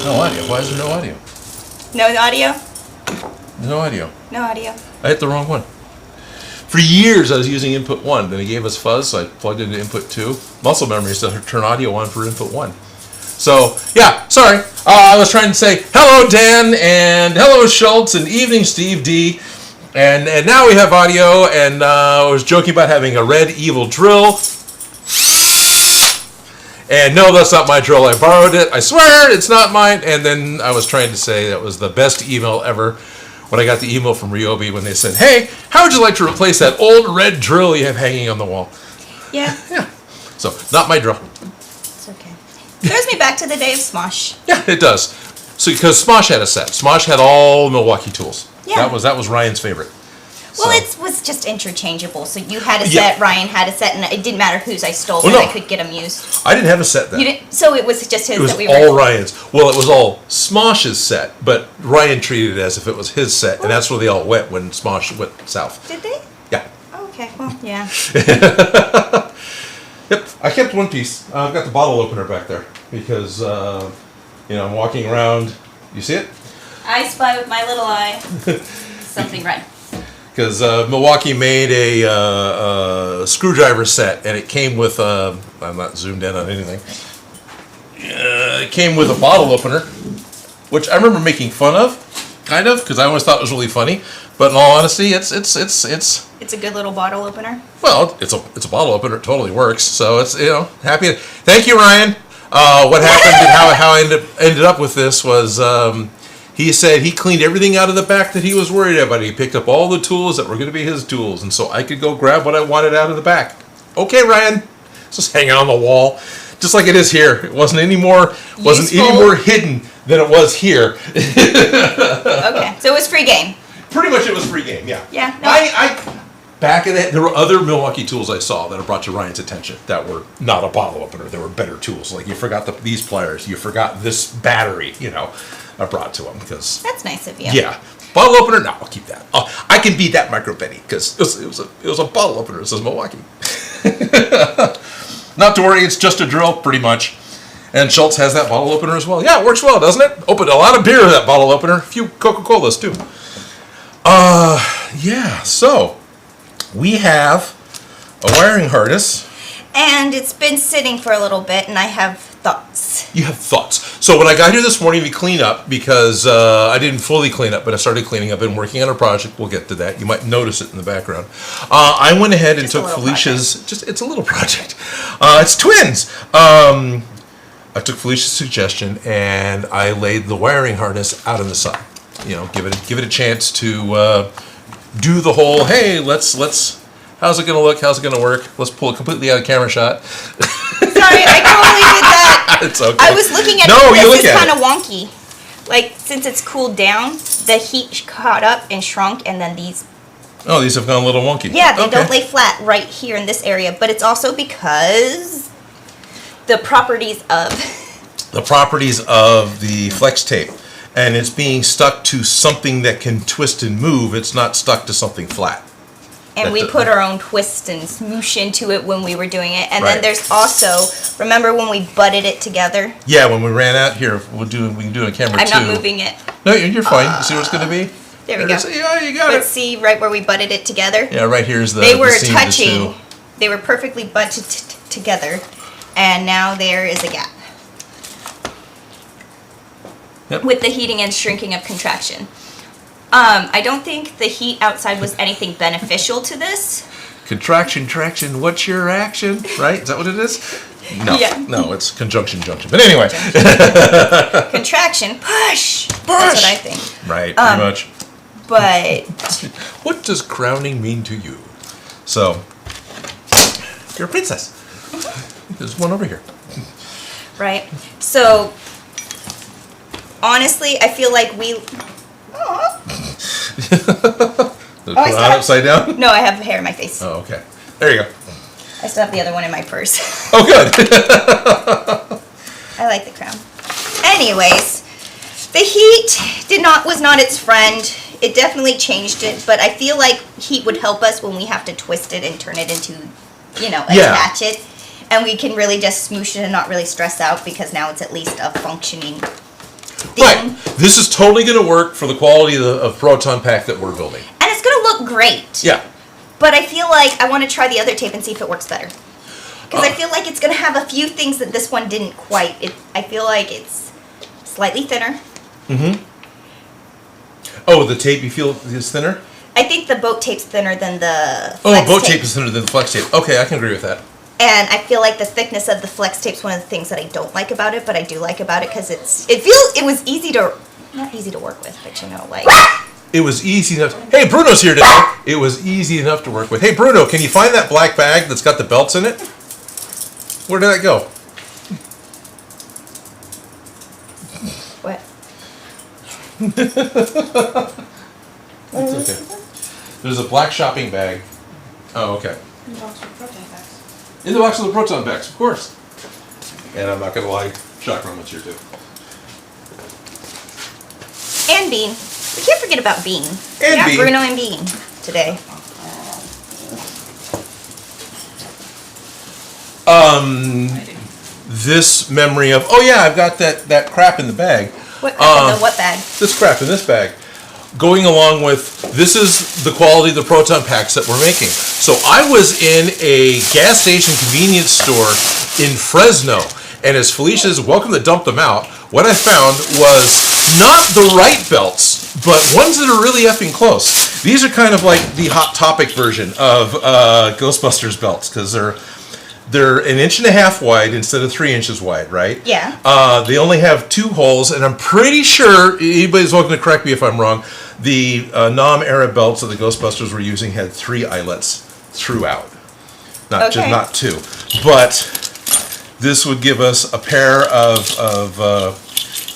No audio. Why is there no audio? No audio? No audio. No audio. I hit the wrong one. For years, I was using input 1. Then it gave us fuzz, so I plugged into input 2. Muscle memory is to turn audio on for input 1. So, yeah, sorry. I was trying to say hello, Dan, and hello, Schultz, and evening, Steve D. And now we have audio, and I was joking about having a red evil drill. And no, that's not my drill. I borrowed it. I swear it's not mine. And then I was trying to say that was the best email ever when I got the email from Ryobi when they said, hey, how would you like to replace that old red drill you have hanging on the wall? Yeah. Yeah. So, not my drill. It's okay. Throws me back to the day of Smosh. Yeah, it does. So, because Smosh had a set. Smosh had all Milwaukee tools. Yeah. That was Ryan's favorite. Well, So- it was just interchangeable. So you had a set, Ryan had a set, and it didn't matter whose I stole, Well, but no. I could get them used. I didn't have a set then. You didn't, so it was just his It was that we all were. Ryan's. Well, it was all Smosh's set, but Ryan treated it as if it was his set, and that's where they all went when Smosh went south. Did they? Yeah. Oh, okay. Well, yeah. Yep. I kept one piece. I've got the bottle opener back there because, I'm walking around. You see it? I spy with my little eye. Something red. Because Milwaukee made a screwdriver set, and it came with I'm not zoomed in on anything. It came with a bottle opener, which I remember making fun of, kind of, because I always thought it was really funny. But in all honesty, it's a good little bottle opener. well, it's a bottle opener. It totally works. So it's happy. Thank you, Ryan. What happened and how I ended up with this was. He said he cleaned everything out of the back that he was worried about. He picked up all the tools that were going to be his tools, and so I could go grab what I wanted out of the back. Okay, Ryan. It's just hanging on the wall, just like it is here. It wasn't any more hidden than it was here. Okay, so it was free game. Pretty much, it was free game. Yeah. Yeah. No. I back in that, there were other Milwaukee tools I saw that I brought to Ryan's attention that were not a bottle opener. There were better tools. Like you forgot these pliers. You forgot this battery. I brought to him because That's nice of you. yeah, bottle opener. No, I'll keep that. I can beat that Micro Betty because it was a bottle opener. It says Milwaukee. Not to worry, it's just a drill, pretty much. And Schultz has that bottle opener as well. Yeah, it works well, doesn't it? Opened a lot of beer with that bottle opener. A few Coca-Colas too. Yeah. So we have a wiring harness. And it's been sitting for a little bit, and I have thoughts. You have thoughts. So when I got here this morning to clean up, because I didn't fully clean up, but I started cleaning up. I've been working on a project. We'll get to that. You might notice it in the background. I went ahead and took Felicia's. It's a little project. It's twins. I took Felicia's suggestion and I laid the wiring harness out in the sun. Give it a chance to do the whole. Hey, let's. How's it gonna look? How's it gonna work? Let's pull it completely out of camera shot. Sorry, I totally did that. It's okay. I was looking at this is kind of wonky. Like, since it's cooled down, the heat caught up and shrunk, and then these... Oh, these have gone a little wonky. Yeah, they don't lay flat right here in this area, but it's also because the properties of... The flex tape. And it's being stuck to something that can twist and move. It's not stuck to something flat. And we put our own twist and smoosh into it when we were doing it. And then Right. there's also, remember when we butted it together? Yeah, when we ran out here, we can do it on camera I'm too. not moving it. No, you're fine. You see what it's going to be? There we go. Yeah, you got But it. see, right where we butted it together? Yeah, right here's the They were the seam of the two. touching. They were perfectly butted together. And now there is a gap. Yep. With the heating and shrinking of contraction. I don't think the heat outside was anything beneficial to this. Contraction, traction, what's your action? Right? Is that what it is? No, Yeah. no, it's conjunction, junction. But anyway. Contraction, push! That's what I think. Right, pretty much. But What does crowning mean to you? So, you're a princess. There's one over here. right. So honestly, I feel like we. Put it on upside down? No, I have hair in my face. Oh, okay. There you go. I still have the other one in my purse. Oh, good. I like the crown. Anyways, the heat was not its friend. It definitely changed it, but I feel like heat would help us when we have to twist it and turn it into, attach it. And we can really just smoosh it and not really stress out because now it's at least a functioning thing. Right. This is totally going to work for the quality of Proton Pack that we're building. And it's going to look great. Yeah. But I feel like I want to try the other tape and see if it works better. Because I feel like it's going to have a few things that this one didn't quite. I feel like it's slightly thinner. Mm-hmm. Oh, the tape you feel is thinner? I think the boat tape's thinner than the flex boat tape is thinner than the flex tape. Okay, I can agree with that. And I feel like the thickness of the flex tape's one of the things that I don't like about it, but I do like about it because it was easy to, not easy to work with, but like. It was easy enough. Hey, Bruno's here today. It was easy enough to work with. Hey, Bruno, can you find that black bag that's got the belts in it? Where did that go? What? It's okay. There's a black shopping bag. Oh, okay. In the box with Proton Packs. In the box of the Proton Packs, of course. And I'm not going to lie, Chakram was here too. And Bean. We can't forget about Bean. And yeah, Bean. Bruno and Bean today. This memory of, oh yeah, I've got that crap in the bag. What crap in the what bag? This crap in this bag. Going along with, this is the quality of the Proton Packs that we're making. So I was in a gas station convenience store in Fresno, and as Felicia says, welcome to dump them out, what I found was not the right belts, but ones that are really effing close. These are kind of like the Hot Topic version of Ghostbusters belts, because they're 1.5 inches wide instead of 3 inches wide, right? Yeah. They only have 2 holes, and I'm pretty sure, anybody's welcome to correct me if I'm wrong, the Nam-era belts that the Ghostbusters were using had 3 eyelets throughout. Not Okay. not 2. But this would give us a pair of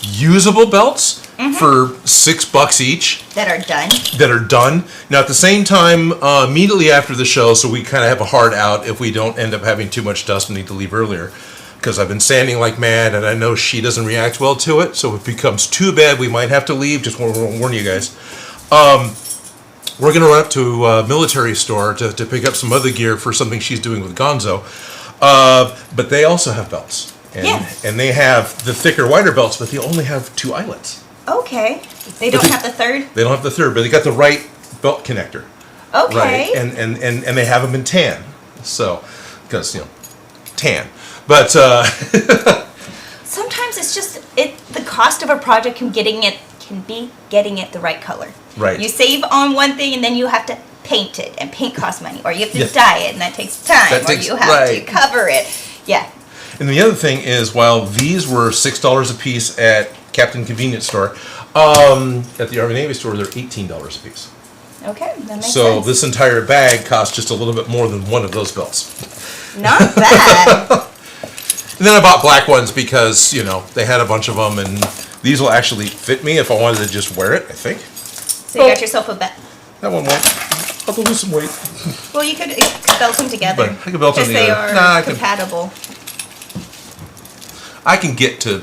usable belts for $6 each. That are done. That are done. Now, at the same time, immediately after the show, so we kind of have a hard out if we don't end up having too much dust and need to leave earlier, because I've been sanding like mad, and I know she doesn't react well to it, so if it becomes too bad, we might have to leave. Just want to warn you guys. We're going to run up to a military store to pick up some other gear for something she's doing with Gonzo. But they also have belts. And they have the thicker, wider belts, but they only have 2 eyelets. Okay. They don't have the third? They don't have the third, but they got the right belt connector. Okay. Right, and they have them in tan. So, because, tan. But, Sometimes it's just, the cost of a project can be getting it the right color. Right. You save on one thing and then you have to paint it, and paint costs money. Or you have to Yeah. dye it, and that takes time. That takes- or you have right. to cover it. Yeah. and the other thing is, while these were $6 a piece at Captain Convenience Store, at the Army Navy store, they're $18 a piece. Okay, that makes So sense. this entire bag costs just a little bit more than one of those belts. Not bad. And then I bought black ones because, they had a bunch of them, and these will actually fit me if I wanted to just wear it, I think. So you got yourself a bet. That one won't. I'll lose some weight. Well, you could belt them together. But I could belt them because they together. are Nah, I can- compatible. I can get to,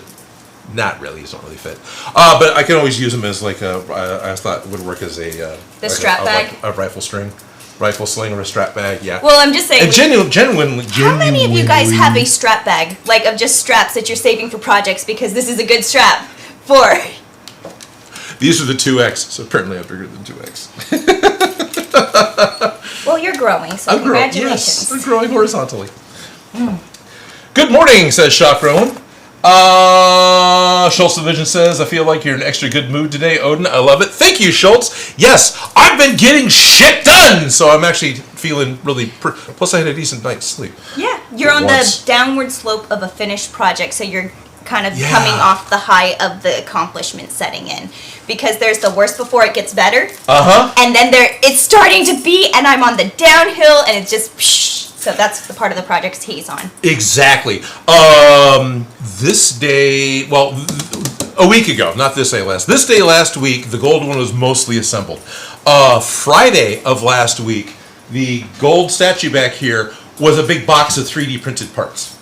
not really, these don't really fit. But I can always use them as like I thought it would work as a... The strap bag? A rifle sling or a strap bag, yeah. Well, I'm just saying. And genuinely. How many of you guys have a strap bag, like of just straps that you're saving for projects because this is a good strap for? These are the 2X, so apparently I'm bigger than 2X. Well, you're growing, so I'm growing, congratulations. yes, I'm growing horizontally. Good morning, says Shock Rowan. Schultz Division says, I feel like you're in an extra good mood today, Odin. I love it. Thank you, Schultz. Yes, I've been getting shit done, so I'm actually feeling really... Plus, I had a decent night's sleep. Yeah, you're on Once. the downward slope of a finished project, so you're kind of Yeah. coming off the high of the accomplishment setting in. Because there's the worst before it gets better, and then it's starting to be, and I'm on the downhill, and it's just... So that's the part of the project he's on. Exactly. This day, well, a week ago, not this day last week, the gold one was mostly assembled. Friday of last week, the gold statue back here was a big box of 3D printed parts.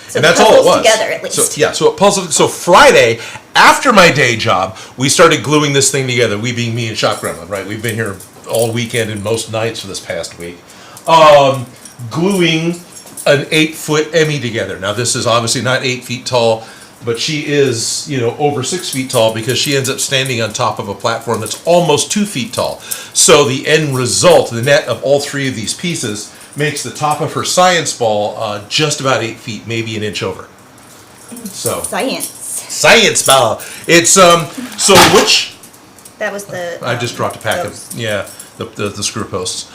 So And that's all it puzzles was. together, at least. So it puzzled. So Friday, after my day job, we started gluing this thing together. We being me and Shop Gremlin, right? We've been here all weekend and most nights for this past week. Gluing an 8-foot Emmy together. Now this is obviously not 8 feet tall. but she is, over 6 feet tall because she ends up standing on top of a platform that's almost 2 feet tall. So the end result, the net of all three of these pieces, makes the top of her science ball just about 8 feet, maybe an inch over. So science ball. It's so which. That was the. I just dropped a pack of the screw posts.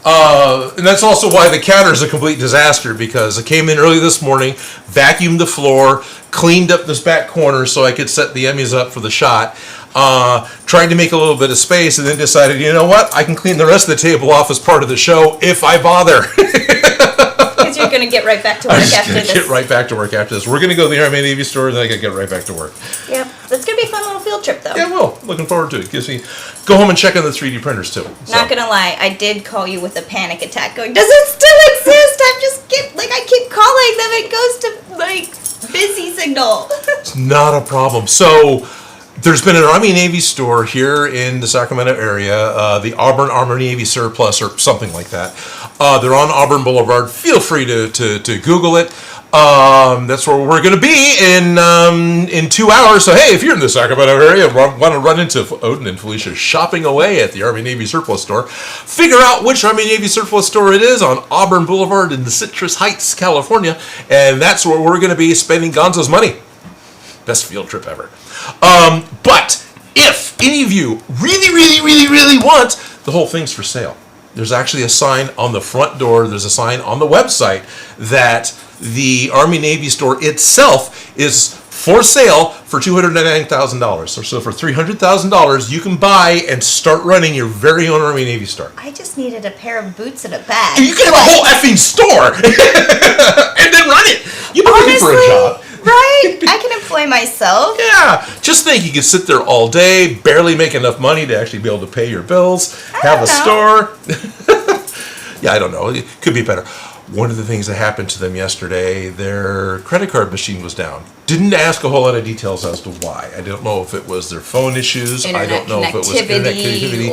And that's also why the counter is a complete disaster, because I came in early this morning, vacuumed the floor, cleaned up this back corner so I could set the Emmys up for the shot, tried to make a little bit of space, and then decided, you know what, I can clean the rest of the table off as part of the show if I bother. Because you're going to get right back to work after this. Get right back to work after this. We're going to go to the Army Navy store, and then I got to get right back to work. Yep. That's going to be a fun little field trip, though. Yeah, well, looking forward to it. Gives me go home and check on the 3D printers, too. Not going to lie, I did call you with a panic attack going, does it still exist? I keep calling them, it goes to, busy signal. It's not a problem. So, there's been an Army Navy store here in the Sacramento area, the Auburn Army Navy Surplus or something like that. They're on Auburn Boulevard. Feel free to Google it. That's where we're going to be in 2 hours. So hey, if you're in the Sacramento area and want to run into Odin and Felicia shopping away at the Army Navy Surplus store, figure out which Army Navy Surplus store it is on Auburn Boulevard in the Citrus Heights, California, and that's where we're going to be spending Gonzo's money. Best field trip ever. But if any of you really want, the whole thing's for sale. There's actually a sign on the front door. There's a sign on the website that the Army Navy store itself is for sale for $299,000. So for $300,000, you can buy and start running your very own Army Navy store. I just needed a pair of boots and a bag. You can have a whole effing store and then run it. You've been looking for a job. Right? I can employ myself. Yeah. Just think, you could sit there all day, barely make enough money to actually be able to pay your bills, have a store. Yeah, I don't know. It could be better. One of the things that happened to them yesterday, their credit card machine was down. Didn't ask a whole lot of details as to why. I don't know if it was their phone issues. I don't know if it was internet connectivity.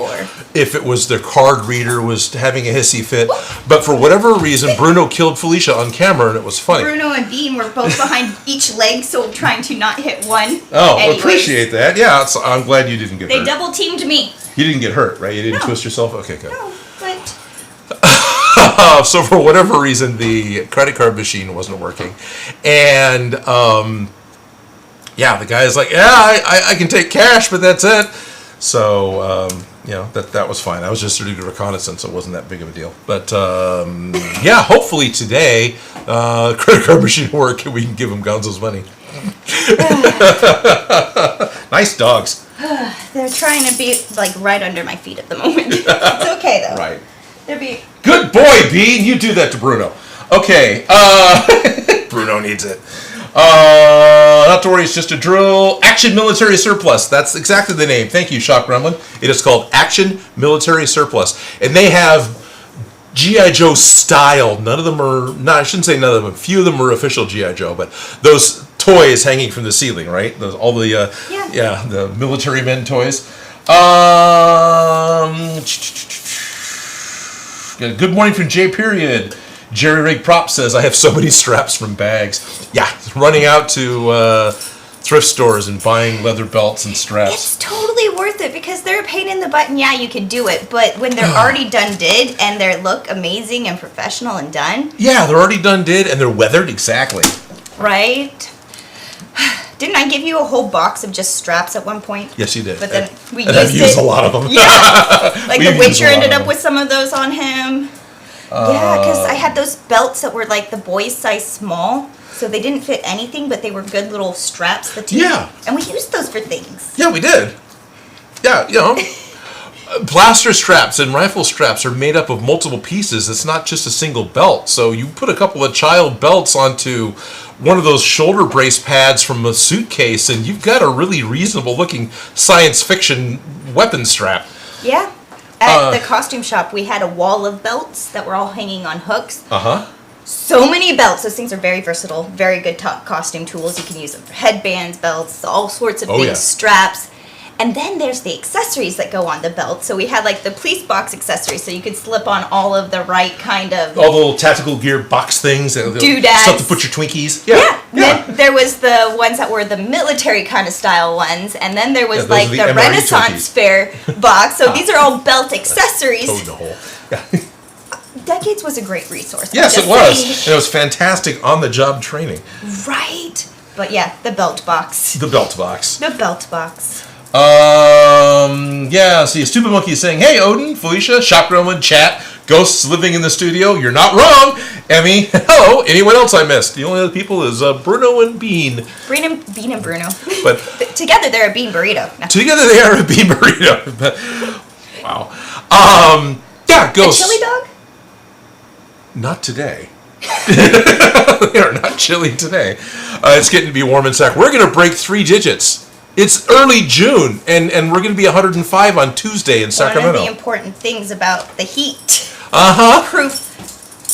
If it was their card reader was having a hissy fit. But for whatever reason, Bruno killed Felicia on camera, and it was funny. Bruno and Bean were both behind each leg, so trying to not hit one. Oh, anyways. Appreciate that. Yeah, I'm glad you didn't get hurt. They double teamed me. You didn't get hurt, right? You didn't twist yourself? Okay, good. No, but... So for whatever reason, the credit card machine wasn't working, and the guy is like, I can take cash, but that's it. So that was fine. I was just doing a reconnaissance, so it wasn't that big of a deal. But hopefully today, credit card machine will work and we can give him Gonzo's money. Nice dogs. They're trying to be right under my feet at the moment. It's okay though. Right. Good boy, Bean. You do that to Bruno. Okay. Bruno needs it. Not to worry, it's just a drill. Action Military Surplus. That's exactly the name. Thank you, Shock Gremlin. It is called Action Military Surplus. And they have G.I. Joe style. None of them are, I shouldn't say none of them. A few of them are official G.I. Joe, but those toys hanging from the ceiling, right? All the, the military men toys. Good morning from J. Period. Jerry Rig Prop says, I have so many straps from bags. Yeah, running out to thrift stores and buying leather belts and straps. It's totally worth it because they're a pain in the butt, and you can do it. But when they're already done did and they look amazing and professional and done. Yeah, they're already done did and they're weathered, exactly. Right? Didn't I give you a whole box of just straps at one point? Yes, you did. But then I've used a lot of them. Yeah. The Witcher ended up with some of those on him. Yeah, because I had those belts that were the boys' size small. So they didn't fit anything, but they were good little straps. And we used those for things. Yeah, we did. Yeah, blaster straps and rifle straps are made up of multiple pieces. It's not just a single belt. So you put a couple of child belts onto one of those shoulder brace pads from a suitcase, and you've got a really reasonable looking science fiction weapon strap. Yeah. At the costume shop, we had a wall of belts that were all hanging on hooks. So many belts. Those things are very versatile, very good costume tools. You can use them for headbands, belts, all sorts of things, straps. And then there's the accessories that go on the belt. So we had like the police box accessories, so you could slip on all of the right kind of... All the little tactical gear box things. Doodads. Stuff to put your Twinkies. Yeah. Then there was the ones that were the military kind of style ones. And then there was like the MRE Renaissance Twinkies. Fair box. So these are all belt accessories. Toad in the hole. Yeah. Decades was a great resource. Yes, it was. And it was fantastic on-the-job training. Right. But yeah, the belt box. The belt box. The belt box. Yeah, see, a stupid monkey is saying, hey, Odin, Felicia, Shop Gremlin, chat, ghosts living in the studio. You're not wrong. Emmy, hello. Anyone else I missed? The only other people is Bruno and Bean. Bean and Bruno. But together they're a bean burrito. No. Together they are a bean burrito. Wow. Yeah, ghosts. A chili dog? Not today. They are not chilly today. It's getting to be warm and sack. We're going to break 3 digits. It's early June, and we're going to be 105 on Tuesday in Sacramento. One of the important things about the heat. Uh-huh. Proof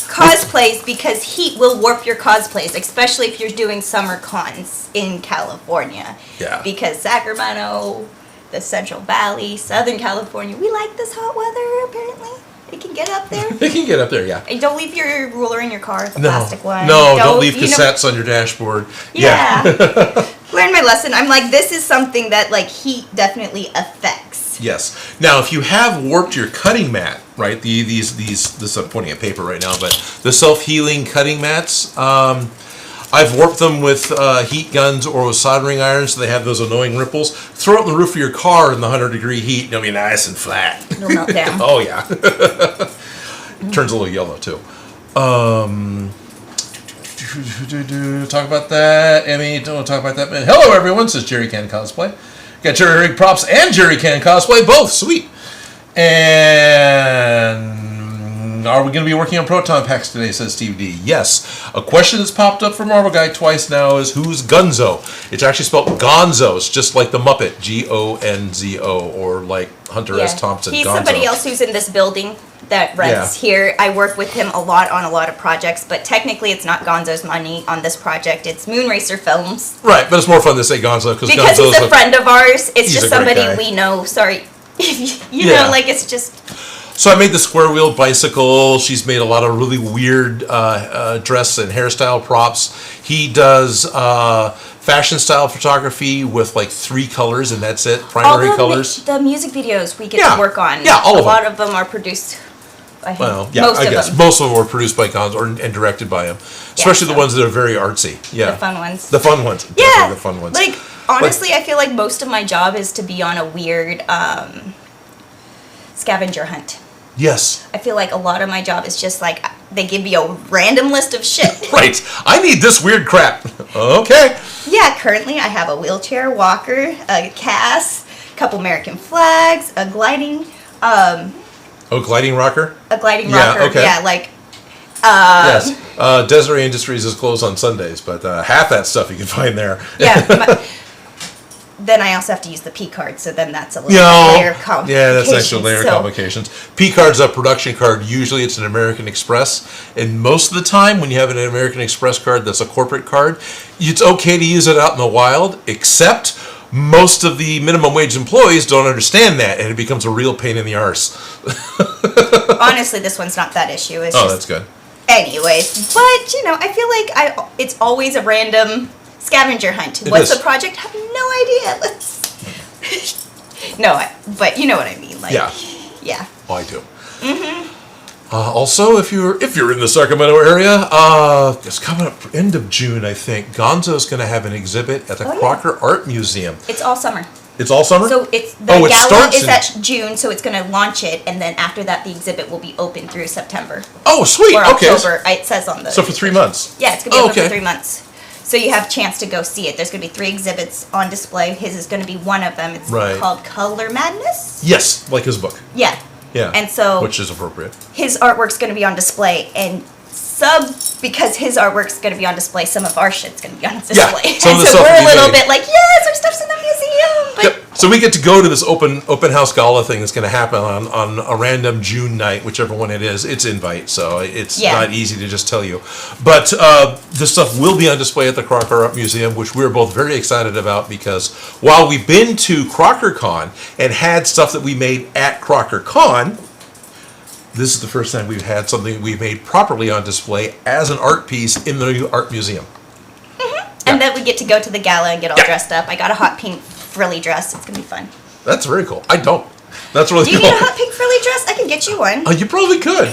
cosplays, because heat will warp your cosplays, especially if you're doing summer cons in California. Yeah. Because Sacramento, the Central Valley, Southern California, we like this hot weather, apparently. It can get up there. They can get up there, yeah. And don't leave your ruler in your car, the No, plastic one. no, don't leave cassettes on your dashboard. Yeah. Learn my lesson. I'm like, this is something that like heat definitely affects. Yes. Now, if you have warped your cutting mat, right? This I'm pointing at paper right now, but the self-healing cutting mats. I've warped them with heat guns or with soldering irons, so they have those annoying ripples. Throw it on the roof of your car in the 100-degree heat, and it'll be nice and flat. It'll melt down. Oh, yeah. It turns a little yellow, too. Talk about that. Emmy, don't talk about that. Hello, everyone, says Jerry Can Cosplay. Got Jerry Rig Props and Jerry Can Cosplay, both. Sweet. And... are we going to be working on Proton Packs today, says Steve D. Yes. A question that's popped up from Marvel Guy twice now is, who's Gonzo? It's actually spelled Gonzo. It's just like the Muppet, Gonzo, or like Hunter S. Thompson, He's Gonzo. somebody else who's in this building that rents here. I work with him a lot on a lot of projects, but technically it's not Gonzo's money on this project. It's Moonracer Films. Right, but it's more fun to say Gonzo because Gonzo's he's a friend of ours. It's he's just a great somebody guy. we know. Sorry. you know, like it's just... So I made the square wheel bicycle. She's made a lot of really weird dress and hairstyle props. He does fashion style photography with like 3 colors, and that's it. Primary colors. The music videos we get to work on. Yeah, all of them. A lot of them are produced. Most of them were produced by Gonzo and directed by him, especially the ones that are very artsy. Yeah, the fun ones. The fun ones. Yeah, definitely the fun ones. Like honestly, I feel like most of my job is to be on a weird scavenger hunt. Yes. I feel like a lot of my job is just like they give you a random list of shit. Right. I need this weird crap. Okay. Yeah, currently I have a wheelchair, walker, a cast, a couple American flags, a gliding gliding rocker? A gliding rocker. Okay. Yeah, like yes. Desiree Industries is closed on Sundays, but half that stuff you can find there. Yeah. Then I also have to use the P card, so then that's a little layer complication. Yeah, that's extra layer complications. P card's a production card. Usually it's an American Express. And most of the time when you have an American Express card that's a corporate card, it's okay to use it out in the wild, except most of the minimum wage employees don't understand that, and it becomes a real pain in the arse. Honestly, this one's not that issue. It's that's good. Anyways, but, you know, I feel like it's always a random... scavenger hunt. What's the project? I have no idea. But you know what I mean. Like, yeah. Oh, I do. Also, if you're in the Sacramento area, it's coming up end of June, I think. Gonzo's going to have an exhibit at the Crocker Art Museum. It's all summer. It's all summer? So it's the gala is at June, so it's going to launch it, and then after that, the exhibit will be open through September. Oh, sweet. Or October. It says on the. So for 3 months. Yeah, it's going to be open for 3 months. So you have a chance to go see it. There's going to be 3 exhibits on display. His is going to be one of them. It's called Color Madness. Yes, like his book. Yeah. Yeah. And so... which is appropriate. His artwork's going to be on display, and because his artwork's going to be on display, some of our shit's going to be on display. Yeah, and so we're a little bit like, yes, our stuff's in the museum. But So we get to go to this open house gala thing that's going to happen on a random June night, whichever one it is. It's invite, so it's not easy to just tell you. But this stuff will be on display at the Crocker Art Museum, which we're both very excited about because while we've been to CrockerCon and had stuff that we made at CrockerCon, this is the first time we've had something we made properly on display as an art piece in the new art museum. And then we get to go to the gala and get all dressed up. I got a hot pink frilly dress. It's going to be fun. That's very cool. I don't. That's really cool. Do you need a hot pink frilly dress? I can get you one. You probably could.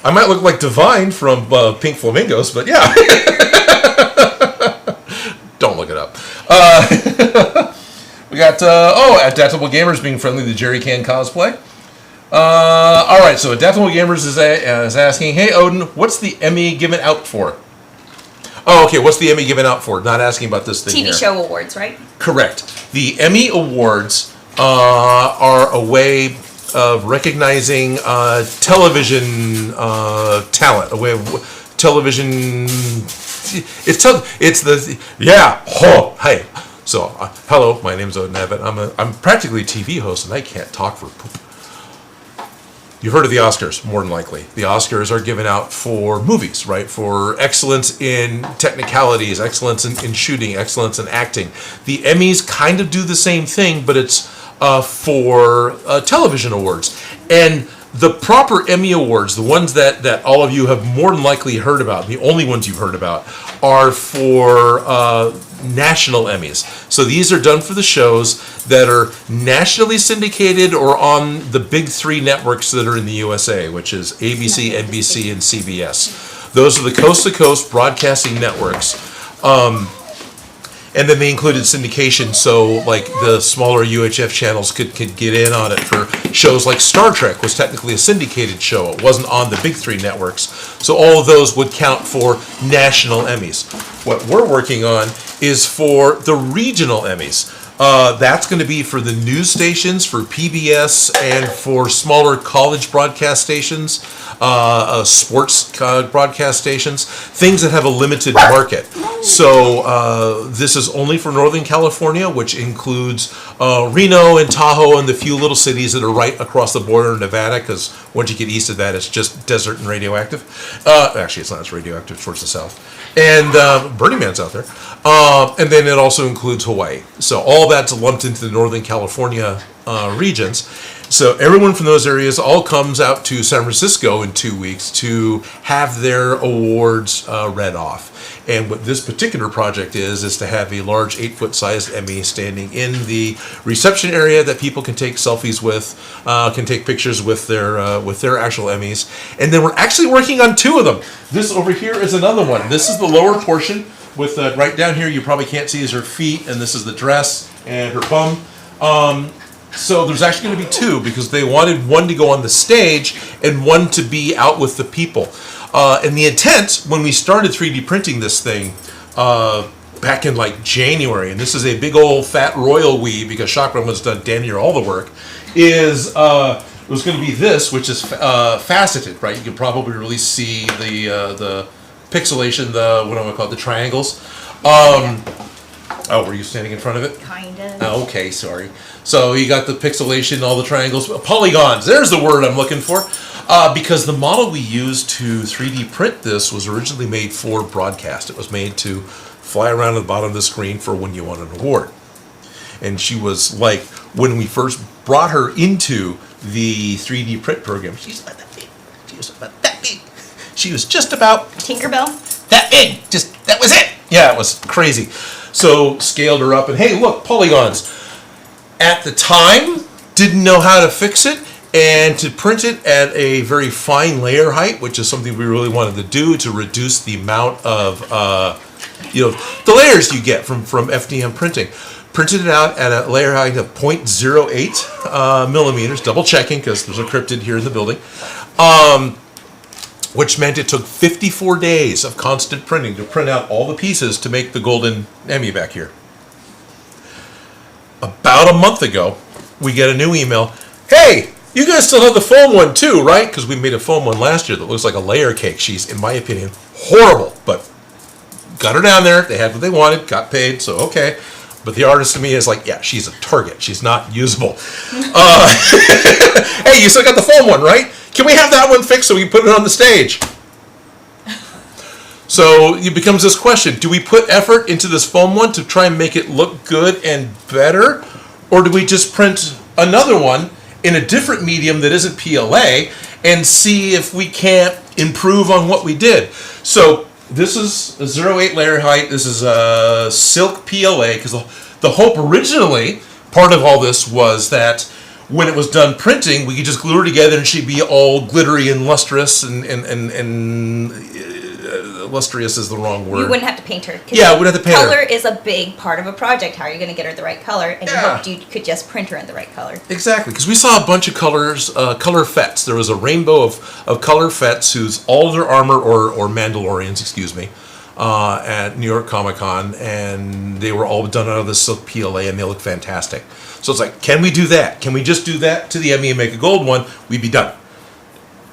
I might look like Divine from Pink Flamingos, but yeah. Don't look it up. We got, Adaptable Gamers being friendly to Jerry Can cosplay. All right, so Adaptable Gamers is asking, hey, Odin, what's the Emmy given out for? Oh, okay, what's the Emmy given out for? Not asking about this thing TV here. show awards, right? Correct. The Emmy Awards are a way of recognizing television talent, a way of television. Hey. So, hello, my name's Odin Abbott. I'm practically a TV host, and I can't talk for poop. You've heard of the Oscars, more than likely. The Oscars are given out for movies, right? For excellence in technicalities, excellence in shooting, excellence in acting. The Emmys kind of do the same thing, but it's for television awards. And the proper Emmy Awards, the ones that all of you have more than likely heard about, the only ones you've heard about, are for national Emmys. So these are done for the shows that are nationally syndicated or on the big three networks that are in the USA, which is ABC, NBC, and CBS. Those are the coast-to-coast broadcasting networks. And then they included syndication, so like the smaller UHF channels could get in on it for shows like Star Trek was technically a syndicated show. It wasn't on the big three networks. So all of those would count for national Emmys. What we're working on is for the regional Emmys. That's going to be for the news stations, for PBS, and for smaller college broadcast stations, sports broadcast stations, things that have a limited market. So this is only for Northern California, which includes Reno and Tahoe and the few little cities that are right across the border in Nevada, because once you get east of that, it's just desert and radioactive. Actually, it's not. It's radioactive towards the south. And Burning Man's out there. And then it also includes Hawaii. So all that's lumped into the Northern California regions. So everyone from those areas all comes out to San Francisco in 2 weeks to have their awards read off. And what this particular project is to have a large 8-foot sized Emmy standing in the reception area that people can take selfies with, can take pictures with their actual Emmys. And then we're actually working on 2 of them. This over here is another one. This is the lower portion with right down here. You probably can't see is her feet, and this is the dress and her bum. So there's actually going to be 2 because they wanted one to go on the stage and one to be out with the people. And the intent when we started 3D printing this thing back in like January, and this is a big old fat royal we because Chakram has done damn near all the work, is it was going to be this, which is faceted, right? You can probably really see the pixelation, what do I call it, the triangles. Oh, were you standing in front of it? Kind of. Oh, okay, sorry. So you got the pixelation, all the triangles, polygons. There's the word I'm looking for. Because the model we used to 3D print this was originally made for broadcast. It was made to fly around at the bottom of the screen for when you won an award. And she was like, when we first brought her into the 3D print program, she's about that big. She was about that big. She was just about Tinkerbell? that big. Just, that was it. Yeah, it was crazy. So scaled her up and hey, look, polygons. At the time, didn't know how to fix it. And to print it at a very fine layer height, which is something we really wanted to do to reduce the amount of, the layers you get from FDM printing. Printed it out at a layer height of 0.08 millimeters, double checking because there's a cryptid here in the building, which meant it took 54 days of constant printing to print out all the pieces to make the golden Emmy back here. About a month ago, we get a new email. Hey! You guys still have the foam one too, right? Because we made a foam one last year that looks like a layer cake. She's, in my opinion, horrible. But got her down there. They had what they wanted, got paid, so okay. But the artist to me is like, yeah, she's a target. She's not usable. Hey, you still got the foam one, right? Can we have that one fixed so we can put it on the stage? So it becomes this question. Do we put effort into this foam one to try and make it look good and better? Or do we just print another one in a different medium that isn't PLA and see if we can't improve on what we did? So this is a 0.8 layer height. This is a silk PLA, because the hope originally, part of all this was that when it was done printing, we could just glue her together and she'd be all glittery and lustrous and lustrous is the wrong word. You wouldn't have to paint her. Yeah, we wouldn't have to paint her. Color is a big part of a project. How are you going to get her the right color? And you hoped you could just print her in the right color. Exactly, because we saw a bunch of colors, color fets. There was a rainbow of color fets whose all their armor, or Mandalorians, excuse me, at New York Comic Con, and they were all done out of this silk PLA, and they look fantastic. So it's like, can we do that? Can we just do that to the Emmy and make a gold one? We'd be done.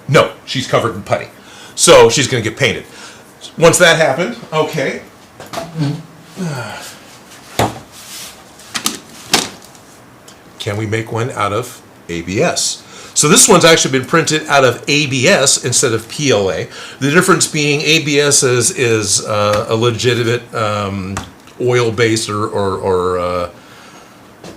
No, she's covered in putty. So she's going to get painted. Once that happened, okay. Can we make one out of ABS? So this one's actually been printed out of ABS instead of PLA. The difference being ABS is a legitimate oil-based or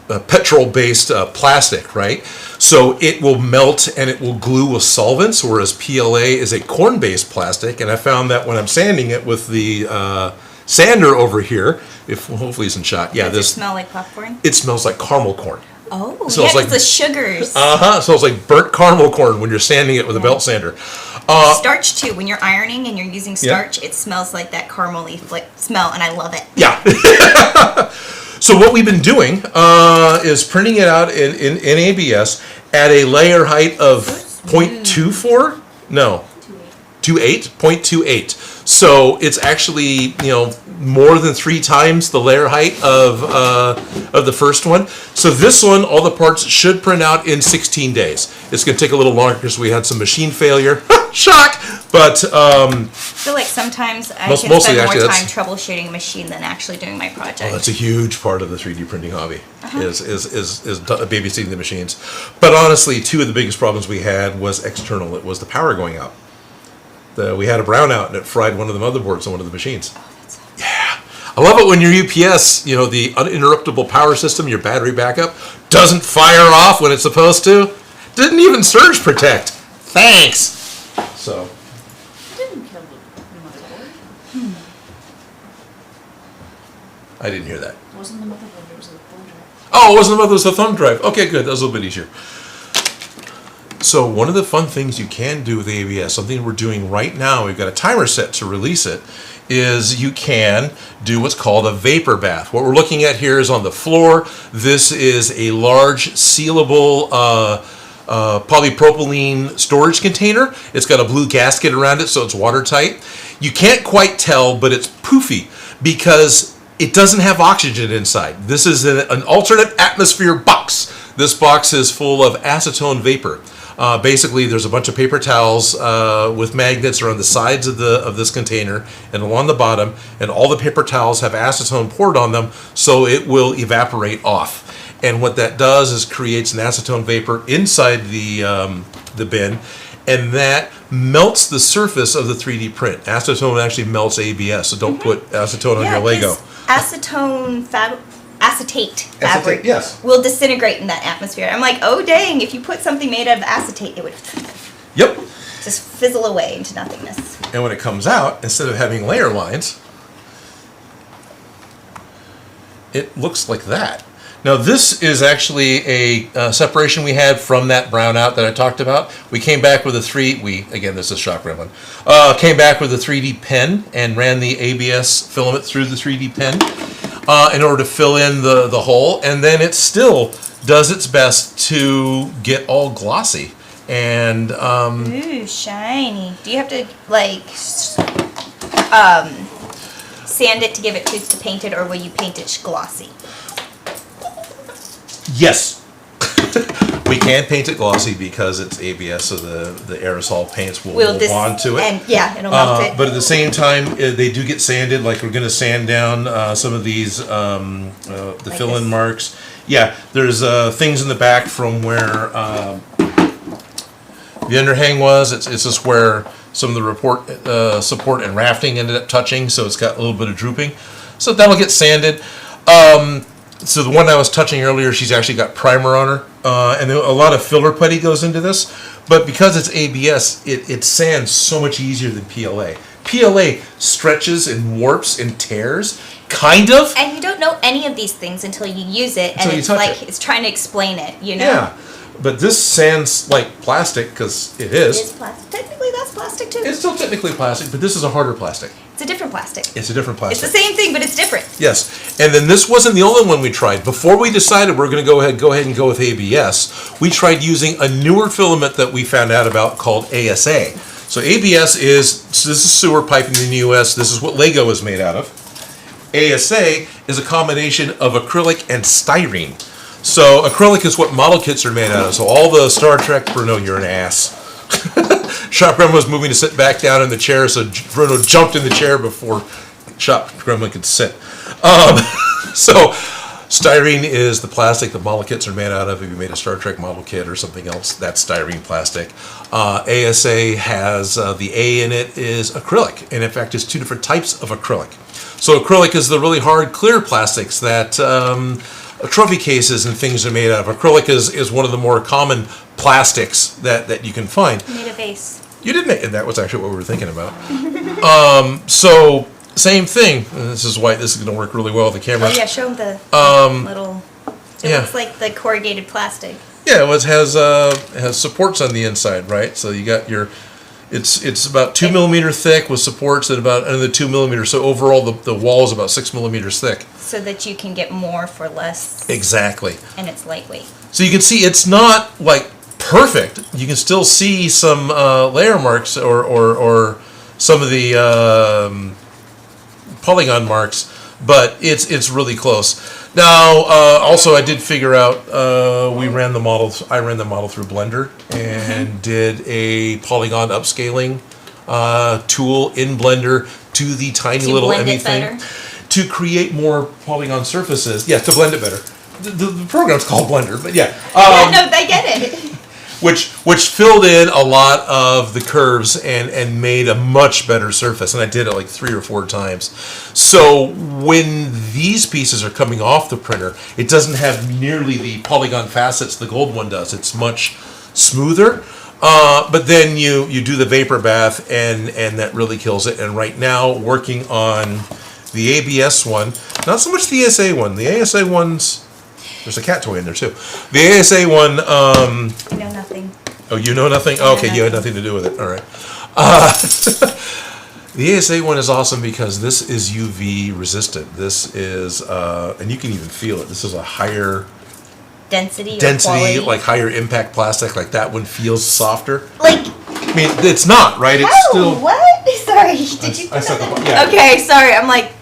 petrol-based plastic, right? So it will melt and it will glue with solvents, whereas PLA is a corn-based plastic. And I found that when I'm sanding it with the sander over here, if hopefully it's in shot, yeah, Does it smell like popcorn? It smells like caramel corn. Oh, So yeah, it's like the sugars. So it's like burnt caramel corn when you're sanding it with a belt sander. Starch too. When you're ironing and you're using starch, it smells like that caramely smell, and I love it. Yeah. So what we've been doing is printing it out in ABS at a layer height of 0.24? No. 0.28. So it's actually, more than 3 times the layer height of the first one. So this one, all the parts should print out in 16 days. It's going to take a little longer because we had some machine failure. Shock! But I feel like sometimes I can spend mostly, more actually, time troubleshooting a machine than actually doing my project. that's a huge part of the 3D printing hobby, is babysitting the machines. But honestly, 2 of the biggest problems we had was external. It was the power going out. We had a brownout and it fried one of the motherboards on one of the machines. Oh, that sucks. Yeah. I love it when your UPS, the uninterruptible power system, your battery backup, doesn't fire off when it's supposed to. Didn't even surge protect. Thanks. So. Didn't kill the motherboard. I didn't hear that. It wasn't the motherboard, it was the thumb drive. Oh, it wasn't about the thumb drive. Okay, good. That was a little bit easier. So one of the fun things you can do with ABS, something we're doing right now, we've got a timer set to release it, is you can do what's called a vapor bath. What we're looking at here is on the floor. This is a large sealable polypropylene storage container. It's got a blue gasket around it, so it's watertight. You can't quite tell, but it's poofy because it doesn't have oxygen inside. This is an alternate atmosphere box. This box is full of acetone vapor. Basically, there's a bunch of paper towels with magnets around the sides of this container and along the bottom, and all the paper towels have acetone poured on them, so it will evaporate off. And what that does is creates an acetone vapor inside the bin, and that melts the surface of the 3D print. Acetone actually melts ABS, so don't put acetone on your Lego. Acetate fabric yes. will disintegrate in that atmosphere. I'm like, oh dang, if you put something made out of acetate, it would Yep. just fizzle away into nothingness. And when it comes out, instead of having layer lines, it looks like that. Now this is actually a separation we had from that brownout that I talked about. We came back with again this is shock rambling, came back with a 3D pen and ran the ABS filament through the 3D pen in order to fill in the hole, and then it still does its best to get all glossy. And Ooh, shiny. Do you have to sand it to give it to paint it, or will you paint it glossy? yes. We can paint it glossy because it's ABS, so the aerosol paints will bond to it. And yeah, it'll melt it. But at the same time, they do get sanded. Like we're going to sand down some of these the Like fill-in this. marks. Yeah, there's things in the back from where the underhang was. It's just where some of the support and rafting ended up touching, so it's got a little bit of drooping. So that'll get sanded. So the one I was touching earlier, she's actually got primer on her, and then a lot of filler putty goes into this. But because it's ABS, it sands so much easier than PLA. PLA stretches and warps and tears, kind of. And you don't know any of these things until you use it, Until and you it's touch like it. it's trying to explain it, you know? Yeah, but this sands like plastic because it It is is. plastic. Technically, that's plastic too. It's still technically plastic, but this is a harder plastic. It's a different plastic. It's a different It's plastic. the same thing, but it's different. Yes, and then this wasn't the only one we tried. Before we decided we're going to go ahead and go with ABS, we tried using a newer filament that we found out about called ASA. So ABS this is sewer piping in the U.S. This is what Lego is made out of. ASA is a combination of acrylic and styrene. So acrylic is what model kits are made out of. So all the Star Trek, Bruno, you're an ass. Shop Grandma was moving to sit back down in the chair, so Bruno jumped in the chair before Shop Grandma could sit. So styrene is the plastic the model kits are made out of. If you made a Star Trek model kit or something else, that's styrene plastic. ASA has the A in it is acrylic, and in fact, it's two different types of acrylic. So acrylic is the really hard, clear plastics that trophy cases and things are made out of. Acrylic is one of the more common plastics that you can find. You made a vase. You did make, and that was actually what we were thinking about. So same thing. And this is why this is going to work really well with the camera. Oh yeah, show them the little. It yeah. looks like the corrugated plastic. Yeah, it has supports on the inside, right? So you got your, it's about 2 millimeter thick with supports at about another 2 millimeters. So overall, the wall is about 6 millimeters thick. So that you can get more for less. Exactly. And it's lightweight. So you can see it's not like perfect. You can still see some layer marks or some of the polygon marks, but it's really close. Now, also I did figure out I ran the model through Blender and did a polygon upscaling tool in Blender to the tiny To little blend Emmy it thing better? to create more polygon surfaces. Yeah, to blend it better. The program's called Blender, but yeah. Yeah, no, I get it. Which filled in a lot of the curves and made a much better surface. And I did it like 3 or 4 times. So when these pieces are coming off the printer, it doesn't have nearly the polygon facets the gold one does. It's much smoother. But then you do the vapor bath and that really kills it. And right now, working on the ABS one, not so much the ASA one. The ASA one's, there's a cat toy in there too. The ASA one, I know nothing. oh, you know nothing? know Okay, you had nothing to do with it. All right. The ASA one is awesome because this is UV resistant. This is, and you can even feel it. This is a higher Density or quality. like higher impact plastic. Like that one feels softer. Like, I mean, it's not, right? It's how? still. What? Sorry, did you? I said the, yeah. Okay, sorry. I'm like,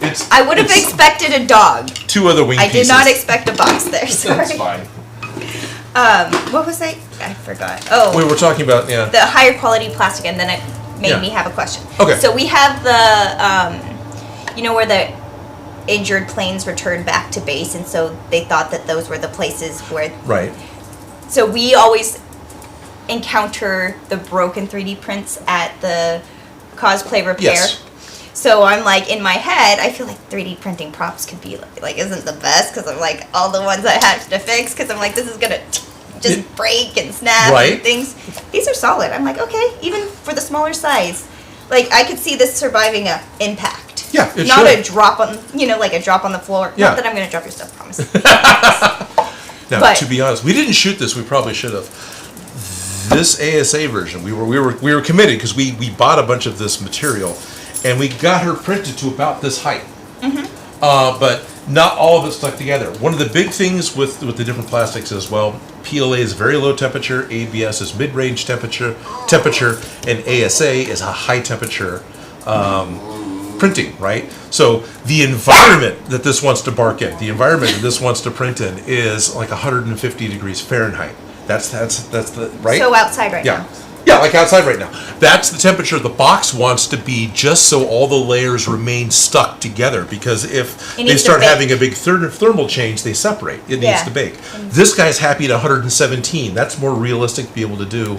It's, I would have it's expected a dog. 2 other wing I pieces. did not expect a box there. Sorry. That's fine. What was I forgot. Oh, We were talking about, yeah. the higher quality plastic, and then it made Yeah. me have a question. Okay. So we have the, you know, where the injured planes returned back to base, and so they thought that those were the places where. Right. So we always encounter the broken 3D prints at the cosplay repair. Yes. So I'm like, in my head, I feel like 3D printing props could be like isn't the best because I'm like all the ones I have to fix because I'm like this is gonna just break and snap Right. and things. These are solid. I'm like, okay, even for the smaller size, like I could see this surviving a impact. Yeah, it Not should. a drop on, like a drop on the floor. Yeah. Not that I'm gonna drop your stuff, promise. Now, But- to be honest, we didn't shoot this. We probably should have. This ASA version, we were committed because we bought a bunch of this material, and we got her printed to about this height. But not all of it stuck together. One of the big things with the different plastics as well, PLA is very low temperature, ABS is mid-range temperature, and ASA is a high temperature printing, right? So the environment that this wants to bark in, the environment that this wants to print in is like 150 degrees Fahrenheit. That's the, right? So outside right Yeah. now. Yeah, like outside right now. That's the temperature the box wants to be, just so all the layers remain stuck together. Because if It they needs to start bake. having a big thermal change, they separate. It needs Yeah. to bake. This guy's happy at 117. That's more realistic to be able to do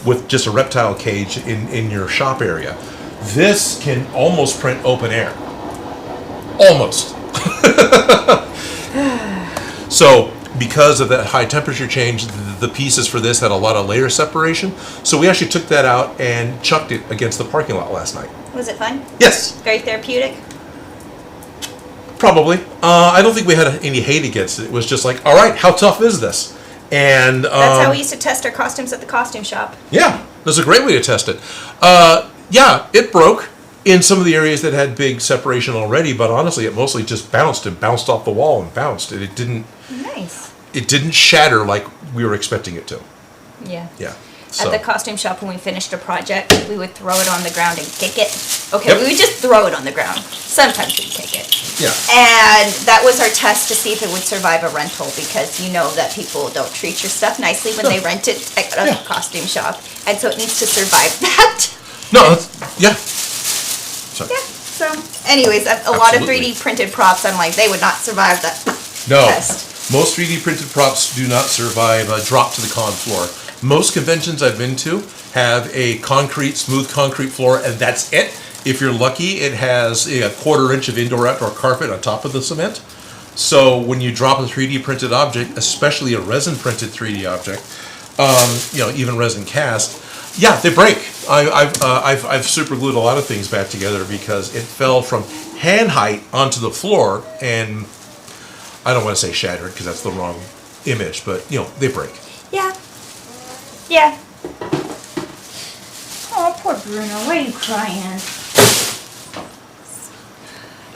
with just a reptile cage in your shop area. This can almost print open air. Almost. So, because of that high temperature change, the pieces for this had a lot of layer separation. So we actually took that out and chucked it against the parking lot last night. Was it fun? Yes, Very therapeutic? probably. I don't think we had any hate against it. It was just like, all right, how tough is this? And That's how we used to test our costumes at the costume shop. yeah, that's a great way to test it. Yeah, it broke in some of the areas that had big separation already, but honestly, it mostly just bounced off the wall and bounced. It didn't. Nice. It didn't shatter like we were expecting it to. Yeah. Yeah. At So the costume shop, when we finished a project, we would throw it on the ground and kick it. Okay, Yep. we would just throw it on the ground. Sometimes we'd kick it. yeah. And that was our test to see if it would survive a rental, because you know that people don't treat your stuff nicely when they rent it at a Yeah. costume shop. And so it needs to survive that. No, yeah. Sorry. Yeah, so anyways, a lot of Absolutely. 3D printed props, I'm like, they would not survive that No, test. most 3D printed props do not survive a drop to the con floor. Most conventions I've been to have a smooth concrete floor, and that's it. If you're lucky, it has a 1/4 inch of indoor-outdoor carpet on top of the cement. So when you drop a 3D printed object, especially a resin printed 3D object, even resin cast, yeah, they break. I've super glued a lot of things back together because it fell from hand height onto the floor, and I don't want to say shattered because that's the wrong image, but they break. Yeah. Yeah. Oh, poor Bruno, why are you crying?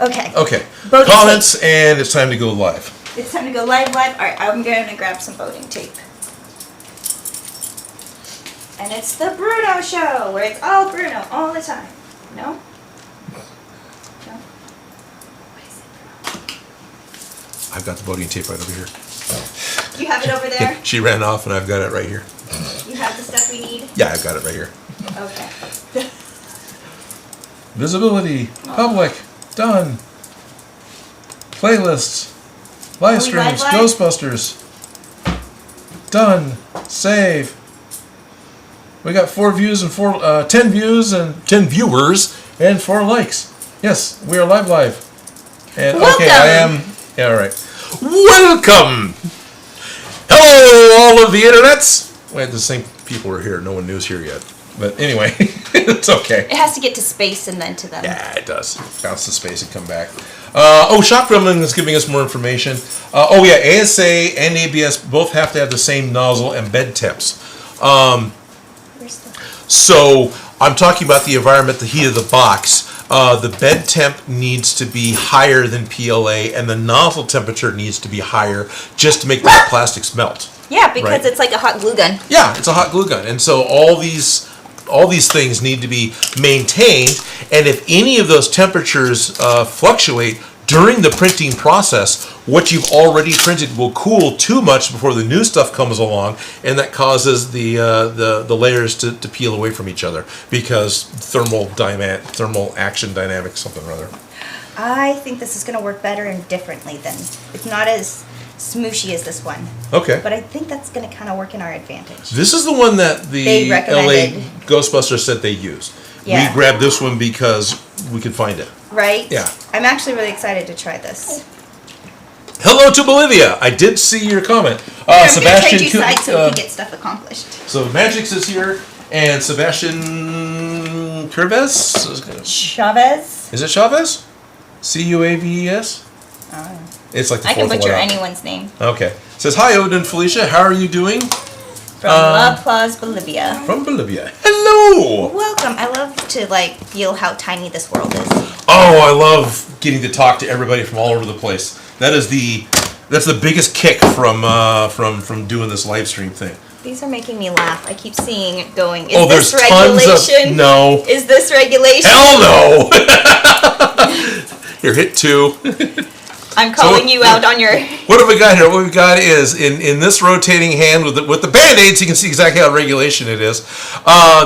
Okay. Okay, Boating comments, and it's time to go live. It's time to go live. All right, I'm going to grab some boating tape. And it's the Bruno show, where it's all Bruno all the time. No? No? What is it, Bruno? I've got the boating tape right over here. You have it over there? She ran off, and I've got it right here. You have the stuff we need? Yeah, I've got it right here. Okay. Visibility, public, done. Playlists, live Are we live, streams, live? Ghostbusters, done. Save. We got 10 views and 10 viewers and 4 likes. Yes, we are live. And okay, I am. Yeah, all right. Welcome. Hello, all of the internets. Wait, the same people are here. No one new's here yet. But anyway, it's okay. It has to get to space and then to them. Yeah, it does. Bounce to space and come back. Shop Gremlin is giving us more information. ASA and ABS both have to have the same nozzle and bed temps. Where's the... So I'm talking about the environment, the heat of the box. The bed temp needs to be higher than PLA, and the nozzle temperature needs to be higher just to make the plastics melt. Yeah, because Right. it's like a hot glue gun. Yeah, it's a hot glue gun, and so all these things need to be maintained. And if any of those temperatures fluctuate during the printing process, what you've already printed will cool too much before the new stuff comes along, and that causes the layers to peel away from each other because thermal action dynamics, something or other. I think this is going to work better and differently than... It's not as smooshy as this one. Okay. But I think that's going to kind of work in our advantage. This is the one that the They LA recommended. Ghostbusters said they used. Yeah. We grabbed this one because we could find it. Right? Yeah. I'm actually really excited to try this. Hello to Bolivia. I did see your comment. I'm going to Sebastian, trade you sides so we can get stuff accomplished. so Magix is here, and Sebastian Curves. Chavez? Is it Chavez? Cuaves. It's like the I can fourth butcher one out. anyone's name. Okay. Says hi, Odin, Felicia. How are you doing? From La Paz, Bolivia. From Bolivia. Hello. Welcome. I love to feel how tiny this world is. Oh, I love getting to talk to everybody from all over the place. That's the biggest kick from doing this live stream thing. These are making me laugh. I keep seeing it going. Is Oh, there's this tons regulation? of no. Is this regulation? Hell no. Here, hit 2. I'm calling you out on your. What have we got here? What we've got is in this rotating hand with the Band-Aids, you can see exactly how regulation it is.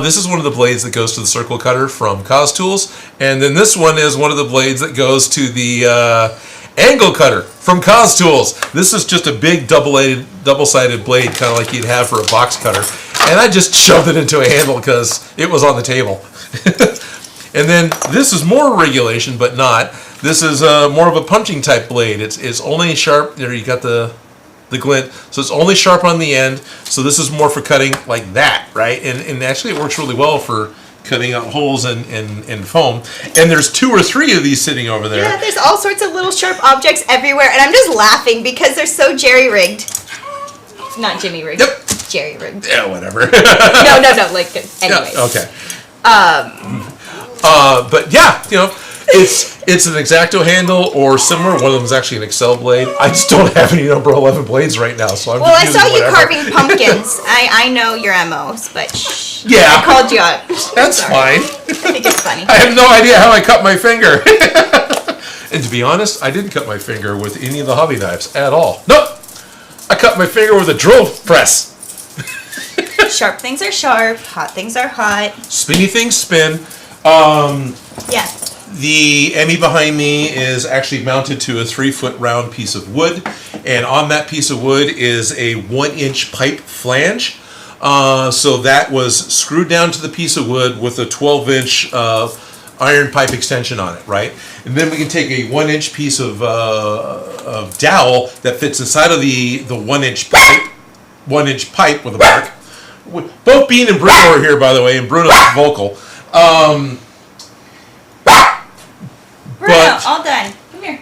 This is one of the blades that goes to the circle cutter from Cos Tools, and then this one is one of the blades that goes to the angle cutter from Cos Tools. This is just a big double-sided blade, kind of like you'd have for a box cutter, and I just shoved it into a handle because it was on the table. And then this is more regulation, but not. This is more of a punching type blade. It's only sharp. There you got the glint, so it's only sharp on the end. So this is more for cutting like that, right? And actually it works really well for cutting out holes in foam. And there's 2 or 3 of these sitting over there. Yeah, there's all sorts of little sharp objects everywhere, and I'm just laughing because they're so jerry-rigged. Not Jimmy rigged. Yep. Jerry-rigged. Yeah, whatever. No. Like, anyways. Yeah, okay. But yeah, it's an X-Acto handle or similar. One of them is actually an Excel blade. I just don't have any number 11 blades right now, so I'm Well, I using saw you whatever. carving pumpkins. I know your MOs, but shh. Yeah. I called you out. That's Sorry. fine. I think it's funny. I have no idea how I cut my finger. And to be honest, I didn't cut my finger with any of the hobby knives at all. Nope. I cut my finger with a drill press. Sharp things are sharp. Hot things are hot. Spinny things spin. Yeah. The Emmy behind me is actually mounted to a 3-foot round piece of wood, and on that piece of wood is a 1-inch pipe flange. So that was screwed down to the piece of wood with a 12-inch iron pipe extension on it, right? And then we can take a 1-inch piece of dowel that fits inside of the 1-inch pipe, 1-inch pipe with a mark. Both Bean and Bruno are here, by the way, and Bruno's vocal. Bruno, all done. Come here.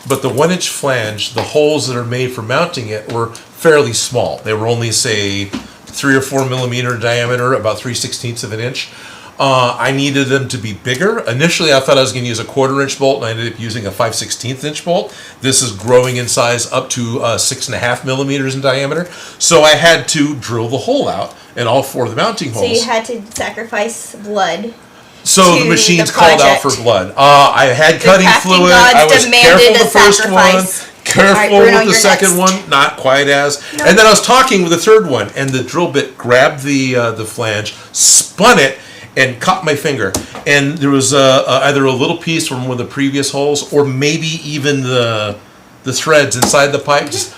But the 1-inch flange, the holes that are made for mounting it were fairly small. They were only, say, 3 or 4 millimeter in diameter, about 3/16 of an inch. I needed them to be bigger. Initially, I thought I was going to use a 1/4-inch bolt, and I ended up using a 5/16 inch bolt. This is growing in size up to 6.5 millimeters in diameter. So I had to drill the hole out and all 4 of the mounting holes. So you had to sacrifice blood. So to the machine's the called out for project. blood. I had cutting crafting fluid. gods I was demanded careful a the first sacrifice. one. Careful All right, Bruno, with the you're second next. one. Not quite as. And then I was talking with the third one, and the drill bit grabbed the flange, spun it, and caught my finger. And there was either a little piece from one of the previous holes, or maybe even the threads inside the pipe, just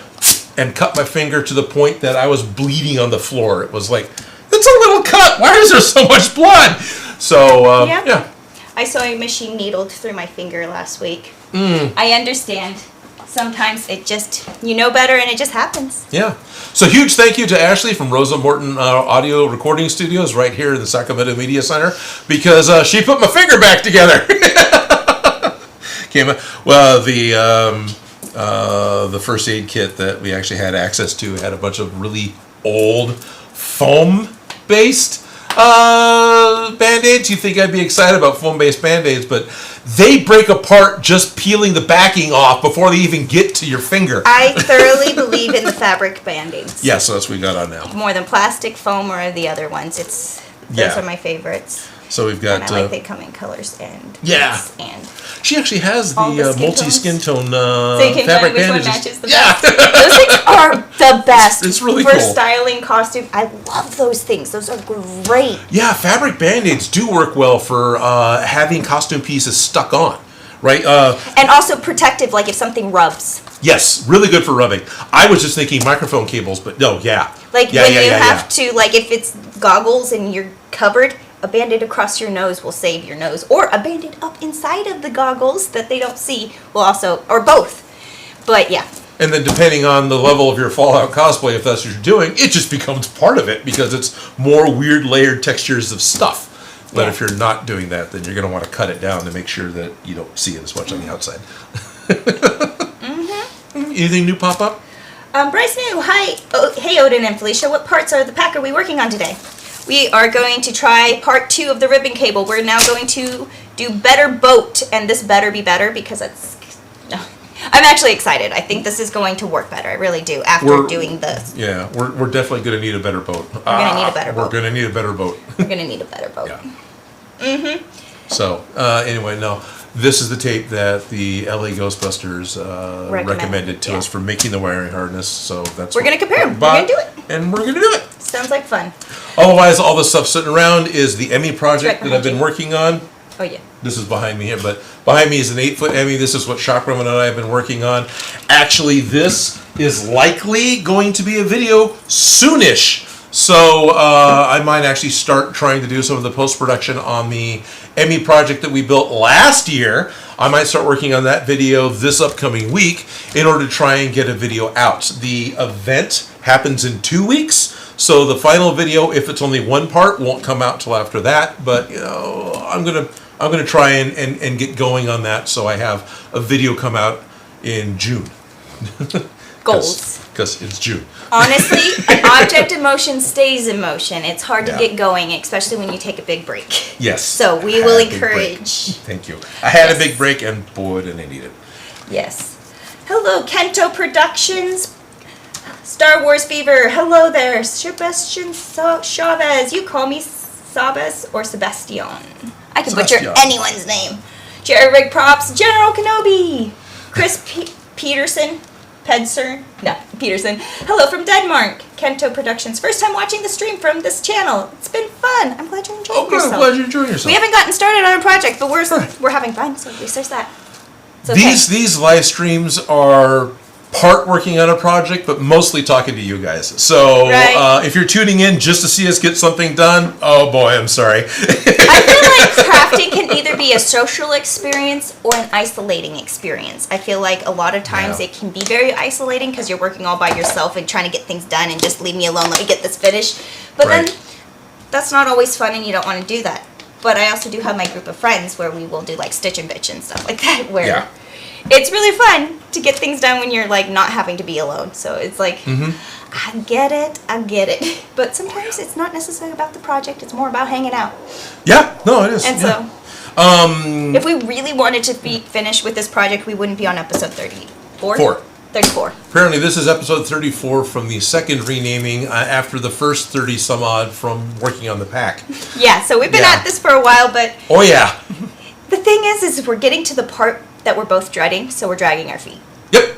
and cut my finger to the point that I was bleeding on the floor. It was like, it's a little cut. Why is there so much blood? So yeah. I saw a machine needled through my finger last week. I understand. Sometimes it just, you know better and it just happens. Yeah. So huge thank you to Ashley from Rosa Morton Audio Recording Studios right here in the Sacramento Media Center, because she put my finger back together. Well, the first aid kit that we actually had access to had a bunch of really old foam-based Band-Aids. You think I'd be excited about foam-based Band-Aids, but they break apart just peeling the backing off before they even get to your finger. I thoroughly believe in the fabric Band-Aids. Yeah, so that's what we got on now. More than plastic, foam, or the other ones. Those are my favorites. So we've got. And I like they come in colors and Yeah. weights and She actually has all the the skin multi-skin tone so you can fabric find which one bandages. matches the Yeah. best. Those things are the best. It's really for cool. styling costume. I love those things. Those are great. Yeah, fabric Band-Aids do work well for having costume pieces stuck on, right? And also protective, like if something rubs. Yes, really good for rubbing. I was just thinking microphone cables, but no, yeah. Like Yeah, when yeah, you yeah, have to, like if it's goggles and you're covered, a Band-Aid across your nose will save your nose. Or a Band-Aid up inside of the goggles that they don't see will also, or both. But yeah. And then depending on the level of your Fallout cosplay, if that's what you're doing, it just becomes part of it because it's more weird layered textures of stuff. But Yeah. if you're not doing that, then you're going to want to cut it down to make sure that you don't see it as much on the outside. Anything new pop up? Bryce New, hi. Oh, hey Odin and Felicia, what parts of the pack are we working on today? We are going to try part 2 of the ribbon cable. We're now going to do better boat, and this better be better because it's, no. I'm actually excited. I think this is going to work better. I really do. After doing this, Yeah, we're definitely going to need a better boat. We're gonna need a better boat. We're going to need a better boat. we're gonna need a better boat. Yeah. So, anyway, no. This is the tape that the LA Ghostbusters recommended to us for making the wiring harness. So that's We're gonna compare them. We're gonna do it. And we're going to do it. Sounds like fun. Otherwise, all the stuff sitting around is the Emmy project Right that I've been working on. Oh yeah. This is behind me here, but behind me is an 8-foot Emmy. This is what Shockroman and I have been working on. Actually, this is likely going to be a video soonish. So I might actually start trying to do some of the post-production on the Emmy project that we built last year. I might start working on that video this upcoming week in order to try and get a video out. The event happens in 2 weeks. So the final video, if it's only one part, won't come out till after that. But you know, I'm gonna try and get going on that, so I have a video come out in June. Goals. Because it's June. Honestly, an object in motion stays in motion. It's hard to Yeah. get going, especially when you take a big break. Yes. So I we had will a big break. encourage. Thank you. I had Yes. a big break, and boy, didn't I need it. Yes. Hello, Kento Productions. Star Wars Fever. Hello there, Sebastian Chavez. You call me Sabas or Sebastian. I can butcher Sebastian. anyone's name. Jerry Rig Props. General Kenobi. Chris Peterson. Peterson. Hello from Denmark. Kento Productions. First time watching the stream from this channel. It's been fun. I'm glad you're enjoying Oh, good. yourself. I'm glad you're enjoying yourself. We haven't gotten started on a project, but we're having fun, so at least there's that. It's okay. These live streams are part working on a project, but mostly talking to you guys. So Right. if you're tuning in just to see us get something done, oh boy, I'm sorry. I feel like crafting can either be a social experience or an isolating experience. I feel like a lot of times Yeah. it can be very isolating because you're working all by yourself and trying to get things done and just leave me alone, let me get this finished. But Right. then that's not always fun and you don't want to do that. But I also do have my group of friends where we will do like stitch and bitch and stuff like that where Yeah. it's really fun to get things done when you're like not having to be alone. So it's like, I get it. But sometimes it's not necessarily about the project. It's more about hanging out. Yeah, no, it is. And yeah. so, if we really wanted to be finished with this project, we wouldn't be on episode 34? 34. Apparently, this is episode 34 from the second renaming after the first 30 some odd from working on the pack. Yeah, so we've been Yeah. at this for a while, but Oh yeah. the thing is we're getting to the part that we're both dreading, so we're dragging our feet. Yep.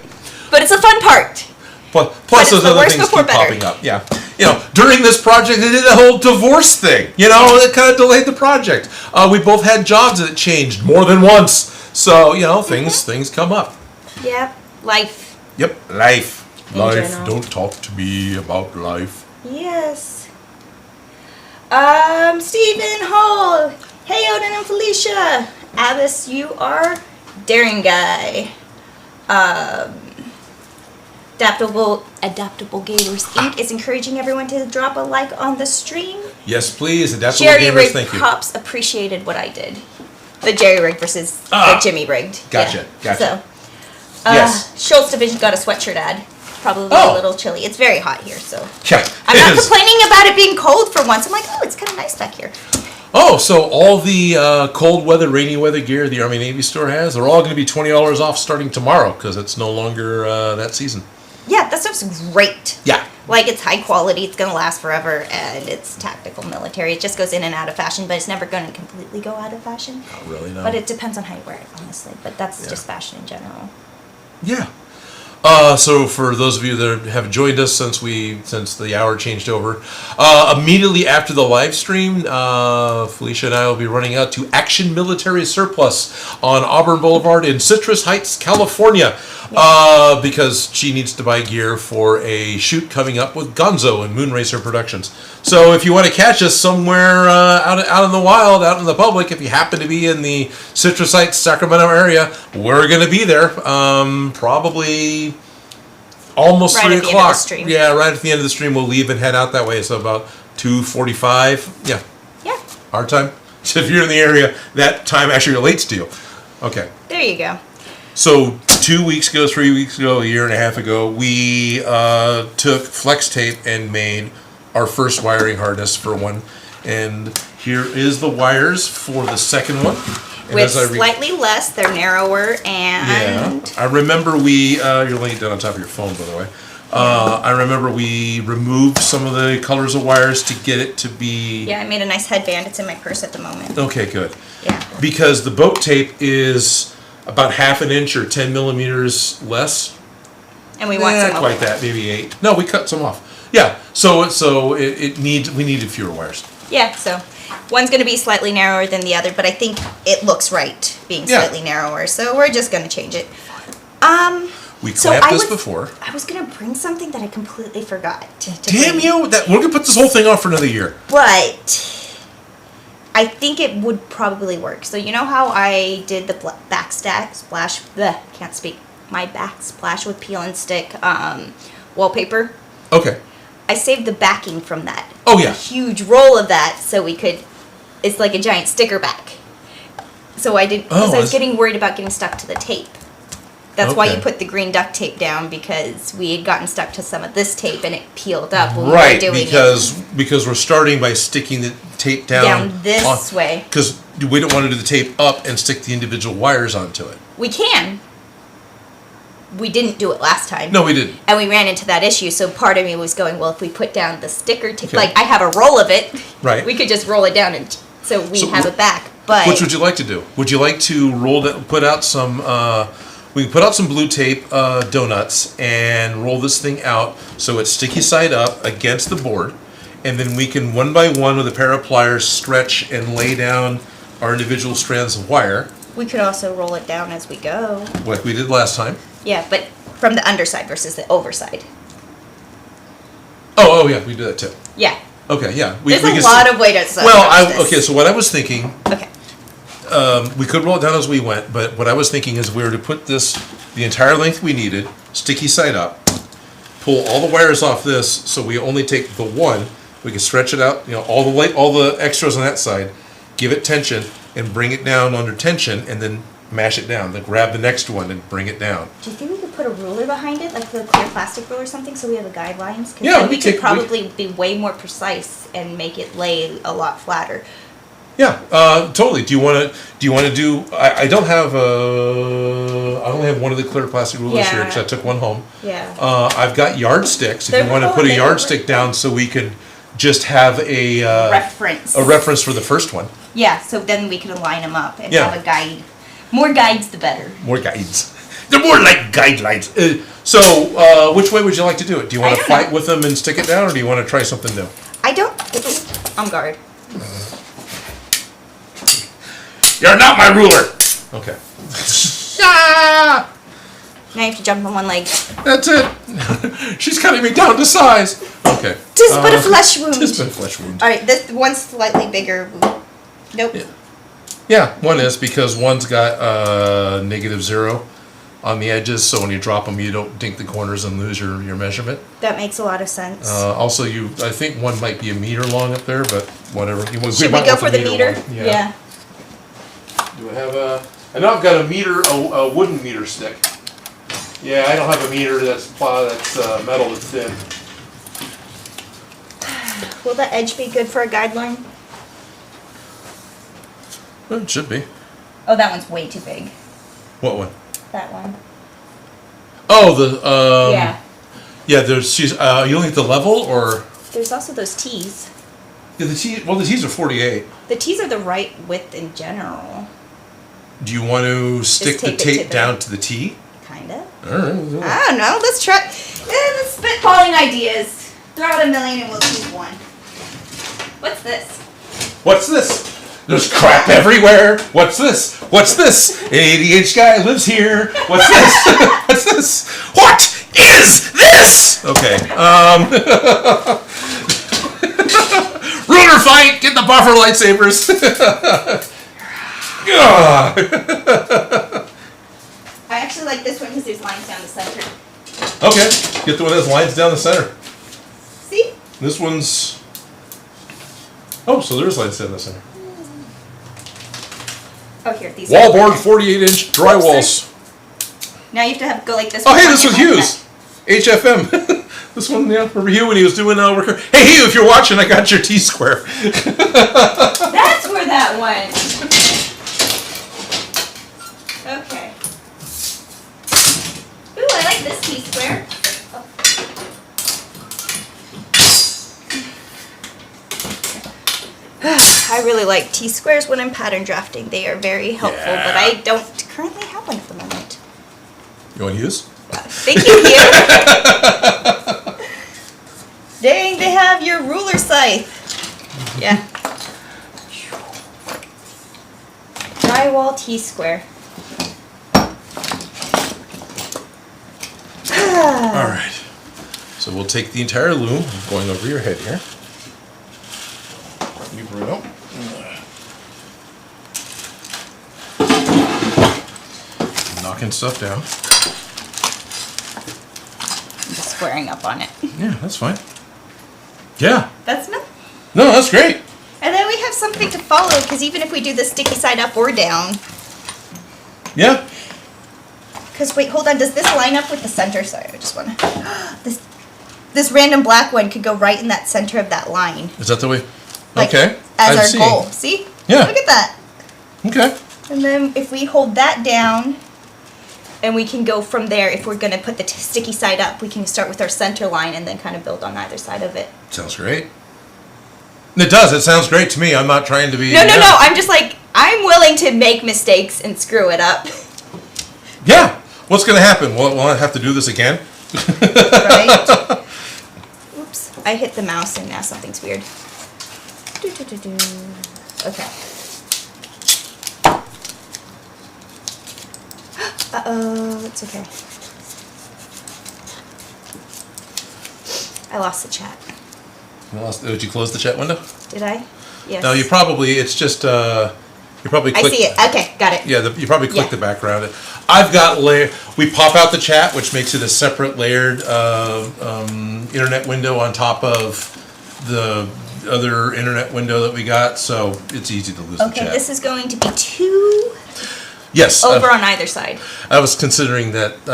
But it's a fun part. Plus it's those the other worst things before keep better. popping up. Yeah. You know, during this project, they did the whole divorce thing. You know, it kind of delayed the project. We both had jobs that changed more than once. So, you know, things come up. Yeah, life. Yep. Life. In Life. general. Don't talk to me about life. Yes. Stephen Hall. Hey, Odin and Felicia. Abbas, you are daring guy. Adaptable Gamers Inc. is encouraging everyone to drop a like on the stream. Yes, please. Adaptable Jerry Gamers, Rig thank you. Props appreciated what I did. The Jerry Rig versus the Jimmy Rigged. Gotcha, gotcha. So, Yes. Schultz Division got a sweatshirt ad. Probably Oh. a little chilly. It's very hot here, so. Yeah, I'm it not is. complaining about it being cold for once. I'm like, oh, it's kind of nice back here. Oh, so all the cold weather, rainy weather gear the Army Navy store has, they're all going to be $20 off starting tomorrow because it's no longer that season. Yeah, that stuff's great. Yeah. Like, it's high quality, it's going to last forever, and it's tactical military. It just goes in and out of fashion, but it's never going to completely go out of fashion. Not really, no. But it depends on how you wear it, honestly. But that's Yeah. just fashion in general. Yeah. So for those of you that have joined us since the hour changed over, immediately after the live stream, Felicia and I will be running out to Action Military Surplus on Auburn Boulevard in Citrus Heights, California, because she needs to buy gear for a shoot coming up with Gonzo and Moonracer Productions. So if you want to catch us somewhere out in the wild, out in the public, if you happen to be in the Citrus Heights, Sacramento area, we're going to be there. Probably almost Right 3 at the end of the o'clock. stream. Yeah, right at the end of the stream, we'll leave and head out that way. So about 2:45. Yeah, Yeah, our time. So if you're in the area, that time actually relates to you. Okay. there you go. So 2 weeks ago, 3 weeks ago, a year and a half ago, we took flex tape and made our first wiring harness for one. And here is the wires for the second one. And with as I slightly less, they're narrower, and I remember you're laying it down on top of your phone, by the way. I remember we removed some of the colors of wires to get it to be... yeah, I made a nice headband. It's in my purse at the moment. Okay, good. Yeah. Because the boat tape is about half an inch or 10 millimeters less. And we want some Not quite over. that, maybe 8. No, we cut some off. Yeah, we needed fewer wires. Yeah, so one's going to be slightly narrower than the other, but I think it looks right being slightly narrower, so we're just going to change it. We So clamped I this was- before. I was going to bring something that I completely forgot. To Damn bring. you! We're gonna put this whole thing off for another year. But I think it would probably work. So you know how I did the backsplash? Can't speak. My backsplash with peel and stick wallpaper. Okay. I saved the backing from that. Oh, yeah. A huge roll of that, so we could. It's like a giant sticker back. So I did because I was getting worried about getting stuck to the tape. That's why you put the green duct tape down, because we had gotten stuck to some of this tape and it peeled up when we were doing because we're starting by sticking the tape down this way. Because we don't want to do the tape up and stick the individual wires onto it. We can. We didn't do it last time. No, we didn't. And we ran into that issue, so part of me was going, well, if we put down the sticker tape, Okay. like I have a roll of it, Right. we could just roll it down and so we So have it back. But Which would you like to do? Would you like to put out some? We can put out some blue tape donuts and roll this thing out so it's sticky side up against the board, and then we can one by one with a pair of pliers stretch and lay down our individual strands of wire, we could also roll it down as we go. like we did last time. Yeah, but from the underside versus the overside. Oh yeah, we do that too. Yeah. Okay, yeah. There's a lot of way to So what I was thinking, Okay. we could roll it down as we went, but what I was thinking is we were to put this the entire length we needed, sticky side up, pull all the wires off this, so we only take the one. We can stretch it out, all the extras on that side, give it tension, and bring it down under tension, and then mash it down. Then grab the next one and bring it down. Do you think we could put a ruler behind it, like the clear plastic ruler or something, so we have the guidelines? Because Yeah, then we we could take- probably be way more precise and make it lay a lot flatter. Yeah, totally. Do you want to do? I don't have I only have one of the clear plastic rulers here because I took one home. Yeah. I've got yardsticks. If They're you want to cool, put a they yardstick work. down, so we could just have a Reference. a reference for the first one. Yeah, so then we could line them up and Yeah. have a guide. More guides, the better. More guides. They're more like guidelines. So, which way would you like to do it? Do you want I to don't fight know. with them and stick it down, or do you want to try something new? I don't. On guard. You're not my ruler. Okay. Ah! Now you have to jump on one leg. That's it. She's cutting me down to size. Okay. Tis but a flesh wound. Tis but a flesh wound. All right, this one's slightly bigger. Nope. Yeah. Yeah, one is because one's got -0 on the edges, so when you drop them, you don't dink the corners and lose your measurement. That makes a lot of sense. Also, I think one might be a meter long up there, but whatever. Should we go for the meter? one. Yeah. Do I have a? I know I've got a meter, a wooden meter stick. Yeah, I don't have a meter that's metal that's thin. Will the edge be good for a guideline? Well, it should be. Oh, that one's way too big. What one? That one. Oh, the Yeah. Yeah, there's you only at the level or There's also those T's. yeah, the T's are 48. The T's are the right width in general. Do you want to stick the tape it to tape the- down to the T? Kinda. All right. I don't know. Let's try. Let's spitballing ideas. Throw out a million and we'll choose one. What's this? What's this? There's crap everywhere. What's this? What's this? An 80-inch guy lives here. What's this? What's this? What is this? Okay. Ruler fight. Get the buffer lightsabers. I actually like this one because there's lines down the center. Okay. Get the one that has lines down the center. See? This one's. Oh, so there's lines down the center. Oh, here, these. Wallboard 48-inch drywalls. Now you have to go like this. Oh, hey, this was Hughes. HFM. This one, yeah, remember Hugh when he was doing worker? Hey, Hugh, if you're watching, I got your T-square. That's where that went. I really like T-squares when I'm pattern drafting. They are very helpful, but I don't currently have one at the moment. You want to use? Thank you, here. Dang, they have your ruler scythe. Yeah. Drywall T-square. All right. So we'll take the entire loom, going over your head here. You Bruno. Knocking stuff down. I'm just squaring up on it. Yeah, that's fine. Yeah. That's no. No, that's great. And then we have something to follow, because even if we do the sticky side up or down. Yeah. Because wait, hold on. Does this line up with the center? Sorry, I just want to. This random black one could go right in that center of that line. Is that the way? Like, okay. As I our see. goal. See? Yeah. Look at that. Okay. And then if we hold that down, and we can go from there, if we're going to put the sticky side up, we can start with our center line and then kind of build on either side of it. Sounds great. It does. It sounds great to me. I'm not trying to be... No. I'm just like, I'm willing to make mistakes and screw it up. Yeah. What's going to happen? Will I have to do this again? Right? Oops. I hit the mouse and now something's weird. Okay. Uh-oh, it's okay. I lost the chat. Did you close the chat window? Did I? Yes. No, you probably, it's just, you probably I clicked... see it. Okay, got it. Yeah, you probably clicked Yeah. the background. I've got we pop out the chat, which makes it a separate layered internet window on top of the other internet window that we got, so it's easy to lose the Okay, chat. this is going to be 2 Yes, over on either side. I was considering that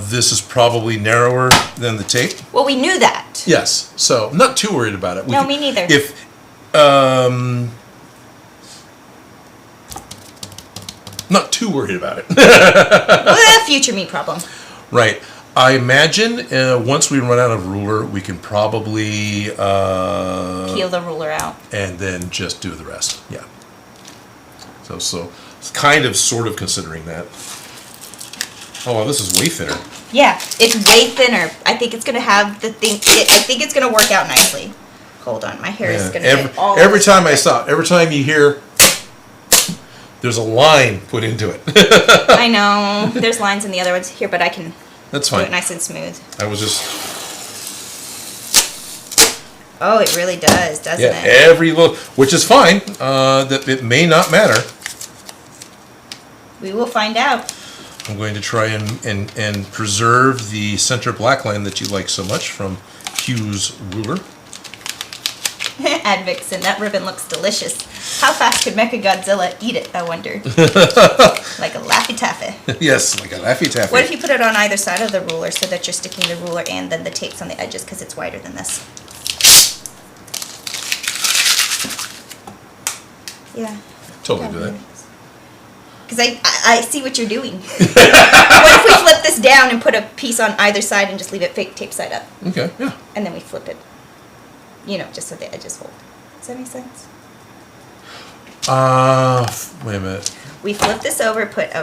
this is probably narrower than the tape. Well, we knew that. Yes, so I'm not too worried about it. No, me neither. If not too worried about it. Well, future me problem. Right. I imagine once we run out of ruler, we can probably Peel the ruler out. and then just do the rest. Yeah. So it's kind of sort of considering that. Oh, well, this is way thinner. Yeah, it's way thinner. I think it's gonna have the thing. I think it's gonna work out nicely. Hold on, my hair is Yeah. gonna get all. Every time I stop, every time you hear, there's a line put into it. I know. There's lines in the other ones here, but I can That's do fine. it nice and smooth. I was just Oh, it really does, doesn't yeah, it? every little, which is fine. That it may not matter. We will find out. I'm going to try and preserve the center black line that you like so much from Hugh's ruler. Advixen, that ribbon looks delicious. How fast could Mechagodzilla eat it, I wonder? Like a Laffy Taffy. Yes, like a Laffy Taffy. What if you put it on either side of the ruler so that you're sticking the ruler and then the tape's on the edges because it's wider than this? Yeah. Totally do that. Because I see what you're doing. What if we flip this down and put a piece on either side and just leave it fake tape side up? Okay, yeah. And then we flip it. You know, just so the edges hold. Does that make sense? Wait a minute. We flip this over, put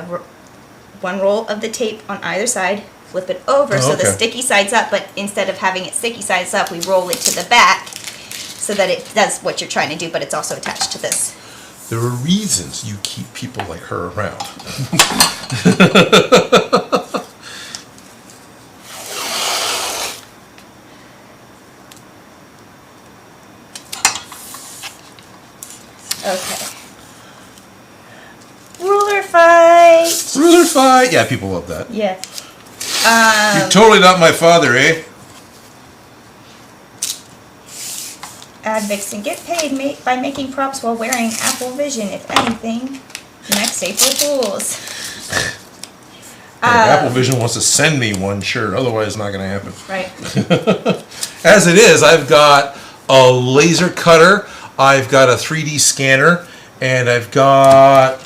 one roll of the tape on either side, flip it over so the okay. sticky side's up, but instead of having it sticky sides up, we roll it to the back so that it does what you're trying to do, but it's also attached to this. There are reasons you keep people like her around. Okay. Ruler fight! Ruler fight! Yeah, people love that. Yeah. You're totally not my father, eh? Advixen, get paid by making props while wearing Apple Vision, if anything. Next April Fools. Apple Vision wants to send me one shirt, otherwise it's not going to happen. Right. As it is, I've got a laser cutter, I've got a 3D scanner, and I've got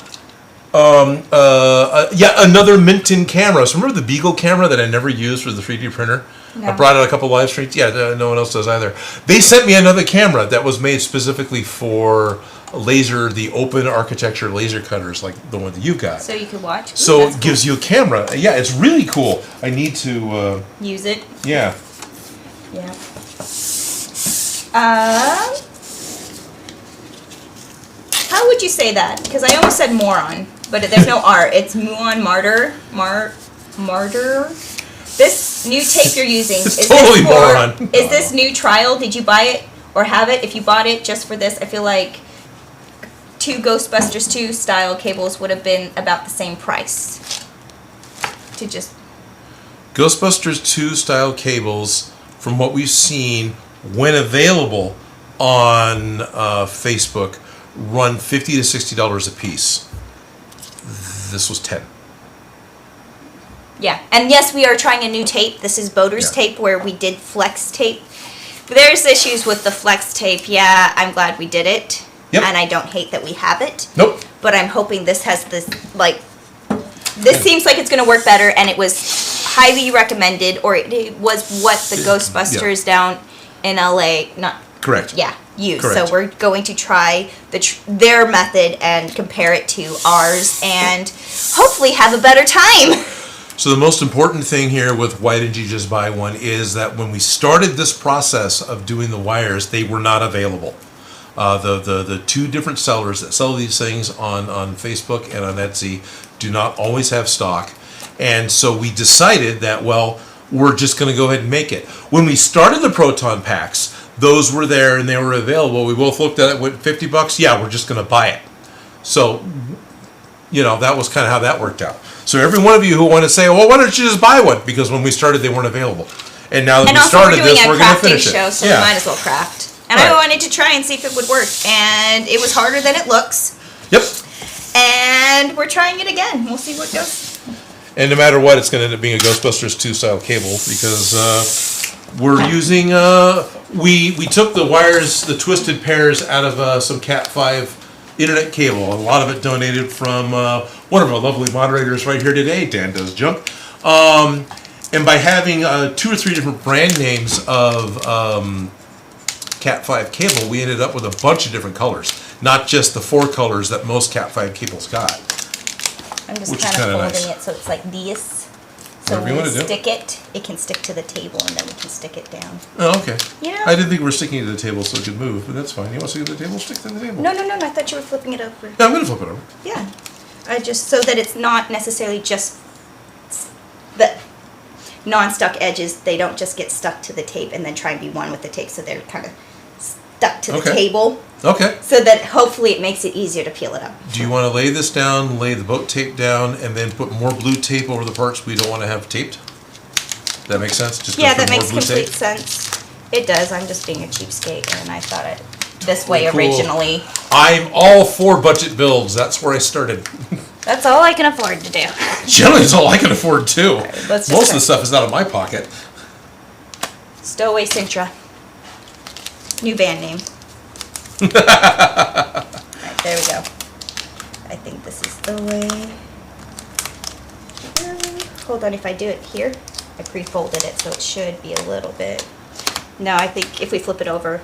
another Minton camera. So remember the Beagle camera that I never used for the 3D printer? No. I brought out a couple live streams. Yeah, no one else does either. They sent me another camera that was made specifically for laser, the open architecture laser cutters like the one that you got. So you could watch. Ooh, So that's it gives you a camera. Yeah, it's really cool. I need to, cool. Use it. yeah. Yeah. How would you say that? Because I almost said moron, but there's no R. It's muon martyr. Martyr. This new tape you're using, It's is totally this for, moron. is this new trial? Did you buy it or have it? If you bought it just for this, I feel like 2 Ghostbusters 2 style cables would have been about the same price. To just Ghostbusters 2 style cables, from what we've seen, when available on Facebook, run $50 to $60 a piece. This was 10. Yeah, and yes, we are trying a new tape. This is Boder's Yeah. tape where we did flex tape. There's issues with the flex tape. Yeah, I'm glad we did it. Yep. And I don't hate that we have it. Nope. But I'm hoping this has this, like, this seems like it's going to work better, and it was highly recommended, or it was what the Ghostbusters down in LA, Correct. use. Correct. So we're going to try their method and compare it to ours, and hopefully have a better time. So the most important thing here with why didn't you just buy one is that when we started this process of doing the wires, they were not available. The 2 different sellers that sell these things on Facebook and on Etsy do not always have stock. And so we decided that, well, we're just going to go ahead and make it. When we started the Proton Packs, those were there and they were available. We both looked at it, went $50? Yeah, we're just going to buy it. So, you know, that was kind of how that worked out. So every one of you who want to say, well, why don't you just buy one? Because when we started, they weren't available. And now that And we also started we're doing this, a we're going to crafting finish it. show, so we might as well craft. And Right. I wanted to try and see if it would work, and it was harder than it looks. Yep. And we're trying it again. We'll see what goes. And no matter what, it's going to end up being a Ghostbusters 2 style cable because we're using, we took the wires, the twisted pairs out of some Cat 5 internet cable. A lot of it donated from one of our lovely moderators right here today, Dan Does Junk. And by having 2 or 3 different brand names of Cat 5 cable, we ended up with a bunch of different colors, not just the 4 colors that most Cat 5 cables got. I'm just Which is kind of kinda folding nice. it so it's like this. So Whatever you when we wanna do. stick it, it can stick to the table, and then we can stick it down. Oh, okay. You know? I didn't think we were sticking to the table so it could move, but that's fine. You want to stick to the table? Stick to the table. No, I thought you were flipping it over. Yeah, I'm going to flip it over. Yeah. I just, so that it's not necessarily just the non-stuck edges, they don't just get stuck to the tape and then try and be one with the tape, so they're kind of stuck to the Okay. table, Okay. so that hopefully it makes it easier to peel it up. Do you want to lay this down, lay the boat tape down, and then put more blue tape over the parts we don't want to have taped? That makes sense? Just go Yeah, for that more makes blue complete tape? sense. It does, I'm just being a cheapskate, and I thought it this way Cool. originally. I'm all for budget builds. That's where I started. That's all I can afford to do. Generally, it's all I can afford too. let's just Most of try. the stuff is out of my pocket. Stowaway Sintra. New band name. Alright, there we go. I think this is the way. Hold on, if I do it here, I pre-folded it, so it should be a little bit. No, I think if we flip it over,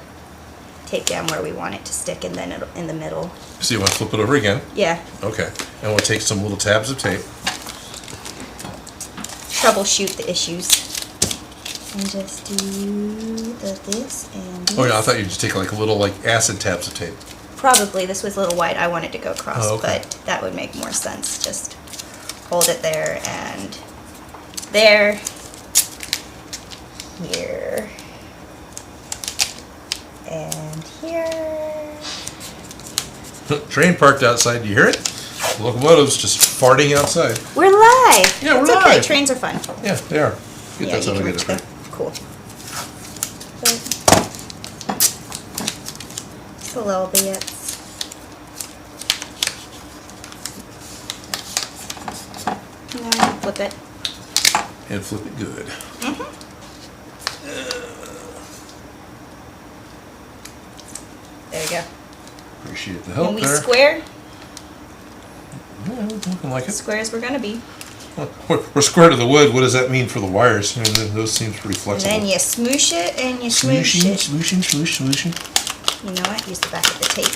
tape down where we want it to stick, and then it'll, in the middle. So you want to flip it over again? Yeah, Okay. And we'll take some little tabs of tape. troubleshoot the issues. And just do this and this. Oh yeah, I thought you'd just take like a little like acid tabs of tape. Probably, this was a little wide, I wanted to go across, Oh, okay. but that would make more sense. Just hold it there and there, here, and here. Train parked outside. Do you hear it? Locomotives just farting outside. We're live! Yeah, we're It's okay, live. trains are fun. Yeah, they are. Get Yeah, that you sound can like reach it. them. Cool. Just a little bit. Now flip it. And flip it good. There we go. Appreciate the help When we there. square, Yeah, looking like it. square as we're gonna be. We're square to the wood. What does that mean for the wires? I mean, those seems pretty And flexible. then you smoosh it and you smoosh Smooshing, it. smooshing, smoosh, smooshing. You know what? Use the back of the tape.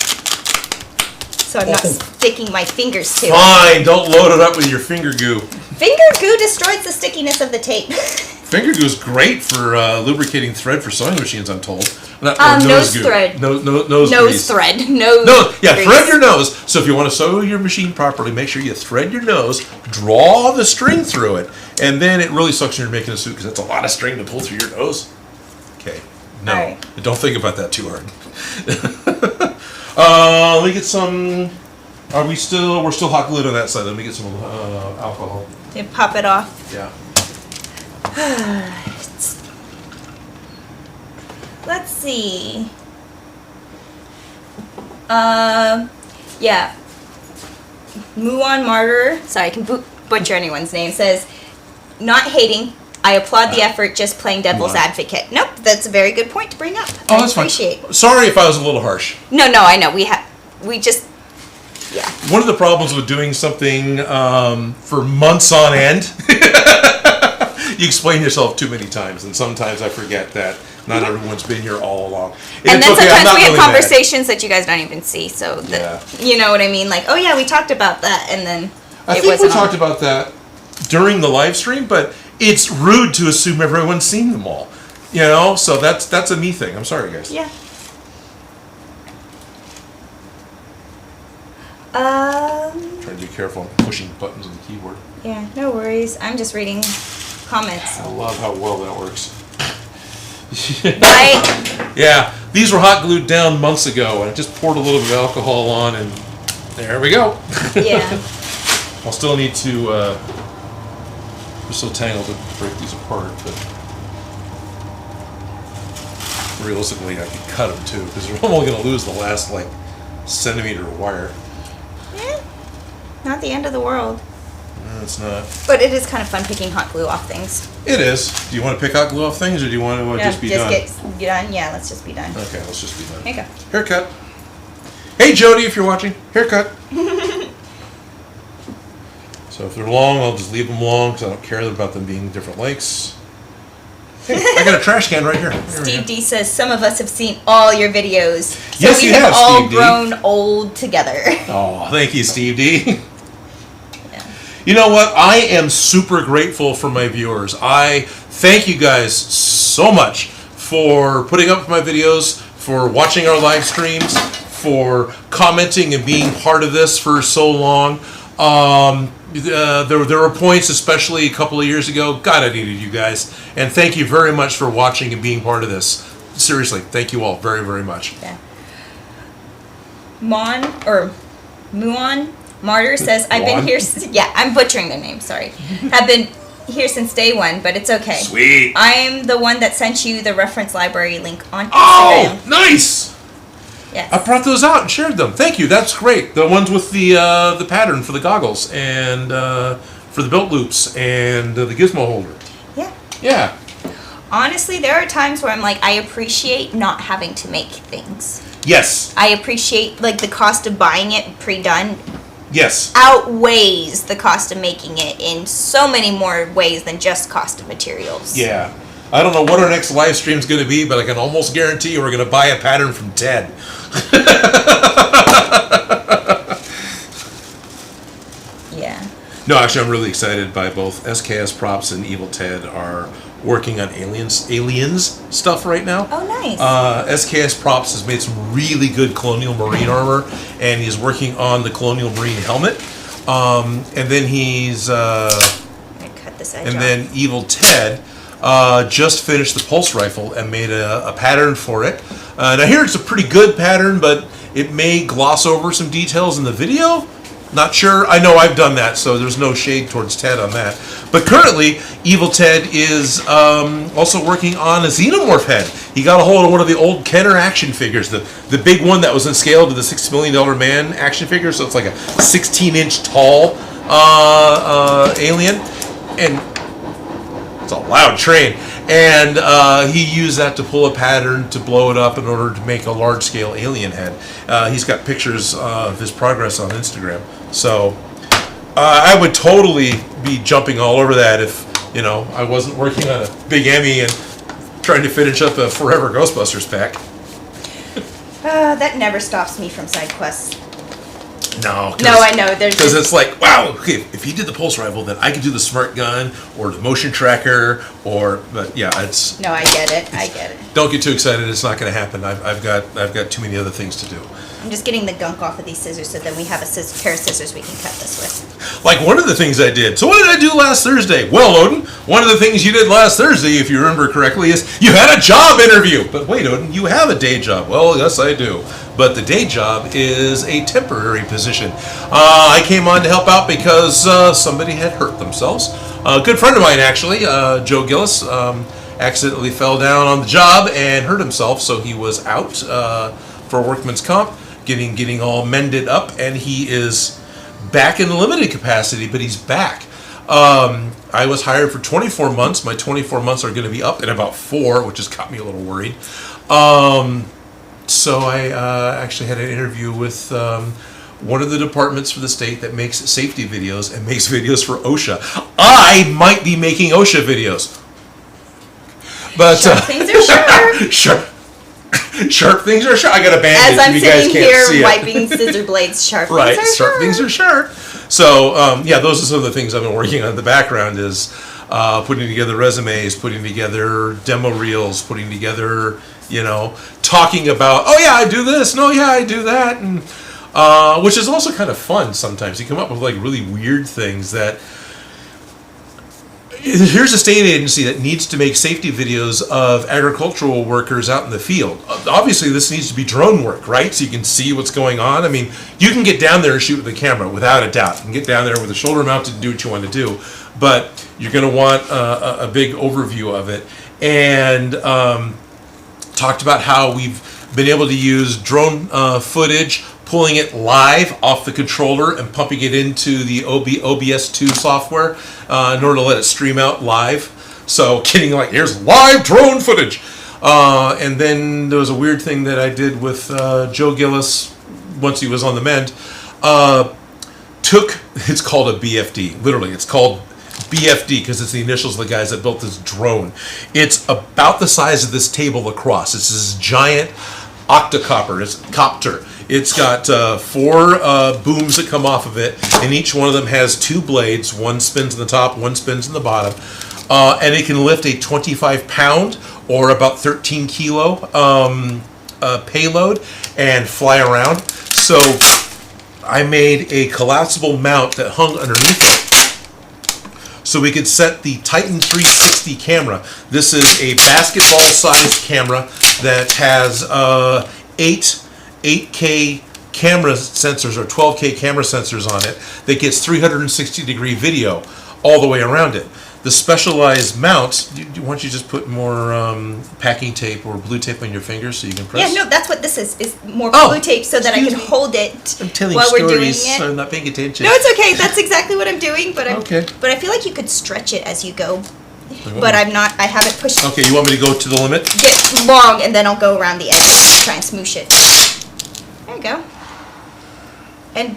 so I'm not sticking my fingers to it. Fine, don't load it up with your finger goo. Finger goo destroys the stickiness of the tape. Finger goo is great for lubricating thread for sewing machines, I'm told. Not, nose goo. thread. Nose Nose thread. Yeah, grease. thread your nose. So if you want to sew your machine properly, make sure you thread your nose, draw the string through it, and then it really sucks when you're making a suit because it's a lot of string to pull through your nose. Okay. No, All right. don't think about that too hard. Let me get some. We're still hot glued on that side. Let me get some alcohol. You pop it off. Yeah. Let's see. Yeah. Muon Martyr, sorry, I can butcher anyone's name, says, not hating, I applaud the effort, just playing devil's advocate. Nope, that's a very good point to bring up. Oh, that's fine. Sorry if I was a little harsh. No, I know. We just, yeah. One of the problems with doing something for months on end, you explain yourself too many times, and sometimes I forget that not everyone's been here all along. And then okay, sometimes we have really conversations that you guys don't even see, so that, Yeah. you know what I mean? Like, oh yeah, we talked about that, and then I it think we wasn't talked on. about that during the live stream, but it's rude to assume everyone's seen them all. You know, so that's a me thing. I'm sorry, guys. Yeah. Trying to be careful. I'm pushing buttons on the keyboard. Yeah, no worries. I'm just reading comments. I love how well that works. Right? Yeah, these were hot glued down months ago, and I just poured a little bit of alcohol on, and there we go. Yeah. I'll still need to, they're so tangled to break these apart, but realistically I could cut them too, because we're only going to lose the last, like, centimeter of wire. Yeah. Not the end of the world. No, it's not. But it is kind of fun picking hot glue off things. It is. Do you want to pick hot glue off things, or do you want to just be done? Get done? Yeah, let's just be done. Okay, let's just be done. Here you go. Haircut. Hey, Jody, if you're watching, haircut. So if they're long, I'll just leave them long because I don't care about them being different lengths. Hey, I got a trash can right here. Steve D says, some of us have seen all your videos. So Yes, we you have, all Steve D. grown old together. Oh, thank you, Steve D. Yeah. You know what? I am super grateful for my viewers. I thank you guys so much for putting up with my videos, for watching our live streams, for commenting and being part of this for so long. There were points, especially a couple of years ago, God, I needed you guys. And thank you very much for watching and being part of this. Seriously, thank you all very, very much. Yeah. Muon Martyr says, I've been here, yeah, I'm butchering their name, sorry. I've been here since day one, but it's okay. Sweet. I am the one that sent you the reference library link on Instagram. Oh, nice. Yes. I brought those out and shared them. Thank you. That's great. The ones with the pattern for the goggles and for the belt loops and the gizmo holder. Yeah. Yeah. Honestly, there are times where I'm like, I appreciate not having to make things. Yes. I appreciate, like, the cost of buying it pre-done Yes. outweighs the cost of making it in so many more ways than just cost of materials. Yeah. I don't know what our next live stream is going to be, but I can almost guarantee you we're going to buy a pattern from Ted. Yeah. No, actually, I'm really excited by both SKS Props and Evil Ted are working on aliens stuff right now. Oh, nice. SKS Props has made some really good Colonial Marine armor, and he's working on the Colonial Marine helmet. And then he's I'm gonna cut this edge and off. then Evil Ted just finished the pulse rifle and made a pattern for it. Now here it's a pretty good pattern, but it may gloss over some details in the video. Not sure. I know I've done that, so there's no shade towards Ted on that. But currently, Evil Ted is also working on a Xenomorph head. He got a hold of one of the old Kenner action figures, the big one that was in scale to the $6 million man action figure, so it's like a 16-inch tall alien. And it's a loud train. And he used that to pull a pattern to blow it up in order to make a large-scale alien head. He's got pictures of his progress on Instagram. So I would totally be jumping all over that if, you know, I wasn't working on a big Emmy and trying to finish up a Forever Ghostbusters pack. That never stops me from side quests. No. No, I know. There's Because just, it's like, wow, okay, if he did the pulse rifle, then I could do the smart gun or the motion tracker but yeah, it's, no, I get it. I get it. don't get too excited, it's not gonna happen. I've got too many other things to do. I'm just getting the gunk off of these scissors so then we have a pair of scissors we can cut this with. Like one of the things I did. So what did I do last Thursday? Well, Odin, one of the things you did last Thursday, if you remember correctly, is you had a job interview. But wait, Odin, you have a day job. Well, yes, I do. But the day job is a temporary position. I came on to help out because somebody had hurt themselves. A good friend of mine, actually, Joe Gillis, accidentally fell down on the job and hurt himself. So he was out for workman's comp, getting all mended up, and he is back in limited capacity, but he's back. I was hired for 24 months. My 24 months are going to be up in about 4, which has got me a little worried. So I actually had an interview with one of the departments for the state that makes safety videos and makes videos for OSHA. I might be making OSHA videos. But Sharp things are sharp. Sharp things are sharp. I got a bandage. As I'm you guys sitting can't see here it. wiping scissor blades, sharp Right, things are sharp sharp. things are sharp. So, yeah, those are some of the things I've been working on in the background is putting together resumes, putting together demo reels, putting together, talking about, oh, yeah, I do this, no, yeah, I do that, and which is also kind of fun sometimes. You come up with, like, really weird things that... Here's a state agency that needs to make safety videos of agricultural workers out in the field. Obviously, this needs to be drone work, right? So you can see what's going on. I mean, you can get down there and shoot with the camera, without a doubt. You can get down there with a shoulder mounted and do what you want to do. But you're going to want a big overview of it. And talked about how we've been able to use drone footage, pulling it live off the controller and pumping it into the OBS2 software in order to let it stream out live. So getting like, here's live drone footage. And then there was a weird thing that I did with Joe Gillis once he was on the mend. It's called a BFD. Literally, it's called BFD because it's the initials of the guys that built this drone. It's about the size of this table across. It's this giant octocopter. It's copter. It's got 4 booms that come off of it, and each one of them has 2 blades. One spins in the top, one spins in the bottom. And it can lift a 25-pound or about 13 kilo payload and fly around. So I made a collapsible mount that hung underneath it so we could set the Titan 360 camera. This is a basketball-sized camera that has 8K camera sensors or 12K camera sensors on it that gets 360-degree video all the way around it. The specialized mounts, why don't you just put more packing tape or blue tape on your fingers so you can press? Yeah, no, that's what this is more Oh, blue tape so that I can excuse me. hold it I'm telling while we're doing stories, it. so I'm not paying attention. No, it's okay. That's exactly what I'm doing, but Okay. But I feel like you could stretch it as you go. But I'm not. I haven't pushed Okay, you want me to go to the limit? get long, and then I'll go around the edge, try and smoosh it. There you go. And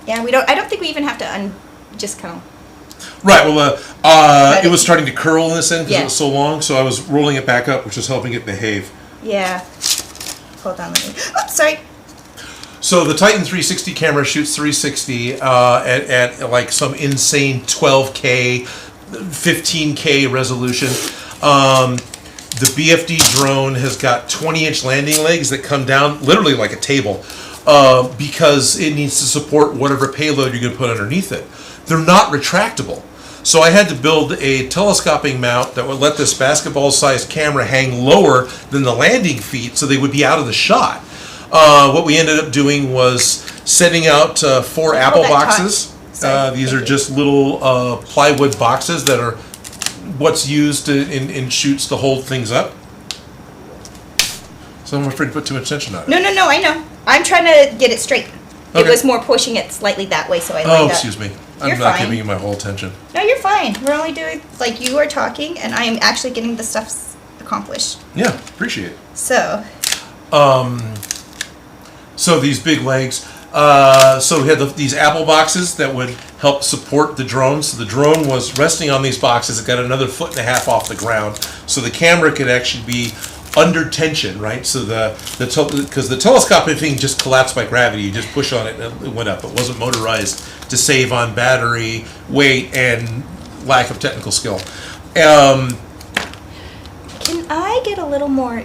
yeah, we don't. I don't think we even have to just kind of. Right, well, it was starting to curl in this end because Yeah. it was so long, so I was rolling it back up, which was helping it behave. Yeah. Hold on. Let me. Oh, sorry. So the Titan 360 camera shoots 360 at like some insane 12K, 15K resolution. The BFD drone has got 20-inch landing legs that come down literally like a table because it needs to support whatever payload you're going to put underneath it. They're not retractable. So I had to build a telescoping mount that would let this basketball-sized camera hang lower than the landing feet so they would be out of the shot. What we ended up doing was setting out 4 apple that boxes. Sorry, These thank are you. just little plywood boxes that are what's used in shoots to hold things up. So I'm afraid to put too much tension on it. No, I know. I'm trying to get it straight. It Okay. was more pushing it slightly that way, so I lined Oh, up. excuse me. I'm You're not fine. giving you my whole attention. No, you're fine. We're only doing like you are talking, and I am actually getting the stuff accomplished. Yeah, appreciate it. So So these big legs. So we had these apple boxes that would help support the drone. So the drone was resting on these boxes. It got another 1.5 feet off the ground. So the camera could actually be under tension, right? So because the telescopic thing just collapsed by gravity, you just push on it and it went up. It wasn't motorized to save on battery, weight, and lack of technical skill. Can I get a little more?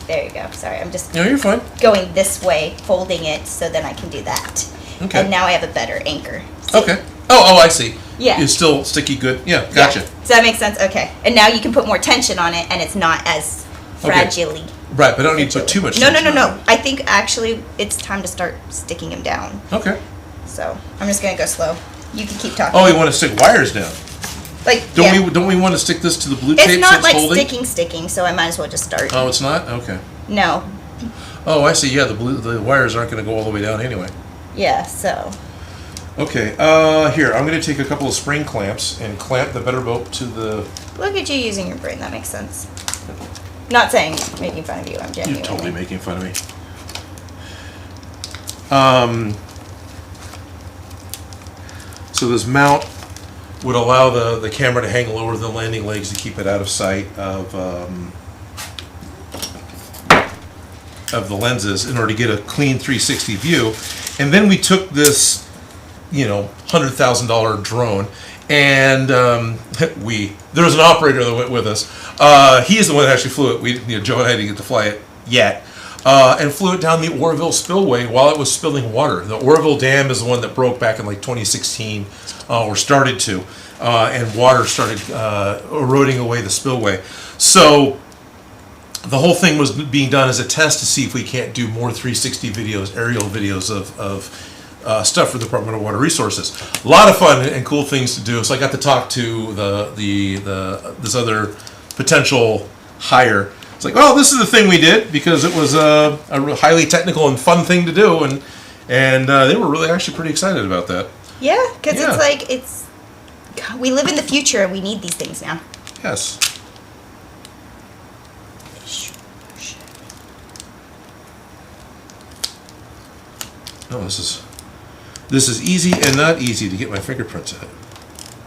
There you go. Sorry, I'm just No, you're fine. going this way, folding it, so then I can do that. Okay. And now I have a better anchor. See? Okay. Oh, I see. Yeah. It's still sticky good. Yeah, gotcha. Yeah. Does that make sense? Okay. And now you can put more tension on it, and it's not as fragile-y. Right, but I don't need to put too much No. tension on it. I think actually it's time to start sticking him down. Okay. So I'm just gonna go slow. You can keep talking. Oh, you want to stick wires down? Like Don't we want to stick this to the blue tape It's not so it's like holding? sticking, so I might as well just start. Oh, it's not? Okay. No. Oh, I see. Yeah, the wires aren't going to go all the way down anyway. Yeah. So. Okay. Here, I'm going to take a couple of spring clamps and clamp the better boat to the. Look at you using your brain. That makes sense. Not saying making fun of you. I'm You're genuinely. totally making fun of me. So this mount would allow the camera to hang lower than the landing legs to keep it out of sight of the lenses in order to get a clean 360 view. And then we took this, $100,000 drone, and there was an operator that went with us. He's the one that actually flew it. Joe and I didn't get to fly it yet. And flew it down the Orangevale spillway while it was spilling water. The Orangevale Dam is the one that broke back in like 2016, or started to, and water started eroding away the spillway. So the whole thing was being done as a test to see if we can't do more 360 videos, aerial videos of stuff for the Department of Water Resources. A lot of fun and cool things to do. So I got to talk to this other potential hire. It's like, oh, this is the thing we did because it was a highly technical and fun thing to do, and they were really actually pretty excited about that. Yeah, because Yeah. it's like we live in the future and we need these things now. Yes. No, this is easy and not easy to get my fingerprints at.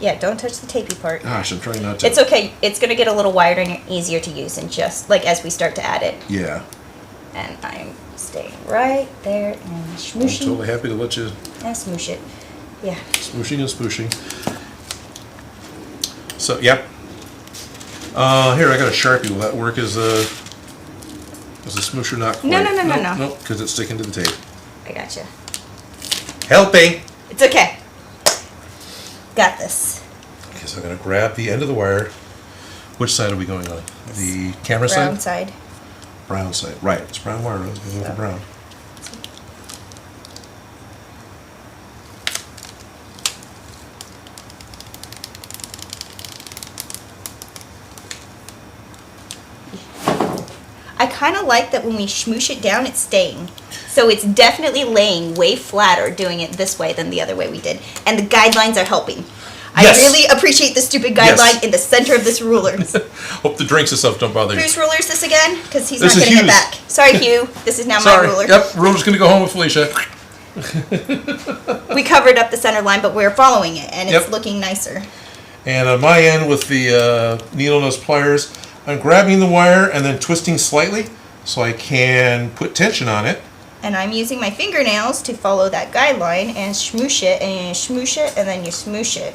Yeah, don't touch the tapey part. Gosh, I'm trying not to. It's okay. It's gonna get a little wider and easier to use, and just like as we start to add it. Yeah. And I'm staying right there and I'm smooshing. totally happy to let you And smoosh it. Yeah. smooshing and spooshing. So, yep. Here, I got a Sharpie. Will that work as a smoosher? Not quite. No. Nope, because it's sticking to the tape. I gotcha. Helping. It's okay. Got this. Okay, so I'm going to grab the end of the wire. Which side are we going on? The camera Brown side? side. Brown side. Right, it's brown wire. Let's go with brown. I kind of like that when we smoosh it down, it's staying. So it's definitely laying way flatter doing it this way than the other way we did. And the guidelines are helping. Yes. I really appreciate the stupid guideline in the center of this ruler. Hope the drinks and stuff don't bother you. Whose ruler is this again? Because he's This not is getting it Hugh's. back. Sorry, Hugh. This is now Sorry. my ruler. Yep, ruler's going to go home with Felicia. We covered up the center line, but we're following it, and it's Yep. looking nicer. And on my end with the needle nose pliers, I'm grabbing the wire and then twisting slightly so I can put tension on it. And I'm using my fingernails to follow that guideline and smoosh it, and you smoosh it, and then you smoosh it.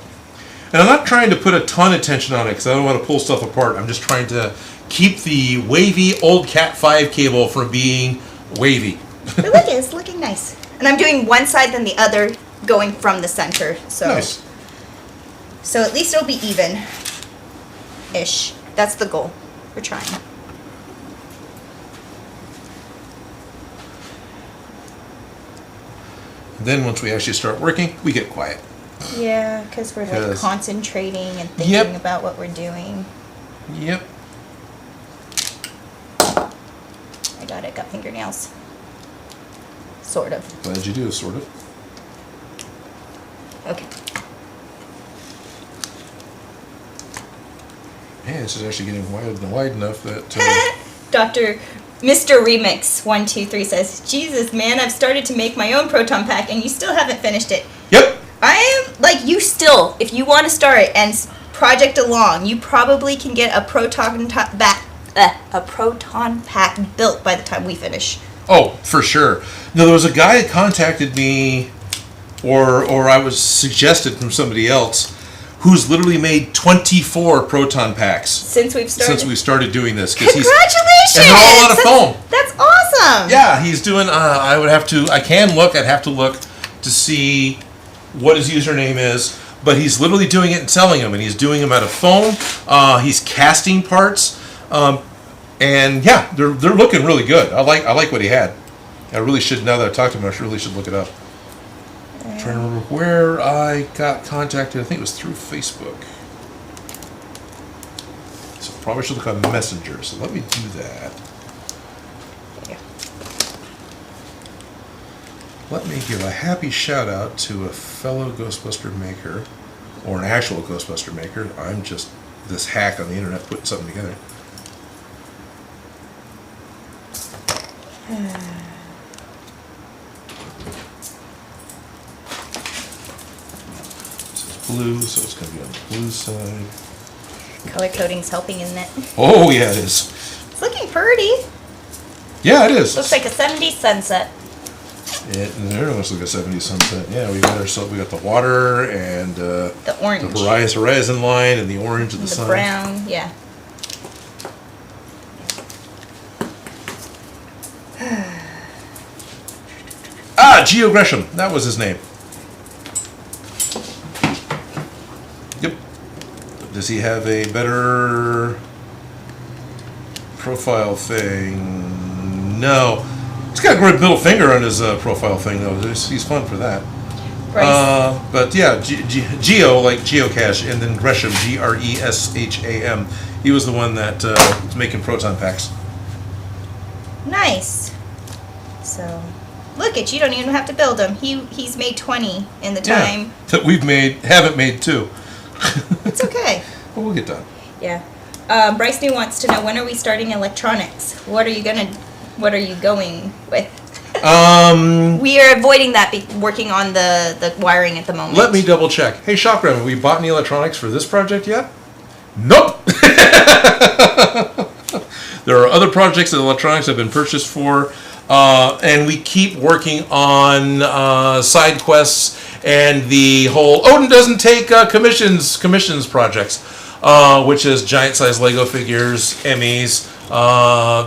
And I'm not trying to put a ton of tension on it because I don't want to pull stuff apart. I'm just trying to keep the wavy old Cat 5 cable from being wavy. But look, it's looking nice. And I'm doing one side then the other, going from the center. So, Nice. so at least it'll be even-ish. That's the goal. We're trying. Then once we actually start working, we get quiet. Yeah, because we're like 'Cause- concentrating and thinking Yep. about what we're doing. Yep. I got fingernails. Sort of. Glad you do, sort of. Okay. Man, this is actually getting wide enough that... Mr. Remix 123 says, Jesus, man, I've started to make my own Proton Pack and you still haven't finished it. Yep. I am, like, you still, if you want to start and project along, you probably can get a Proton Pack built by the time we finish. Oh, for sure. No, there was a guy that contacted me, or I was suggested from somebody else, who's literally made 24 Proton Packs Since we started doing this. Congratulations! And they're all out of foam. That's awesome. Yeah, he's doing. I'd have to look to see what his username is. But he's literally doing it and selling them, and he's doing them out of foam. He's casting parts, and yeah, they're looking really good. I like what he had. I really should, now that I talked to him, I really should look it up. I'm trying to remember where I got contacted. I think it was through Facebook. So probably should look on Messenger. So let me do that. Yeah. Let me give a happy shout out to a fellow Ghostbuster maker, or an actual Ghostbuster maker. I'm just this hack on the internet putting something together. This is blue, so it's going to be on the blue side. Color coding's helping, isn't it? Oh yeah, it is. It's looking pretty. Yeah, it is. Looks like a 70s sunset. It very much like a 70s sunset. Yeah, we got the water and The orange. the horizon line and the orange of the sun. Brown, yeah. Geo Gresham. That was his name. Yep. Does he have a better profile thing? No. He's got a great middle finger on his profile thing, though. He's fun for that. Bryce. But yeah, Geo, like geocache, and then Gresham, Gresham. He was the one that was making Proton Packs. Nice. So, look at you. Don't even have to build them. He's made 20 in the time. That haven't made 2. It's okay. But we'll get done. Yeah. Bryce New wants to know, when are we starting electronics? What are you going with? We are avoiding that, working on the wiring at the moment. Let me double check. Hey, Shopgram, have we bought any electronics for this project yet? Nope. There are other projects that electronics have been purchased for, and we keep working on side quests and the whole Odin doesn't take commissions projects, which is giant size Lego figures, Emmys.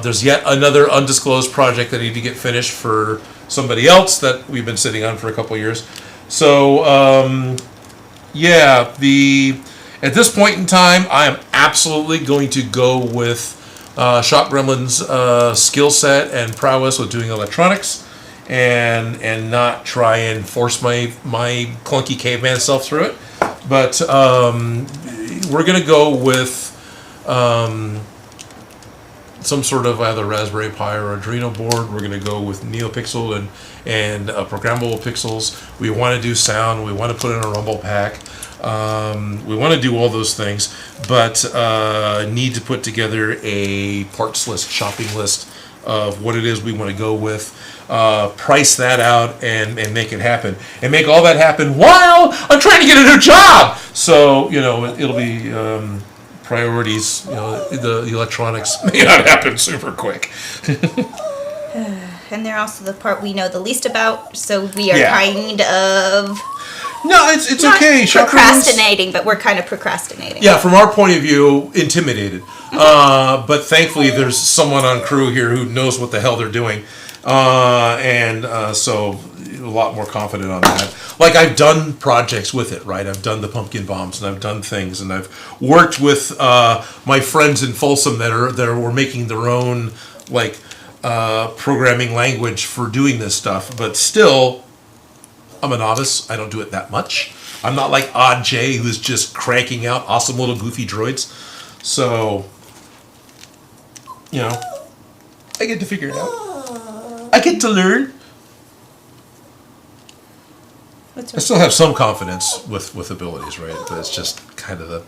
There's yet another undisclosed project that I need to get finished for somebody else that we've been sitting on for a couple of years. So, at this point in time, I am absolutely going to go with Shop Gremlin's skill set and prowess with doing electronics, and not try and force my clunky caveman self through it. But we're going to go with some sort of either Raspberry Pi or Arduino board. We're going to go with NeoPixel and programmable pixels. We want to do sound. We want to put in a rumble pack. We want to do all those things, but need to put together a parts list, shopping list of what it is we want to go with, price that out, and make it happen. And make all that happen while I'm trying to get a new job! So, it'll be priorities. The electronics may not happen super quick. And they're also the part we know the least about, so we are kind of... No, it's not okay. procrastinating, but we're kind of procrastinating. Yeah, from our point of view, intimidated. But thankfully, there's someone on crew here who knows what the hell they're doing, so a lot more confident on that. Like, I've done projects with it, right? I've done the pumpkin bombs, and I've done things, and I've worked with my friends in Folsom that were making their own programming language for doing this stuff, but still. I'm a novice. I don't do it that much. I'm not like Odd J, who's just cranking out awesome little goofy droids. So, I get to figure it out. I get to learn. I still have some confidence with abilities, right? But it's just kind of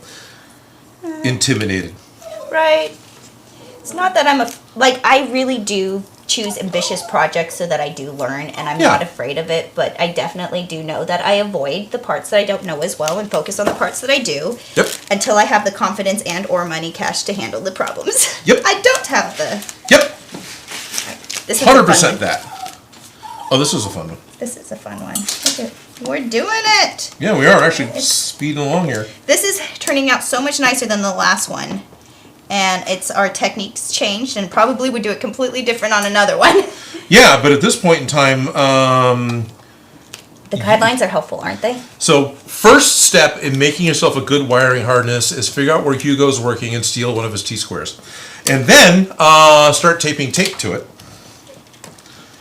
intimidated. Right. It's not that I really do choose ambitious projects so that I do learn and I'm Yeah. not afraid of it, but I definitely do know that I avoid the parts that I don't know as well and focus on the parts that I do. Yep. Until I have the confidence and or money cash to handle the problems. Yep. I don't have the... Yep. This is a fun 100% one. that. Oh, this is a fun one. This is a fun one. Look at, we're doing it! Yeah, we are actually speeding along here. This is turning out so much nicer than the last one. And it's our techniques changed and probably would do it completely different on another one. Yeah, but at this point in time, The guidelines are helpful, aren't they? so first step in making yourself a good wiring harness is figure out where Hugo's working and steal one of his T-squares. And then start taping tape to it.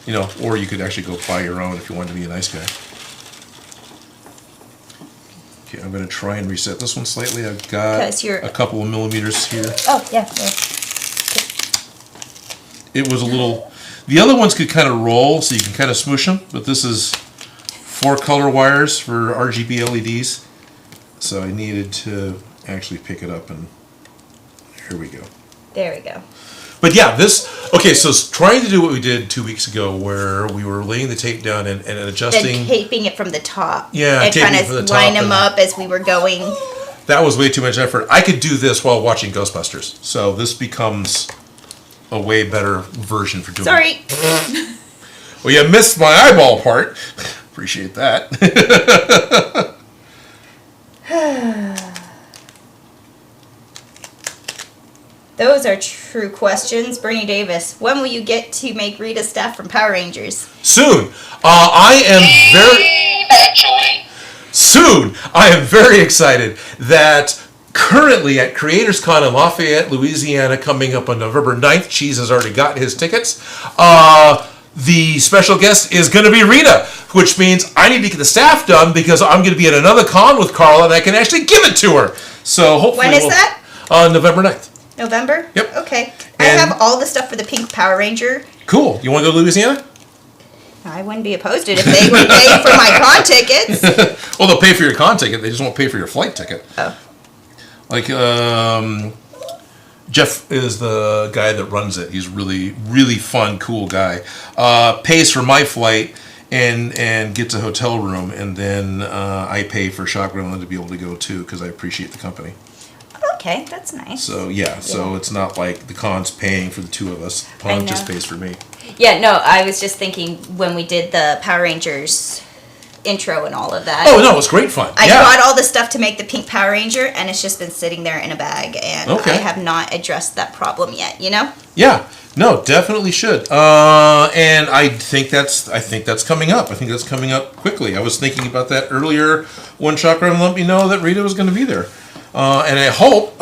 You know, or you could actually go buy your own if you wanted to be a nice guy. Okay, I'm going to try and reset this one slightly. I've got 'Cause you're- a couple of millimeters here. Oh, yeah. It was a little... The other ones could kind of roll, so you can kind of smoosh them, but this is 4 color wires for RGB LEDs. So I needed to actually pick it up, and here we go. There we go. But yeah, this... Okay, so trying to do what we did 2 weeks ago, where we were laying the tape down and adjusting... Then taping it from the top. Yeah, and taping trying it from the to line top them and- up as we were going. That was way too much effort. I could do this while watching Ghostbusters. So this becomes a way better version for doing it. Sorry. Well, you missed my eyeball part. Appreciate that. Those are true questions. Bernie Davis, when will you get to make Rita Staff from Power Rangers? Soon. I am very excited that currently at Creators Con in Lafayette, Louisiana, coming up on November 9th, Cheese has already got his tickets. The special guest is going to be Rita, which means I need to get the staff done because I'm going to be at another con with Carla and I can actually give it to her. So hopefully When is that? November 9th. November? Yep. Okay. I And- have all the stuff for the Pink Power Ranger. Cool. You want to go to Louisiana? I wouldn't be opposed to it if they would pay for my con tickets. Well, they'll pay for your con ticket. They just won't pay for your flight ticket. Oh. Like, Jeff is the guy that runs it. He's really, really fun, cool guy. Pays for my flight and gets a hotel room, and then I pay for Shotgun to be able to go too because I appreciate the company. Okay, that's nice. So so it's not like the con's paying for the two of us. The I con just know. pays for me. Yeah, no, I was just thinking when we did the Power Rangers intro and all of that. Oh no, it's great fun. I yeah. got all the stuff to make the Pink Power Ranger, and it's just been sitting there in a bag, and Okay. I have not addressed that problem yet. You know? Yeah, no, definitely should. And I think that's coming up. I think that's coming up quickly. I was thinking about that earlier when Chakra let me know that Rita was going to be there, and I hope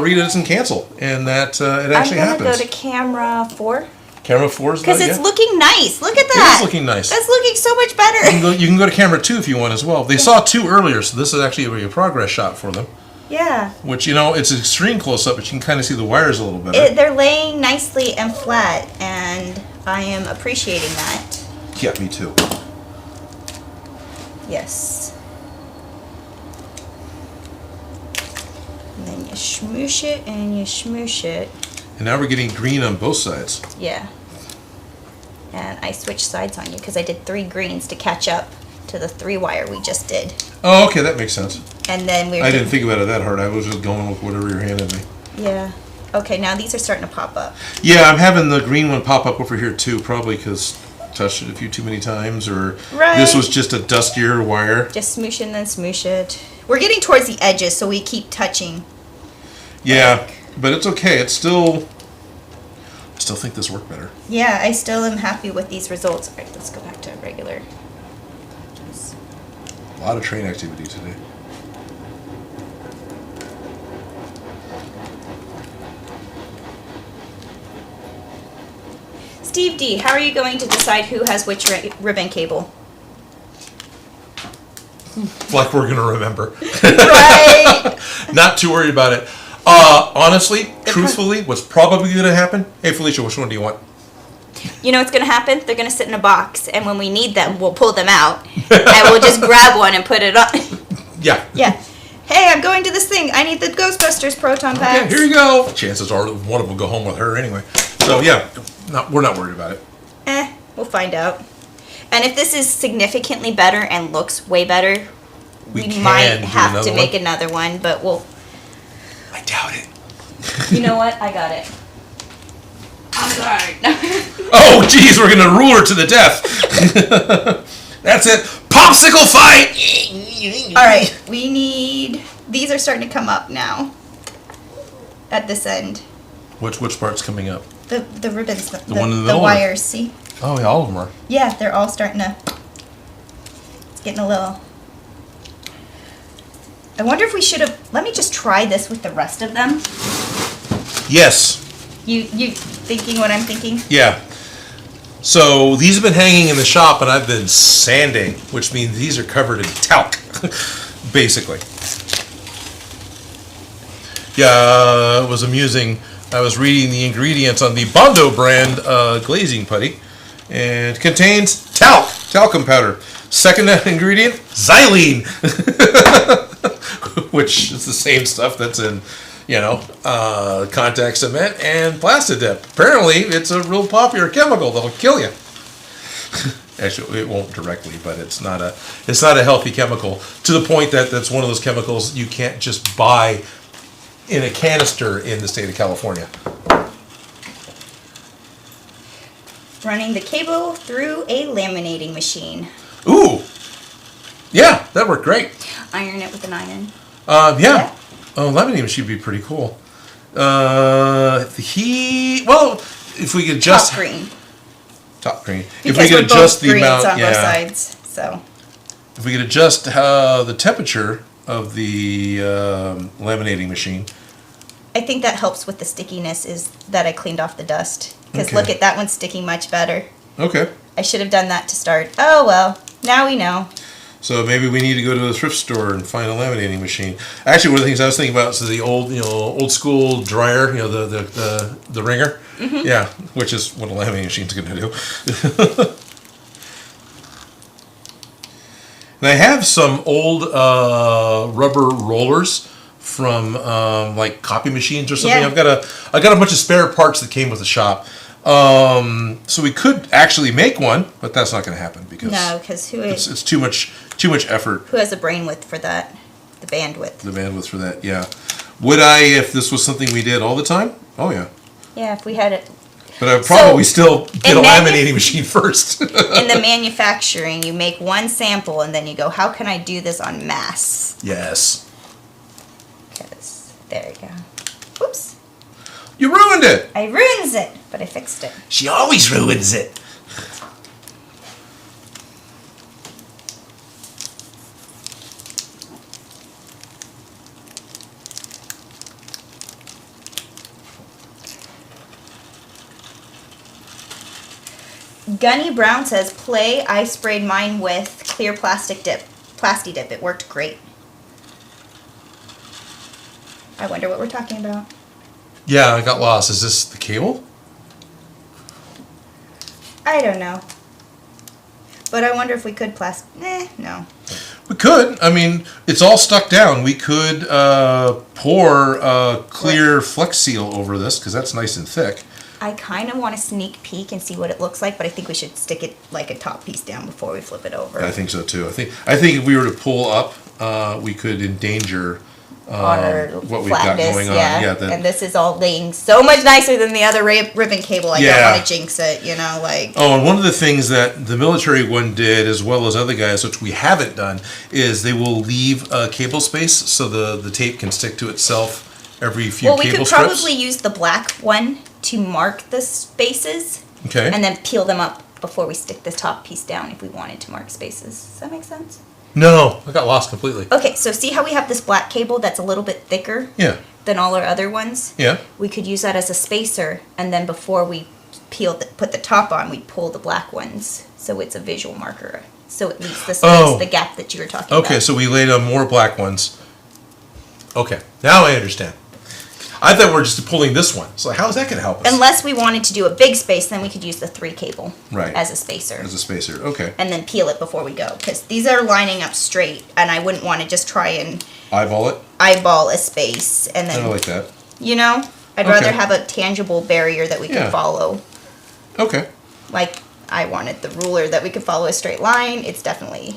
Rita doesn't cancel and that it actually I'm happens. gonna go to camera 4 Camera 4 is because that, it's yeah? looking nice. Look at that. It is looking nice. That's looking so much better. You can go to camera 2 if you want as well. They saw 2 earlier, so this is actually a progress shot for them. Yeah. Which, it's an extreme close up, but you can kind of see the wires a little better. They're laying nicely and flat, and I am appreciating that. Yeah, me too. Yes. And then you smoosh it and you smoosh it. And now we're getting green on both sides. Yeah. And I switched sides on you because I did 3 greens to catch up to the 3 wire we just did. Oh, okay, that makes sense. And then we're I didn't think about it that hard. I was just going with whatever you handed me. Yeah. Okay, now these are starting to pop up. Yeah, I'm having the green one pop up over here too, probably because touched it a few too many times, or Right. this was just a dustier wire. Just smoosh it and then smoosh it. We're getting towards the edges, so we keep touching. Yeah, but it's okay. It's still... I still think this worked better. Yeah, I still am happy with these results. All right, let's go back to regular. A lot of train activity today. Steve D, how are you going to decide who has which ribbon cable? Like we're going to remember. Right. Not too worried about it. Honestly, truthfully, what's probably going to happen... Hey, Felicia, which one do you want? You know what's going to happen? They're going to sit in a box, and when we need them, we'll pull them out, and we'll just grab one and put it on. Yeah. Yeah. Hey, I'm going to this thing. I need the Ghostbusters Proton Packs. Okay, here you go. Chances are one of them will go home with her anyway. So, yeah. we're not worried about it. We'll find out. And if this is significantly better and looks way better, we can might do have another to make one. another one, but we'll... I doubt it. You know what? I got it. I'm sorry. Oh, geez, we're gonna rule her to the death. That's it. Popsicle fight. All right, we need... These are starting to come up now. At this end. Which part's coming up? The ribbons, the one in the middle, or- wires, see? Oh, yeah, all of them are. Yeah, they're all starting to... It's getting a little... I wonder if we should have... Let me just try this with the rest of them. Yes. You thinking what I'm thinking? Yeah. So these have been hanging in the shop, and I've been sanding, which means these are covered in talc, basically. Yeah, it was amusing. I was reading the ingredients on the Bondo brand glazing putty, and it contains talcum powder. Second ingredient, xylene, which is the same stuff that's in, contact cement and Plastidip. Apparently, it's a real popular chemical that'll kill you. Actually, it won't directly, but it's not a healthy chemical, to the point that that's one of those chemicals you can't just buy in a canister in the state of California. Running the cable through a laminating machine. Ooh, yeah, that worked great. Iron it with an iron. Yeah. Oh, laminating machine would be pretty cool. If we could adjust Top green. if we Because could we're adjust both the greens amount, on both yeah. sides, so. If we could adjust the temperature of the laminating machine. I think that helps with the stickiness, is that I cleaned off the dust. Because Okay. look at that one sticking much better. Okay. I should have done that to start. Oh well, now we know. So maybe we need to go to a thrift store and find a laminating machine. Actually, one of the things I was thinking about is the old school dryer, the ringer. Mm-hmm. Yeah, which is what a laminating machine's going to do. And I have some old rubber rollers from like copy machines or something. Yeah. I got a bunch of spare parts that came with the shop. So we could actually make one, but that's not going to happen because No, because it's too much effort. who has the brain width for that? The bandwidth. The bandwidth for that, yeah. Would I, if this was something we did all the time? Oh yeah. Yeah, if we had it. But I'd probably still get a and then laminating machine first. In the manufacturing, you make one sample and then you go, how can I do this on mass? Yes. Because, there you go. Whoops. You ruined it. I ruins it, but I fixed it. She always ruins it. Gunny Brown says, I sprayed mine with clear plastic dip. Plasti dip. It worked great. I wonder what we're talking about. Yeah, I got lost. Is this the cable? I don't know. But I wonder if we could no. We could. I mean, it's all stuck down. We could pour clear Flex Seal over this because that's nice and thick. I kind of want to sneak peek and see what it looks like, but I think we should stick it like a top piece down before we flip it over. I think so too. I think if we were to pull up, we could endanger what we've got going on. Yeah, Yeah, and this is all laying so much nicer than the other ribbon cable. I don't want to jinx it, like. Oh, and one of the things that the military one did, as well as other guys, which we haven't done, is they will leave cable space so the tape can stick to itself every few Well, we cable could strips. probably use the black one to mark the spaces. Okay. And then peel them up before we stick the top piece down if we wanted to mark spaces. Does that make sense? No, I got lost completely. Okay, so see how we have this black cable that's a little bit thicker Yeah. than all our other ones? Yeah. We could use that as a spacer, and then before we put the top on, we'd pull the black ones, so it's a visual marker. So it leaves the space, the gap that you were talking about. Okay, so we laid on more black ones. Okay, now I understand. I thought we were just pulling this one. So how is that going to help us? Unless we wanted to do a big space, then we could use the 3 cable as a spacer. As a spacer, okay. And then peel it before we go, because these are lining up straight, and I wouldn't want to just try and Eyeball it? eyeball a space and then I like that. I'd rather have a tangible barrier that we can follow. Okay. Like, I wanted the ruler that we could follow a straight line. It definitely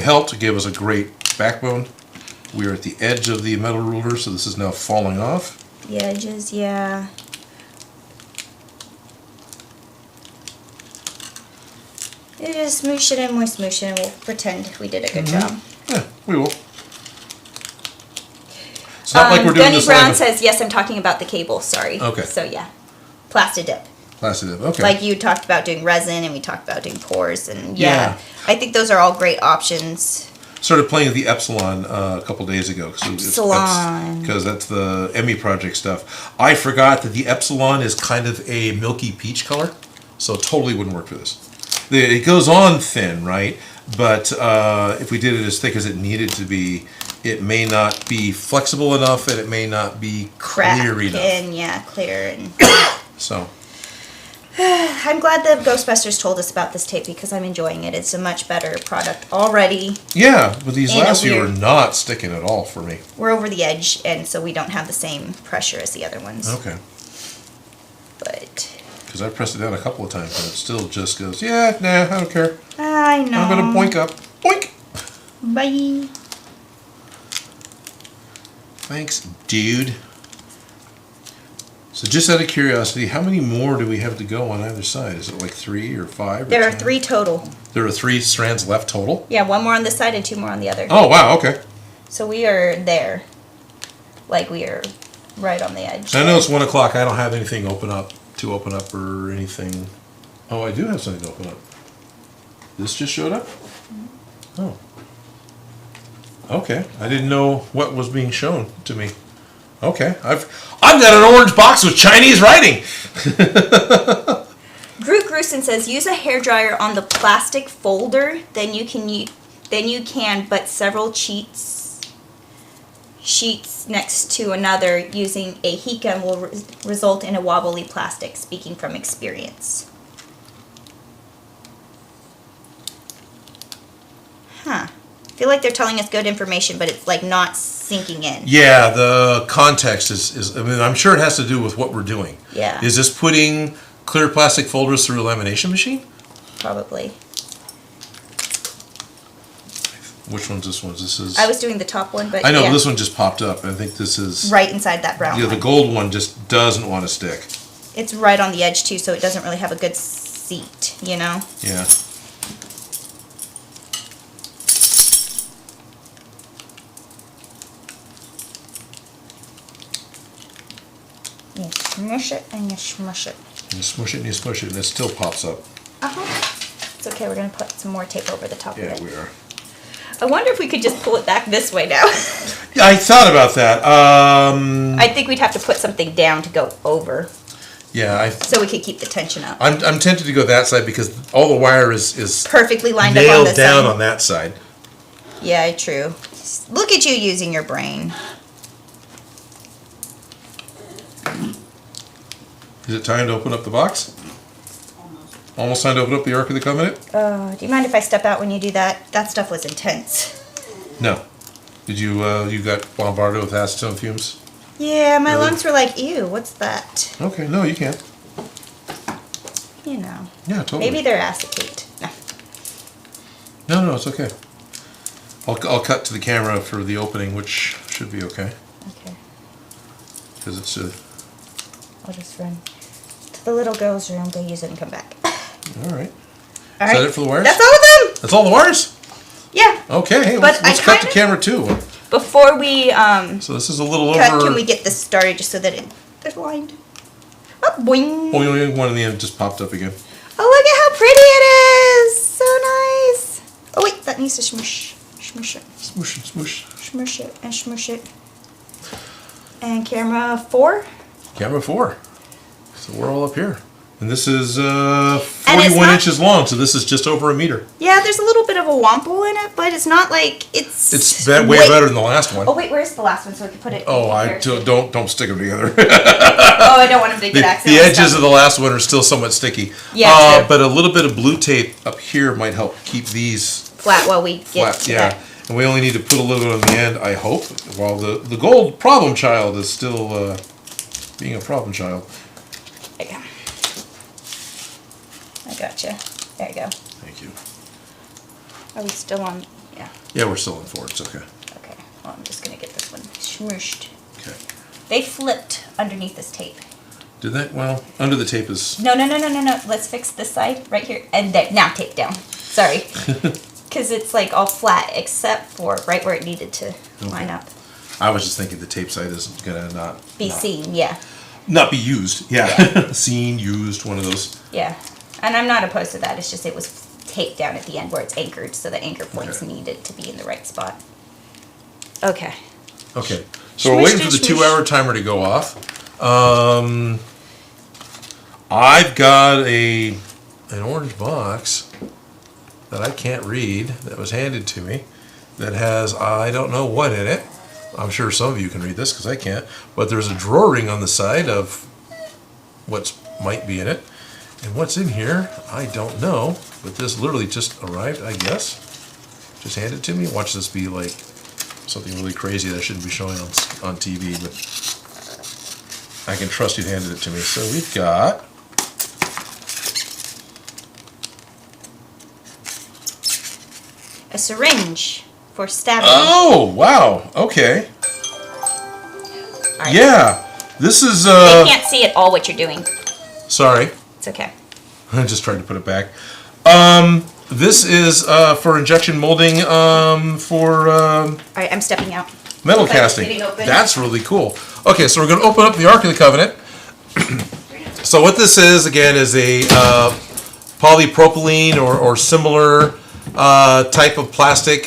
helped. It gave us a great backbone. We are at the edge of the metal ruler, so this is now falling off. The edges, yeah. You just smoosh it and we smoosh it and we'll pretend we did a good job. Yeah, we will. It's not like we're doing Gunny this Brown live. says, yes, I'm talking about the cable, sorry. Okay. So yeah, plastic dip. Plastic dip, okay. Like you talked about doing resin and we talked about doing pores and Yeah. I think those are all great options. Started playing the Epsilon a couple days ago. Epsilon. Because that's the Emmy project stuff. I forgot that the Epsilon is kind of a milky peach color, so it totally wouldn't work for this. It goes on thin, right? But if we did it as thick as it needed to be, it may not be flexible enough and it may not be clear enough. And yeah, clear. And So. I'm glad the Ghostbusters told us about this tape because I'm enjoying it. It's a much better product already. Yeah, but these And last few are not sticking at all for me. We're over the edge, and so we don't have the same pressure as the other ones. Okay. But Because I pressed it down a couple of times and it still just goes, yeah, nah, I don't care. I know. I'm going to boink up. Boink! Bye. Thanks, dude. So just out of curiosity, how many more do we have to go on either side? Is it like 3 or 5? Or There are 10? 3 total. There are 3 strands left total? Yeah, 1 more on this side and 2 more on the other. Oh, wow, okay. So we are there. Like we are right on the edge. I know it's 1 o'clock. I don't have anything open up or anything. Oh, I do have something to open up. This just showed up? Oh. Okay. I didn't know what was being shown to me. Okay. I've got an orange box with Chinese writing. Groot Grusin says use a hairdryer on the plastic folder, then you can but several sheets next to another using a heat gun will result in a wobbly plastic, speaking from experience. Huh. I feel like they're telling us good information, but it's like not sinking in. Yeah, the context is I mean, I'm sure it has to do with what we're doing. Yeah. Is this putting clear plastic folders through a lamination machine? Probably. Which one's this one? This is... I was doing the top one, but I know, yeah. but this one just popped up. I think this is... Right inside that brown Yeah, one. the gold one just doesn't want to stick. It's right on the edge too, so it doesn't really have a good seat, you know? Yeah. You smush it and you smush it. You smush it and you smush it and it still pops up. It's okay, we're gonna put some more tape over the top Yeah, of it. we are. I wonder if we could just pull it back this way now. Yeah, I thought about that. I think we'd have to put something down to go over, Yeah, so we could keep the tension up. I'm tempted to go that side because all the wire is Perfectly lined up on nailed this down side. on that side. Yeah, true. Look at you using your brain. Is it time to open up the box? Almost time to open up the Ark of the Covenant? Do you mind if I step out when you do that? That stuff was intense. No. Did you, you got bombarded with acetone fumes? Yeah, my Really? lungs were like, ew, what's that? Okay, no, you can't. You know. Yeah, totally. Maybe they're acetate. No. No, it's okay. I'll cut to the camera for the opening, which should be okay. Okay. Because it's I'll just run to the little girl's room, go use it and come back. all right. All Is right. that it for the wires? That's all of them! That's all the wires? Yeah. Okay, hey, But let's I cut the kinda- camera too. Before we So this is a little cut, over... can we get this started just so that it's lined? Oh, boing. Oh, one in the end just popped up again. Oh, look at how pretty it is! So nice! Oh wait, that needs to smush. Smush it. Smoosh it, smoosh. Smush it and smush it. And camera 4? Camera 4. So we're all up here. And this is it's 41 not- inches long, so this is just over a meter. Yeah, there's a little bit of a wample in it, but it's not like it's... It's way better than the last one. Oh wait, where's the last one so we can put it Oh, in I comparison? don't stick them together. Oh, I don't want them to get The accidentally edges stuck. of the last one are still somewhat sticky. Yeah, true. But a little bit of blue tape up here might help keep these Flat while we get flat. to Yeah, that. and we only need to put a little bit on the end, I hope, while the gold problem child is still being a problem child. There you go. gotcha. There you go. Thank you. Are we still on? Yeah. Yeah, we're still in 4. It's okay. Okay. Well, I'm just gonna get this one smooshed. Okay. They flipped underneath this tape. Did they? Well, under the tape is... No. Let's fix this side right here. And there. Now tape down. Sorry. Because it's like all flat except for right where it needed to line up. I was just thinking the tape side isn't going to not... Be seen, yeah. Not be used. Yeah. Seen, used, one of those. Yeah. And I'm not opposed to that. It's just it was taped down at the end where it's anchored, so the anchor points needed to be in the right spot. Okay. Okay. So we're waiting for the Smoosh. 2-hour timer to go off. I've got an orange box that I can't read that was handed to me that has I don't know what in it. I'm sure some of you can read this because I can't. But there's a drawer ring on the side of what might be in it. And what's in here, I don't know. But this literally just arrived, I guess. Just handed to me. Watch this be like something really crazy that I shouldn't be showing on TV. But I can trust you handed it to me. So we've got... A syringe for stabbing. Oh, wow. Okay. Right. Yeah. This is... They can't see at all what you're doing. Sorry. It's okay. I just tried to put it back. This is for injection molding for All right, I'm stepping out. metal Looks like it's casting. getting open. That's really cool. Okay, so we're going to open up the Ark of the Covenant. So what this is, again, is a polypropylene or similar type of plastic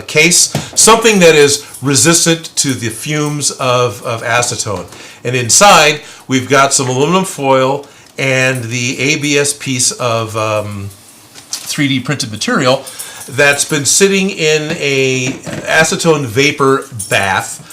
case. Something that is resistant to the fumes of acetone. And inside, we've got some aluminum foil and the ABS piece of 3D printed material that's been sitting in a acetone vapor bath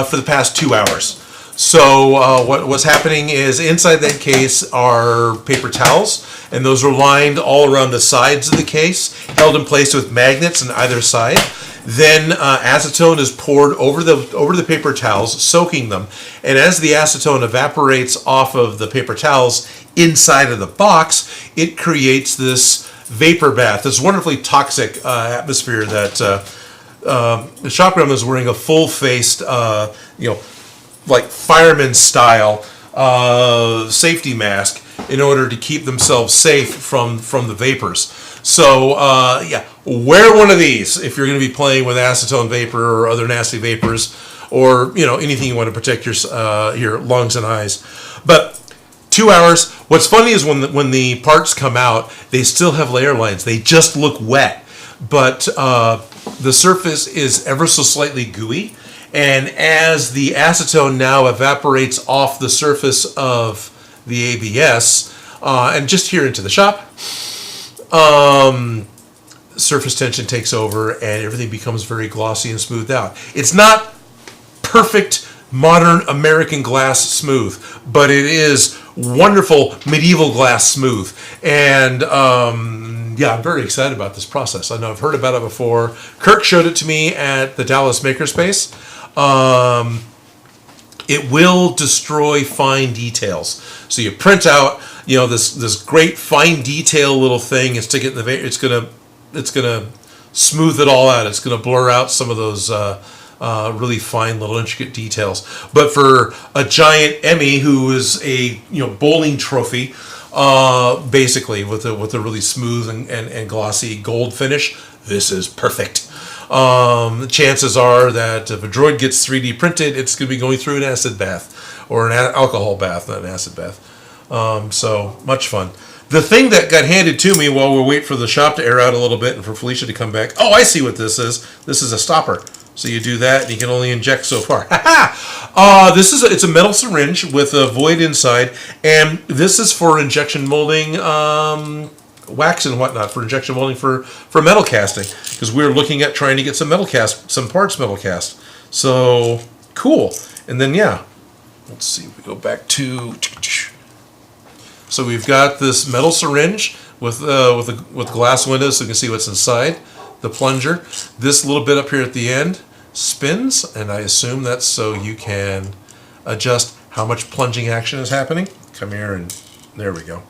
for the past 2 hours. So what's happening is inside that case are paper towels, and those are lined all around the sides of the case, held in place with magnets on either side. Then acetone is poured over the paper towels, soaking them. And as the acetone evaporates off of the paper towels inside of the box, it creates this vapor bath, this wonderfully toxic atmosphere that the shopground is wearing a full-faced, like fireman style safety mask in order to keep themselves safe from the vapors. So wear one of these if you're going to be playing with acetone vapor or other nasty vapors, or anything you want to protect your lungs and eyes. But 2 hours. What's funny is when the parts come out, they still have layer lines. They just look wet, but the surface is ever so slightly gooey. And as the acetone now evaporates off the surface of the ABS, and just here into the shop, surface tension takes over and everything becomes very glossy and smoothed out. It's not perfect modern American glass smooth, but it is wonderful medieval glass smooth. And I'm very excited about this process. I know I've heard about it before. Kirk showed it to me at the Dallas Makerspace. It will destroy fine details. So you print out, this great fine detail little thing and stick it in the vapor. It's gonna smooth it all out. It's gonna blur out some of those really fine little intricate details. But for a giant Emmy, who is a bowling trophy, basically with a really smooth and glossy gold finish, this is perfect. The chances are that if a droid gets 3D printed, it's going to be going through an acid bath or an alcohol bath, not an acid bath. So much fun. The thing that got handed to me while we wait for the shop to air out a little bit and for Felicia to come back. Oh, I see what this is. This is a stopper. So you do that, and you can only inject so far. It's a metal syringe with a void inside, and this is for injection molding wax and whatnot, for injection molding for metal casting, because we're looking at trying to get some parts metal cast. So cool. And then let's see. We go back to. So we've got this metal syringe with glass windows, so you can see what's inside. The plunger. This little bit up here at the end spins, and I assume that's so you can adjust how much plunging action is happening. Come here, and there we go.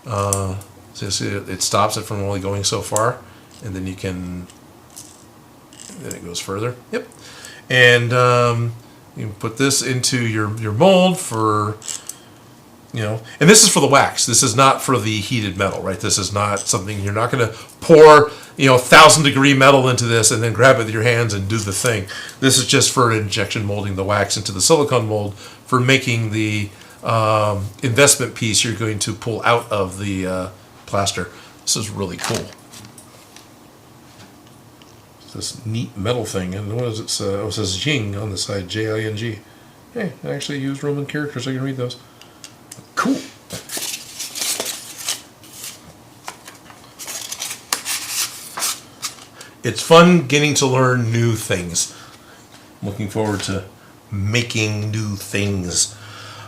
So you see it stops it from only going so far, and then then it goes further. Yep. And you can put this into your mold for, and this is for the wax. This is not for the heated metal, right? This is not something, you're not going to pour, 1,000-degree metal into this and then grab it with your hands and do the thing. This is just for injection molding the wax into the silicone mold for making the investment piece you're going to pull out of the plaster. This is really cool. This neat metal thing, and what does it say? Oh, it says Jing on the side, Jing. Hey, I actually use Roman characters, I can read those. Cool. It's fun getting to learn new things. I'm looking forward to making new things.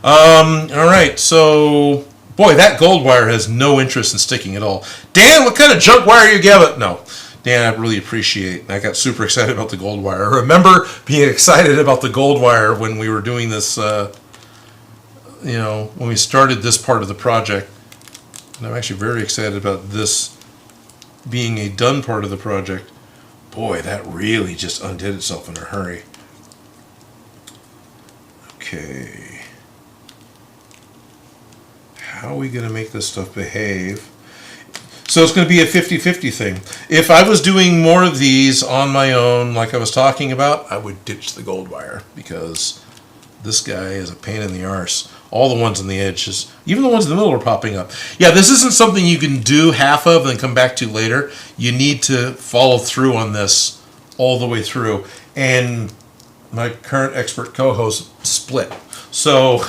All right, so boy, that gold wire has no interest in sticking at all. Dan, what kind of junk wire you give it? No. Dan, I really appreciate. I got super excited about the gold wire. I remember being excited about the gold wire when we were doing this, when we started this part of the project. And I'm actually very excited about this being a done part of the project. Boy, that really just undid itself in a hurry. Okay. How are we going to make this stuff behave? So it's going to be a 50-50 thing. If I was doing more of these on my own, like I was talking about, I would ditch the gold wire because this guy is a pain in the arse. All the ones on the edges, even the ones in the middle are popping up. Yeah, this isn't something you can do half of and then come back to later. You need to follow through on this all the way through. And my current expert co-host split. So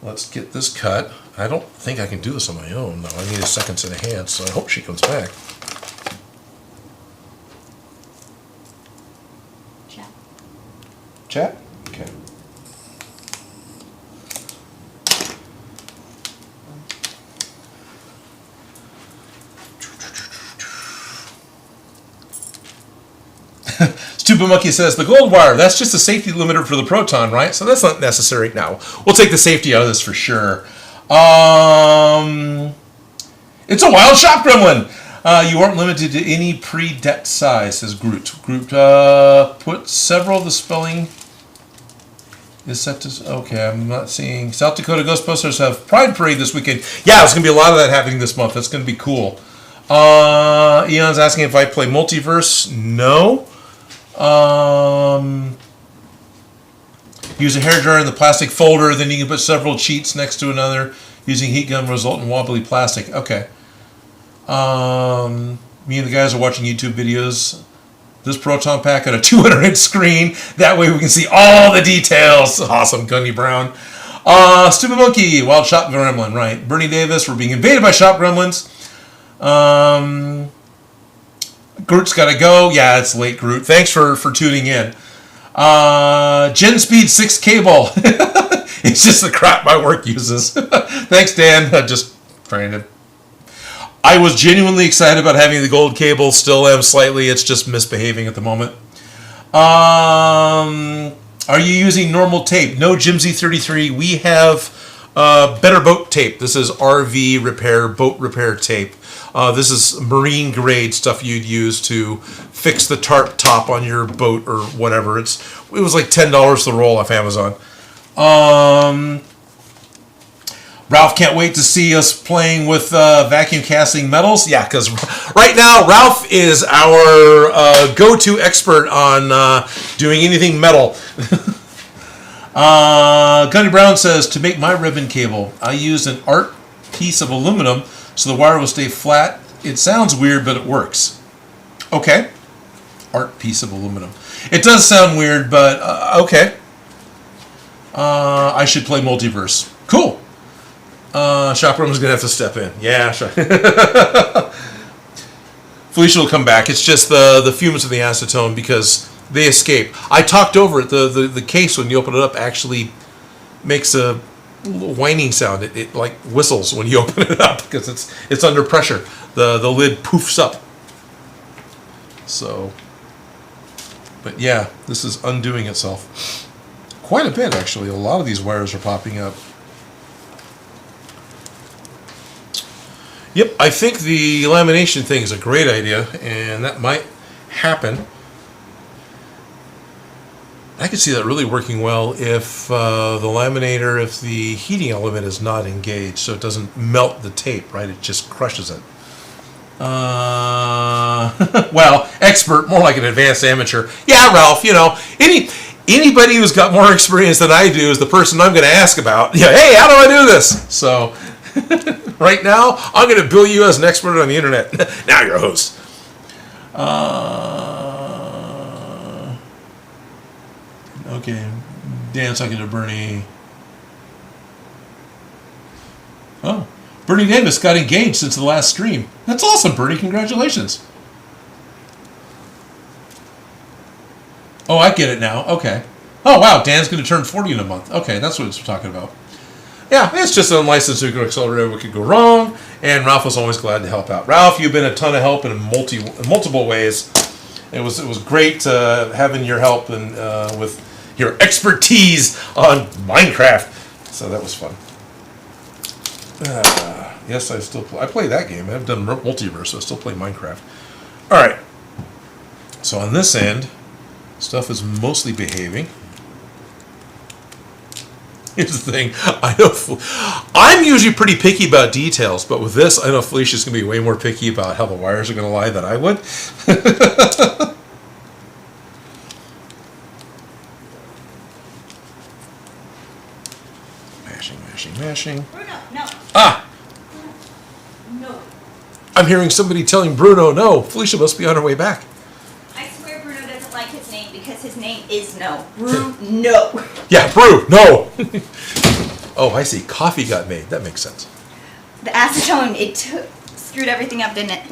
let's get this cut. I don't think I can do this on my own, though. I need a second set of hands, so I hope she comes back. Chat. Chat? Okay. Stupid Monkey says, the gold wire, that's just a safety limiter for the Proton, right? So that's not necessary. No, we'll take the safety out of this for sure. It's a wild shop gremlin. You aren't limited to any pre-det size, says Groot. Groot put several of the spelling is set to... Okay, I'm not seeing... South Dakota Ghostbusters have Pride Parade this weekend. Yeah, there's going to be a lot of that happening this month. That's going to be cool. Eon's asking if I play Multiverse. No. Use a hairdryer in the plastic folder, then you can put several cheats next to another. Using heat gun result in wobbly plastic. Okay. Me and the guys are watching YouTube videos. This Proton Pack on a 200-inch screen. That way we can see all the details. Awesome, Gunny Brown. Stupid Monkey, Wild Shop Gremlin, right. Bernie Davis, we're being invaded by shop gremlins. Groot's got to go. Yeah, it's late, Groot. Thanks for tuning in. Gen Speed 6 cable. It's just the crap my work uses. Thanks, Dan. Just trying to... I was genuinely excited about having the gold cable. Still am slightly. It's just misbehaving at the moment. Are you using normal tape? No, Jimsy 33. We have Better Boat tape. This is RV repair, boat repair tape. This is marine grade stuff you'd use to fix the tarp top on your boat or whatever. It was like $10 the roll off Amazon. Ralph can't wait to see us playing with vacuum casting metals. Yeah, because right now Ralph is our go-to expert on doing anything metal. Gunny Brown says, to make my ribbon cable, I used an art piece of aluminum so the wire will stay flat. It sounds weird, but it works. Okay. Art piece of aluminum. It does sound weird, but okay. I should play Multiverse. Cool. Shop Room is going to have to step in. Yeah, sure. Felicia will come back. It's just the fumes of the acetone because they escape. I talked over it. The case, when you open it up, actually makes a whining sound. It like whistles when you open it up because it's under pressure. The lid poofs up. So, but yeah, this is undoing itself. Quite a bit, actually. A lot of these wires are popping up. Yep, I think the lamination thing is a great idea, and that might happen. I could see that really working well if the laminator, if the heating element is not engaged, so it doesn't melt the tape, right? It just crushes it. Well, expert, more like an advanced amateur. Yeah, Ralph, you know, anybody who's got more experience than I do is the person I'm going to ask about. Yeah, hey, how do I do this? So, right now, I'm going to bill you as an expert on the internet. Now you're a host. Okay, Dan talking to Bernie. Oh, Bernie Davis got engaged since the last stream. That's awesome, Bernie. Congratulations. Oh, I get it now. Okay. Oh, wow. Dan's going to turn 40 in a month. Okay, that's what it's talking about. Yeah, it's just an unlicensed nuclear accelerator. What could go wrong? And Ralph was always glad to help out. Ralph, you've been a ton of help in multiple ways. It was great having your help and with your expertise on Minecraft. So that was fun. Yes, I play that game. I've done multiverse, so I still play Minecraft. All right. So on this end, stuff is mostly behaving. Here's the thing. I know I'm usually pretty picky about details, but with this, I know Felicia's going to be way more picky about how the wires are going to lie than I would. Mashing. Bruno, no. Ah! No. I'm hearing somebody telling Bruno no. Felicia must be on her way back. I swear Bruno doesn't like his name because his name is No. No. Yeah, Brew, no! Oh, I see. Coffee got made. That makes sense. The acetone, it screwed everything up, didn't it?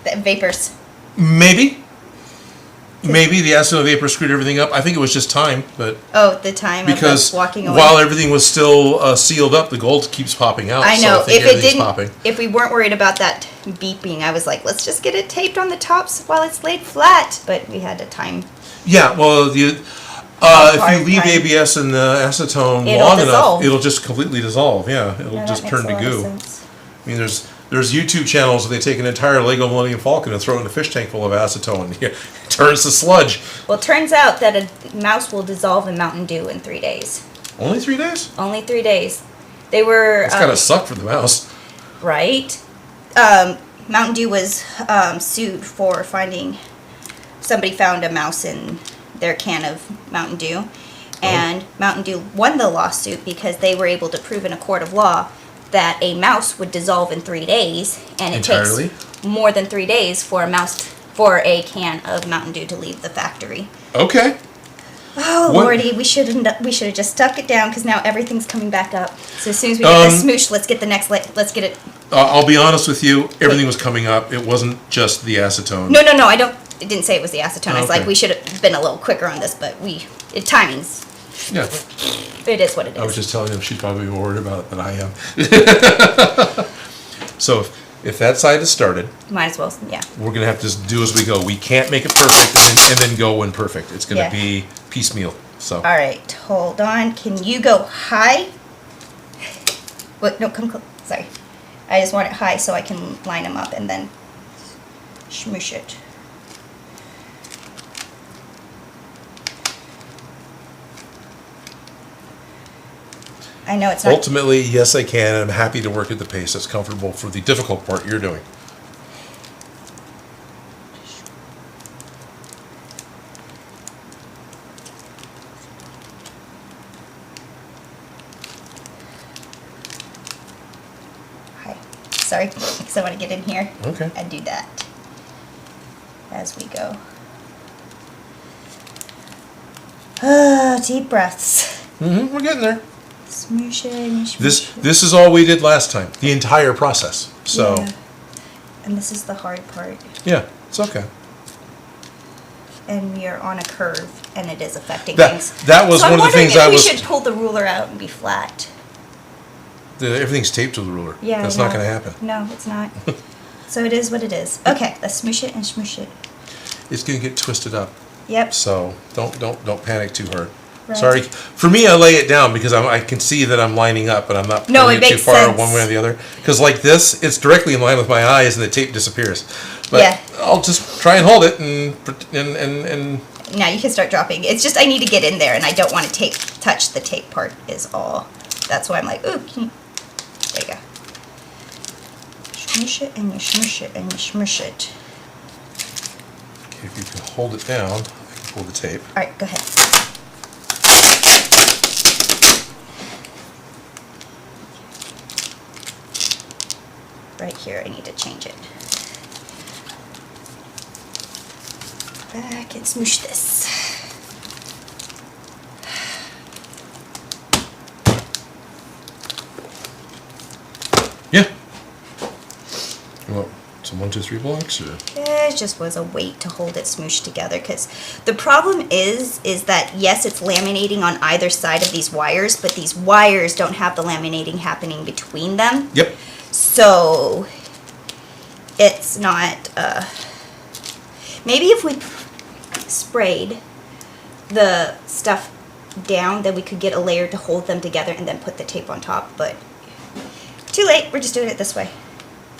The vapors. Maybe the acetone vapor screwed everything up. I think it was just time, but Oh, the time because of us walking away. while everything was still sealed up, the gold keeps popping out. I know. So I think everything's popping. If we weren't worried about that beeping, I was like, let's just get it taped on the tops while it's laid flat. But we had to time. Yeah, well, if you leave time. ABS and the acetone It'll long dissolve. enough, it'll just completely dissolve. Yeah, it'll Yeah, just that turn to makes a lot of goo. sense. I mean, there's YouTube channels where they take an entire Lego Millennium Falcon and throw it in a fish tank full of acetone. It turns to sludge. Well, it turns out that a mouse will dissolve in Mountain Dew in 3 days. Only 3 days? Only 3 days. They were It's gotta suck for the mouse. right. Mountain Dew was sued for finding somebody found a mouse in their can of Mountain Dew, and Mountain Dew won the lawsuit because they were able to prove in a court of law that a mouse would dissolve in 3 days, and it Entirely? takes more than 3 days for a can of Mountain Dew to leave the factory. Okay. Oh What- lordy, we should have just stuck it down because now everything's coming back up. So as soon as we get the smoosh, let's get the next. Let's get it. I'll be honest with you. Everything was coming up. It wasn't just the acetone. No. I don't. It didn't say it was the acetone. I was Okay. like, we should have been a little quicker on this, but timings. Yeah. It is what it is. I was just telling him she'd probably be more worried about it than I am. So if that side is started, Might as well. Yeah. we're gonna have to just do as we go. We can't make it perfect and then go when perfect. It's gonna Yeah. be piecemeal. So All right. Hold on. Can you go high? What? No. Come close. Sorry. I just want it high so I can line them up and then smoosh it. I know it's not. ultimately, yes, I can. And I'm happy to work at the pace that's comfortable for the difficult part you're doing. Hi. Sorry, because I want to get in here. Okay. And do that as we go. Deep breaths. We're getting there. Smooshing. This is all we did last time. The entire process. So Yeah. And this is the hard part. yeah, it's okay. And we are on a curve, and it is affecting That things. was So one of the things I'm I wondering was. if we should pull the ruler out and be flat. Everything's taped to the ruler. Yeah, That's I not know. going to happen. No, it's not. So it is what it is. Okay, let's smoosh it and smoosh it. It's going to get twisted up. Yep. So don't panic too hard. Right. Sorry. For me, I lay it down because I can see that I'm lining up, and I'm not No, pulling it too makes far sense. one way or the other. Because like this, it's directly in line with my eyes, and the tape disappears. But Yeah. I'll just try and hold it, and Now you can start dropping. It's just I need to get in there, and I don't want to touch the tape part is all. That's why I'm like, ooh, there you go. Smush it, and you smush it, and you smush it. okay, if you can hold it down, I can pull the tape. All right, go ahead. Right here, I need to change it. Back and smoosh this. Yeah. You want some 1, 2, 3 blocks, or? It just was a weight to hold it smooshed together because the problem is that yes, it's laminating on either side of these wires, but these wires don't have the laminating happening between them. Yep. So it's not, maybe if we sprayed the stuff down, then we could get a layer to hold them together and then put the tape on top, but too late, we're just doing it this way.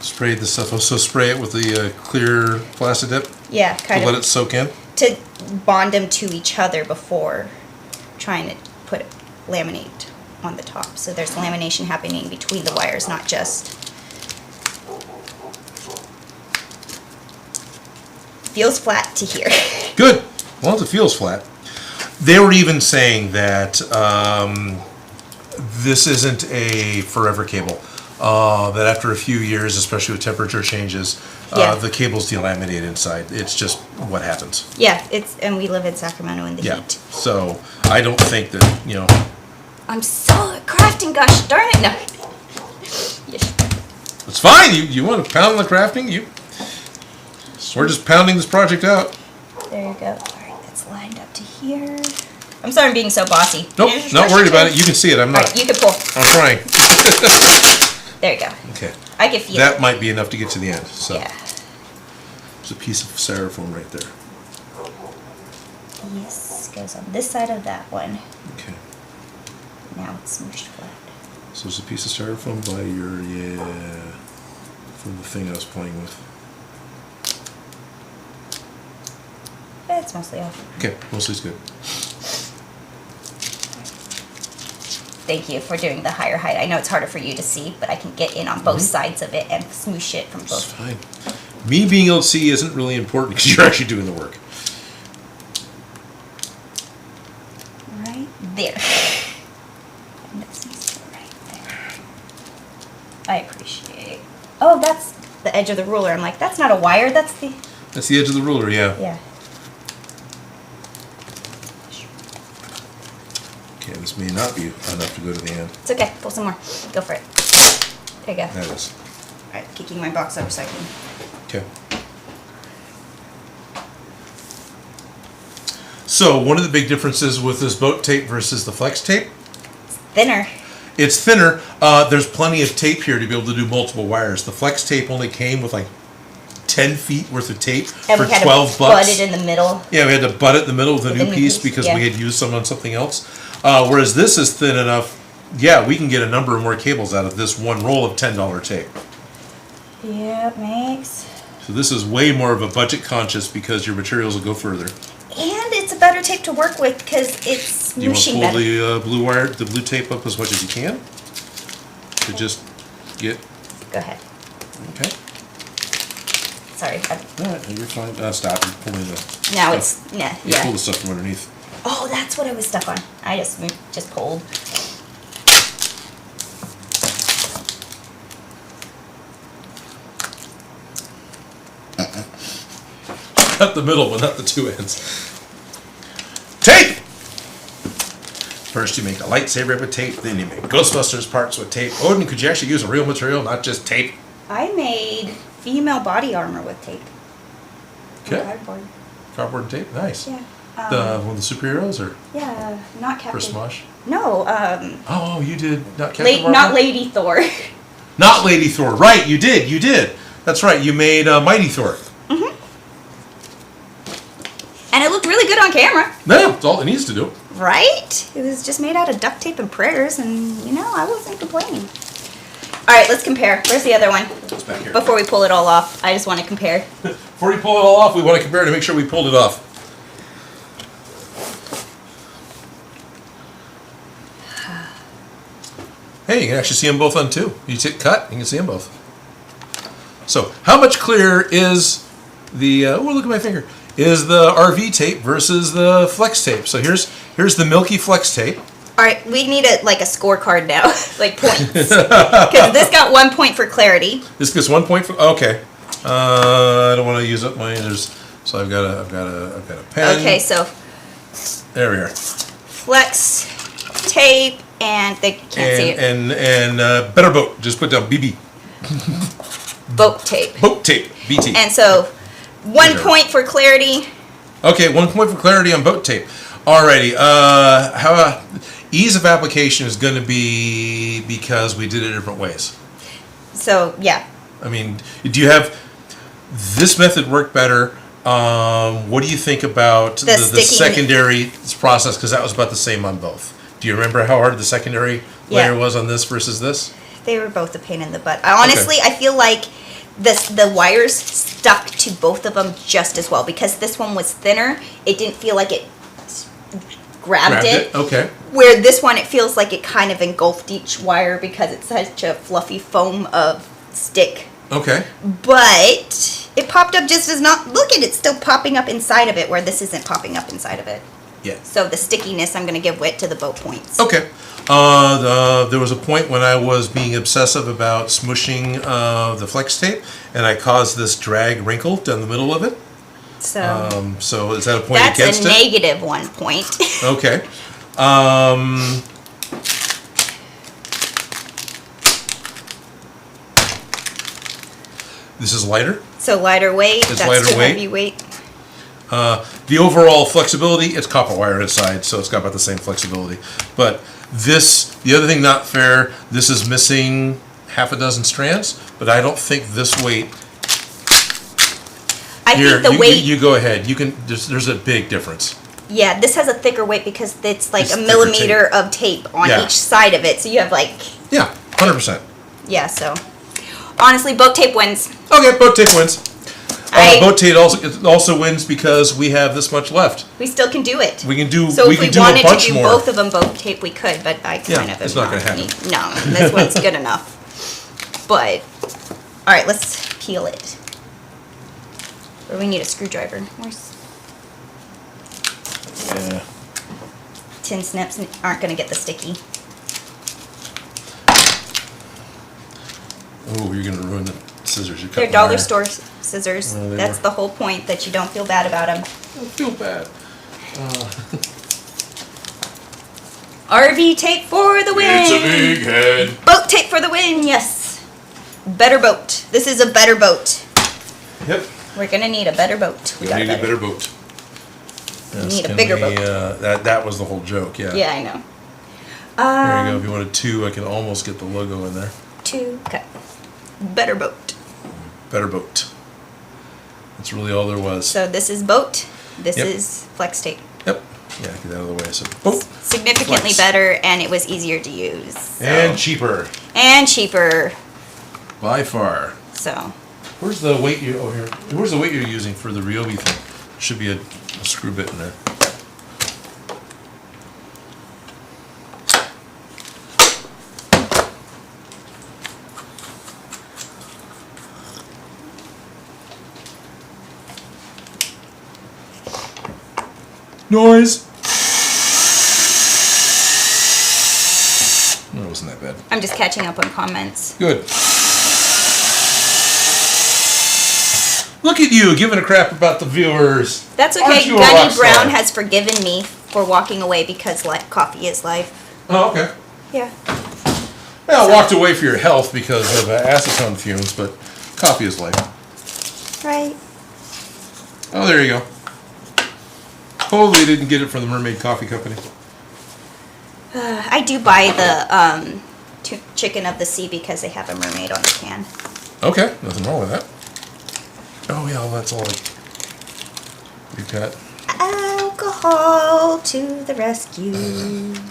Spray the stuff. Also spray it with the clear plastic dip Yeah, to kind let of, it soak in. to bond them to each other before trying to put laminate on the top. So there's lamination happening between the wires, not just. Feels flat to here. Good. Well, it feels flat. They were even saying that this isn't a forever cable. That after a few years, especially with temperature changes, Yeah. the cable's delaminate inside. It's just what happens. Yeah, and we live in Sacramento in the Yeah. heat. So I don't think that, I'm so crafting, gosh darn it, no. Yes. it's fine. You want to pound the crafting? We're just pounding this project out. There you go. All right, that's lined up to here. I'm sorry I'm being so bossy. Nope, not worried about it. You can see it. I'm All not. right, you can pull. I'm trying. There you go. Okay. I can feel That it. might be enough to get to the end. So Yeah. there's a piece of styrofoam right there. Yes, goes on this side of that one. Okay. Now it's smooshed flat. So there's a piece of styrofoam by from the thing I was playing with. It's mostly off. Okay, mostly's good. Thank you for doing the higher height. I know it's harder for you to see, but I can get in on both sides of it and smoosh it from It's both. fine. Me being able to see isn't really important because you're actually doing the work. Right there. And this needs to go right there. I appreciate. Oh, that's the edge of the ruler. I'm like, that's not a wire. That's the. That's the edge of the ruler, yeah. Yeah. Okay, this may not be enough to go to the end. It's okay. Pull some more. Go for it. There you go. That is. All right, kicking my box over so I can. Okay. So one of the big differences with this boat tape versus the flex tape, Thinner. it's thinner. There's plenty of tape here to be able to do multiple wires. The flex tape only came with like 10 feet worth of tape And for we had $12. to butt it in the middle. Yeah, we had to butt it in the middle of the With new the new piece piece, because yeah. we had used some on something else. Whereas this is thin enough, yeah, we can get a number of more cables out of this one roll of $10 tape. Yeah, makes. So this is way more of a budget conscious because your materials will go further. And it's a better tape to work with because it's Do you want to smooshing pull better. the blue tape up as much as you can? To just get, Go ahead. okay. Sorry. All right, you're fine. Stop, you're pulling the Now stuff. it's, yeah, You pull yeah. the stuff from underneath. Oh, that's what I was stuck on. I just pulled. Not the middle, but not the two ends. Tape! First you make a lightsaber with tape, then you make Ghostbusters parts with tape. Odin, could you actually use a real material, not just tape? I made female body armor with tape. Okay. Cardboard. Cardboard and tape, nice. Yeah. One of the superheroes, or Yeah, not for Captain. Smosh? No, Oh, you did not Captain Marvel? not Lady Thor. Not Lady Thor. Right, you did. That's right, you made Mighty Thor. And it looked really good on camera. No, that's all it needs to do. Right? It was just made out of duct tape and prayers, and you know, I wasn't complaining. All right, let's compare. Where's the other one? It's back here. Before we pull it all off, I just want to compare. Before we pull it all off, we want to compare to make sure we pulled it off. Hey, you can actually see them both on two. You hit cut, you can see them both. So, how much clearer is the, oh, look at my finger, is the RV tape versus the flex tape? So here's the milky flex tape. All right, we need a scorecard now, like points. Because this got 1 point for clarity. This gets 1 point for, okay. I don't want to use up my, so I've got a pen. Okay, so There we are. flex tape, and they can't see it. And better boat. Just put down BB. Boat tape. Boat tape. BT. And so 1 point for clarity. Okay, 1 point for clarity on boat tape. Alrighty. How ease of application is going to be because we did it different ways. So yeah. I mean, do you have this method work better? What do you think about the secondary process? Because that was about the same on both. Do you remember how hard the secondary layer was on this versus this? They were both a pain in the butt. Honestly, I feel like the wires stuck to both of them just as well because this one was thinner. It didn't feel like it grabbed it. Okay. Where this one, it feels like it kind of engulfed each wire because it's such a fluffy foam of stick. Okay. But it popped up just as not. Look at it, still popping up inside of it where this isn't popping up inside of it. Yeah. So the stickiness, I'm going to give wit to the boat points. Okay. There was a point when I was being obsessive about smushing the flex tape, and I caused this drag wrinkle down the middle of it. So is that a point against it? That's a negative 1 point. Okay. This is lighter. So lighter weight. It's that's lighter too weight. heavy weight. The overall flexibility, it's copper wire inside, so it's got about the same flexibility. But this, the other thing not fair, this is missing half a dozen strands, but I don't think this weight. I think the weight. You go ahead. You can. There's a big difference. Yeah, this has a thicker weight because it's like It's a thicker millimeter of tape on Yeah. each side of it. So you have like. Yeah, 100%. Yeah, so. Honestly, boat tape wins. Okay, boat tape wins. Boat tape also wins because we have this much left. We still can do it. We can do. So we if can we do wanted a bunch to do more. both of them boat tape, we could, but I kind of it's am not gonna happen. No, this one's good enough. But, all right, let's peel it. Or we need a screwdriver. Where's Yeah. tin snips aren't going to get the sticky. Oh, you're gonna ruin the scissors. You're They're cutting dollar wire. store scissors. Oh, they That's were. the whole point, that you don't feel bad about them. I feel bad. RV tape for the win. It's a big head. Boat tape for the win, yes. Better boat. This is a better boat. Yep. We're gonna need a better boat. We need a better boat. We need a bigger boat. That was the whole joke. Yeah. Yeah, I know. There you go. If you wanted two, I can almost get the logo in there. Two cut. Better boat. Better boat. That's really all there was. So this is boat. This Yep. is flex tape. Yep. Yeah, get that out of the way. So boat. Significantly Flex. better, and it was easier to use. So. And cheaper And cheaper. by far. So. Where's the weight you? Oh, here. Where's the weight you're using for the Ryobi thing? Should be a screw bit in there. Noise. No, it wasn't that bad. I'm just catching up on comments. Good. Look at you giving a crap about the viewers. That's Aren't okay. you a rock Gunny star? Brown has forgiven me for walking away because coffee is life. Oh, okay. Yeah. Yeah, I walked away for your health because of acetone fumes, but coffee is life. Right. Oh, there you go. Totally didn't get it from the Mermaid Coffee Company. I do buy the chicken of the sea because they have a mermaid on the can. Okay, nothing wrong with that. Oh yeah, well, that's all you got. Oh, Alcohol to the rescue.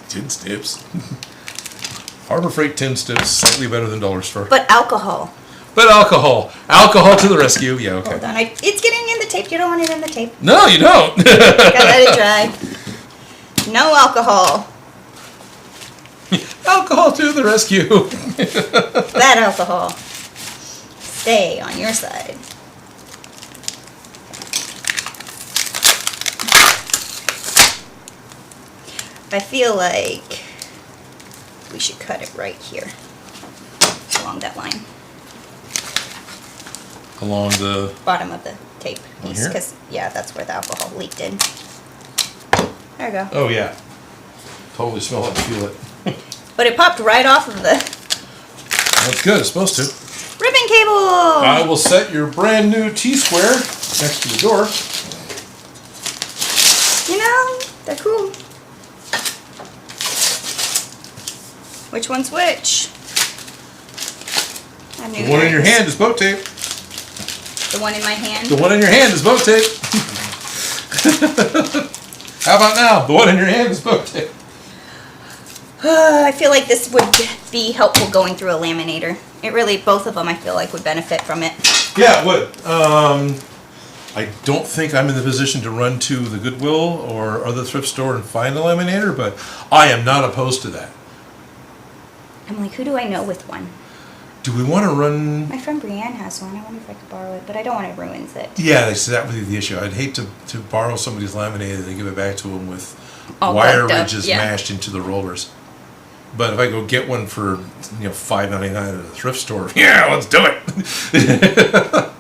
Tin Snips. Harbor Freight Tin Snips, slightly better than dollar store. But alcohol. But alcohol. Alcohol to the rescue. Yeah, okay. Hold on. It's getting in the tape. You don't want it in the tape. No, you don't. Gotta let it dry. No alcohol. Alcohol to the rescue. Bad alcohol. Stay on your side. I feel like we should cut it right here. Along that line. Along the... Bottom of the tape piece. here? Because, yeah, that's where the alcohol leaked in. There we go. Oh, yeah. Totally smell it and feel it. But it popped right off of the That's good. It's supposed to. ribbon cable. I will set your brand new T-square next to the door. You know, they're cool. Which one's which? The one in your hand is boat tape. The one in my hand? The one in your hand is boat tape. How about now? The one in your hand is boat tape. I feel like this would be helpful going through a laminator. It really, both of them I feel like would benefit from it. Yeah, it would. I don't think I'm in the position to run to the Goodwill or other thrift store and find a laminator, but I am not opposed to that. I'm like, who do I know with one? Do we want to run... My friend Brienne has one. I wonder if I could borrow it, but I don't want to ruin it. Yeah, that would be the issue. I'd hate to borrow somebody's laminator and give it back to them with All wire bugged up, ridges yeah. mashed into the rollers. But if I go get one for $5.99 at a thrift store, yeah, let's do it.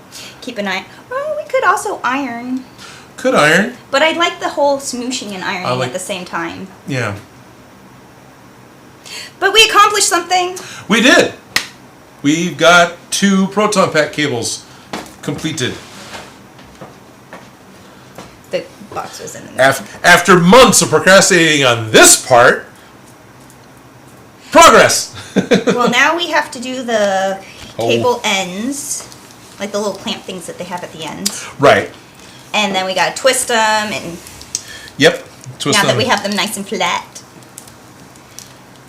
Keep an eye. Well, we could also iron. Could iron. But I'd like the whole smooshing and ironing like- at the same time. Yeah. But we accomplished something. We did. We've got 2 Proton Pack cables completed. The box was in the middle. After months of procrastinating on this part, progress. Well, now we have to do the Oh. cable ends, like the little clamp things that they have at the ends. Right. And then we gotta twist them, and Yep. Twist now that them. we have them nice and flat.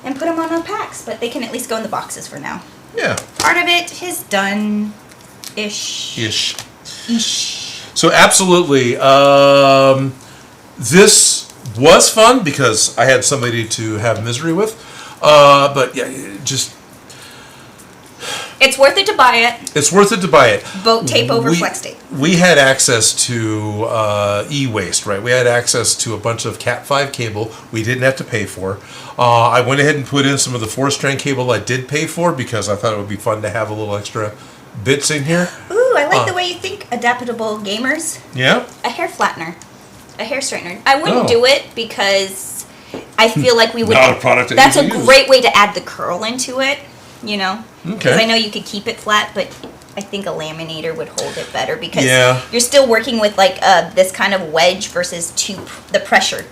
And put them on our packs, but they can at least go in the boxes for now. Yeah. Part of it is done-ish. Ish. Ish. So absolutely, this was fun because I had somebody to have misery with. But yeah, just It's worth it to buy it. it's worth it to buy it. Boat tape over flex tape. We had access to e-waste, right? We had access to a bunch of Cat 5 cable we didn't have to pay for. I went ahead and put in some of the 4-strand cable I did pay for because I thought it would be fun to have a little extra bits in here. Ooh, I like the way you think, adaptable gamers. Yeah? A hair flattener. A hair straightener. I wouldn't Oh. do it because I feel like we would... Not a product that That's you a would use. great way to add the curl into it, you know? Because Okay. I know you could keep it flat, but I think a laminator would hold it better because Yeah. you're still working with like this kind of wedge versus the pressure.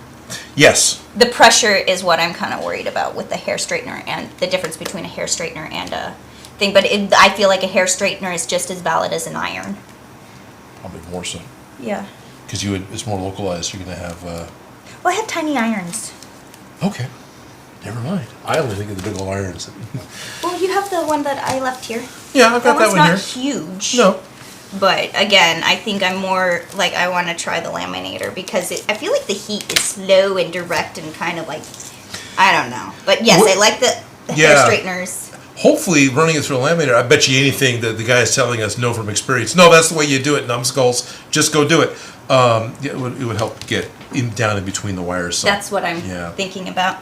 Yes. The pressure is what I'm kind of worried about with the hair straightener and the difference between a hair straightener and a thing. But I feel like a hair straightener is just as valid as an iron. Probably more so. Yeah. Because it's more localized. You're going to have... Well, I have tiny irons. Okay. Never mind. I only think of the big old irons. Well, you have the one that I left here. Yeah, I've got that one's one not here. huge. No. But again, I think I'm more like I want to try the laminator because I feel like the heat is slow and direct and kind of like, I don't know. But yes, What- I like the hair Yeah. straighteners. Hopefully, running it through a laminator, I bet you anything that the guy is telling us know from experience. No, that's the way you do it, numbskulls. Just go do it. Yeah, it would help get down in between the wires. So. That's what I'm Yeah. thinking about.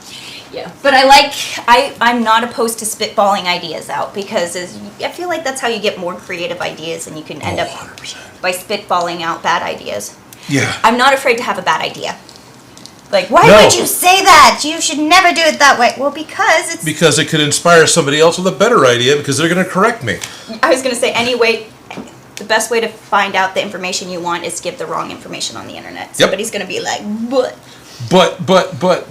Yeah, but I'm not opposed to spitballing ideas out because I feel like that's how you get more creative ideas and you can end up 100%. by spitballing out bad ideas. Yeah. I'm not afraid to have a bad idea. Like, why No. would you say that? You should never do it that way. Well, because it's... Because it could inspire somebody else with a better idea because they're going to correct me. I was going to say, anyway, the best way to find out the information you want is to give the wrong information on the internet. Somebody's going to be like, what? But,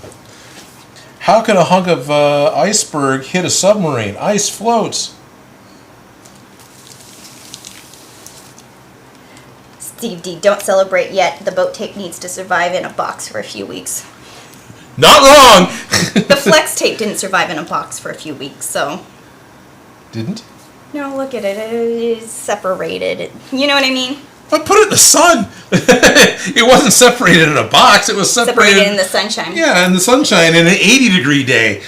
how can a hunk of iceberg hit a submarine? Ice floats. Steve D, don't celebrate yet. The boat tape needs to survive in a box for a few weeks. Not wrong! The flex tape didn't survive in a box for a few weeks, so. Didn't? No, look at it. It is separated. You know what I mean? I put it in the sun. It wasn't separated in a box. It was separated in the sunshine. Yeah, in the sunshine in an 80-degree day.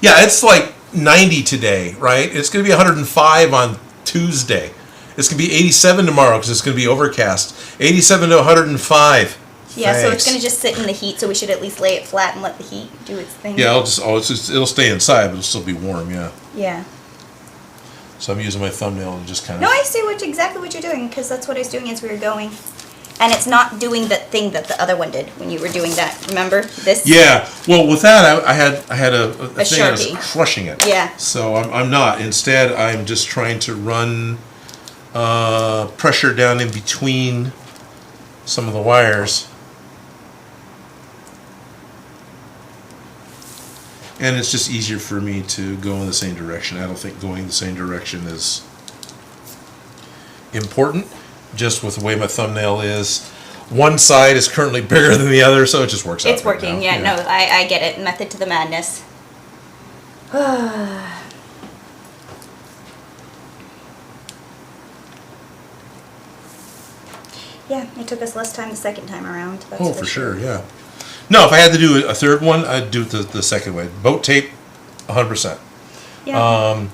Yeah, it's like 90 today, right? It's going to be 105 on Tuesday. It's going to be 87 tomorrow because it's going to be overcast. 87 to 105. Yeah, Thanks. so it's going to just sit in the heat, so we should at least lay it flat and let the heat do its thing. Yeah, it'll stay inside, but it'll still be warm, yeah. Yeah. So I'm using my thumbnail to just kind of... No, I see exactly what you're doing, because that's what I was doing as we were going. And it's not doing that thing that the other one did when you were doing that. Remember? This? Yeah. Well, with that, I had a thing I was Sharpie. crushing it. Yeah. So I'm not. Instead, I'm just trying to run pressure down in between some of the wires. And it's just easier for me to go in the same direction. I don't think going the same direction is important. Just with the way my thumbnail is. One side is currently bigger than the other, so it just works out. It's working, yeah. No, I get it. Method to the madness. Yeah, it took us less time the second time around. That's For sure, yeah. No, if I had to do a third one, I'd do it the second way. Boat tape, 100%. Yeah.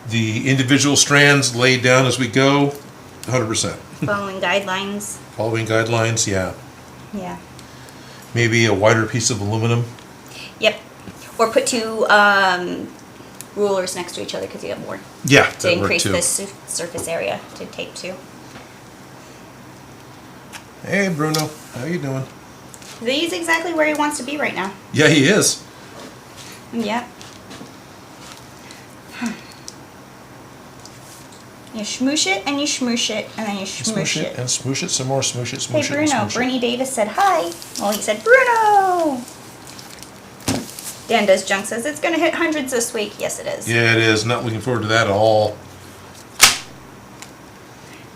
The individual strands laid down as we go, 100%. Following guidelines. Following guidelines, yeah. Yeah. Maybe a wider piece of aluminum. Yep. Or put two rulers next to each other because you have more. Yeah, To that worked increase too. the surface area to tape to. Hey, Bruno, how you doing? He's exactly where he wants to be right now. Yeah, he is. Yeah. You smoosh it and you smoosh it and then you smoosh it. And smoosh it some more, smoosh it, Hey smoosh it, Bruno, and smoosh Bernie Davis said hi. Well, he said Bruno. Dan Does Junk says it's gonna hit hundreds this week. Yes, it is. Yeah, it is. Not looking forward to that at all.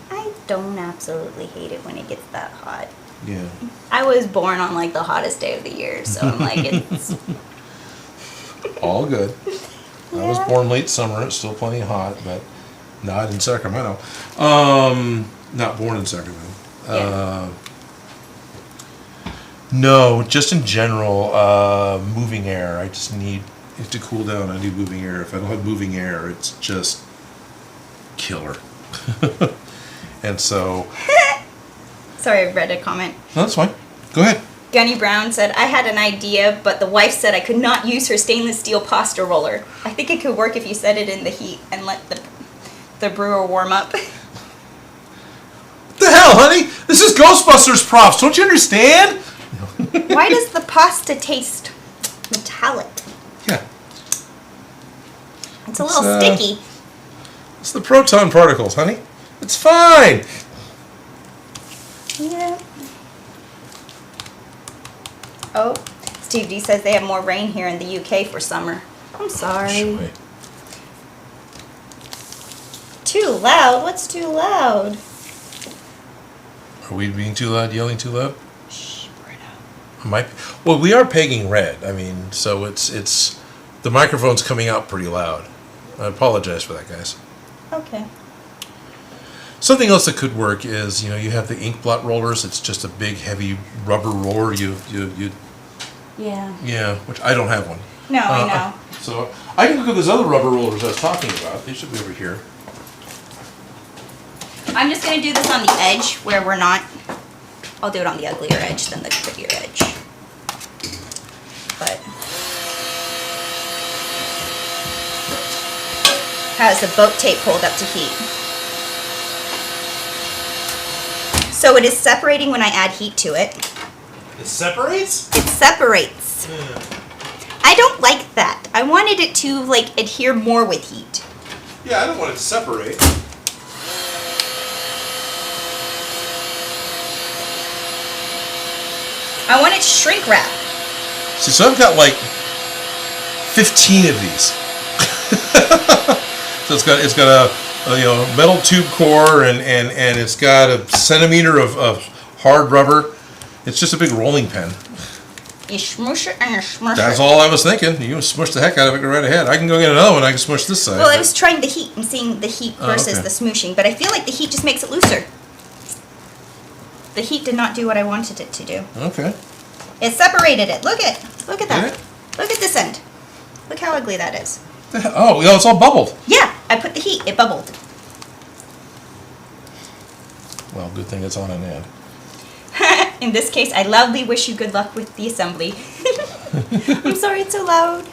I don't absolutely hate it when it gets that hot. Yeah. I was born on like the hottest day of the year, so I'm like it's All good. I was Yeah. born late summer. It's still plenty hot, but not in Sacramento. Not born in Sacramento. Yeah. No, just in general, moving air. I just need it to cool down. I need moving air. If I don't have moving air, it's just killer. And so... Sorry, I read a comment. No, that's fine. Go ahead. Gunny Brown said, I had an idea, but the wife said I could not use her stainless steel pasta roller. I think it could work if you set it in the heat and let the brewer warm up. What the hell, honey? This is Ghostbusters props. Don't you understand? Why does the pasta taste metallic? Yeah. It's a little sticky. It's the proton particles, honey. It's fine. Yeah. Oh, Steve D says they have more rain here in the UK for summer. I'm sorry. Sure. Too loud? What's too loud? Are we being too loud, yelling too loud? Shh, Bruno. Well, we are pegging red. I mean, so it's the microphone's coming out pretty loud. I apologize for that, guys. Okay. Something else that could work is, you have the ink blot rollers. It's just a big, heavy rubber roller. Yeah. Which I don't have one. No, I know. So I can look at those other rubber rollers I was talking about. They should be over here. I'm just going to do this on the edge where we're not. I'll do it on the uglier edge than the prettier edge. But how does the boat tape hold up to heat? So it is separating when I add heat to it. It separates? It separates. Yeah. I don't like that. I wanted it to adhere more with heat. Yeah, I don't want it to separate. I want it to shrink wrap. See, so I've got 15 of these. So it's got a metal tube core, and it's got a centimeter of hard rubber. It's just a big rolling pin. You smush it and you smush That's it. all I was thinking. You smush the heck out of it, go right ahead. I can go get another one. I can smush this side. Well, I was trying the heat and seeing the heat versus okay. the smooshing, but I feel like the heat just makes it looser. The heat did not do what I wanted it to do. Okay. It separated it. Look at Did that. it? Look at this end. Look how ugly that is. Oh, it's all bubbled. Yeah, I put the heat. It bubbled. Well, good thing it's on an end. In this case, I loudly wish you good luck with the assembly. I'm sorry it's so loud.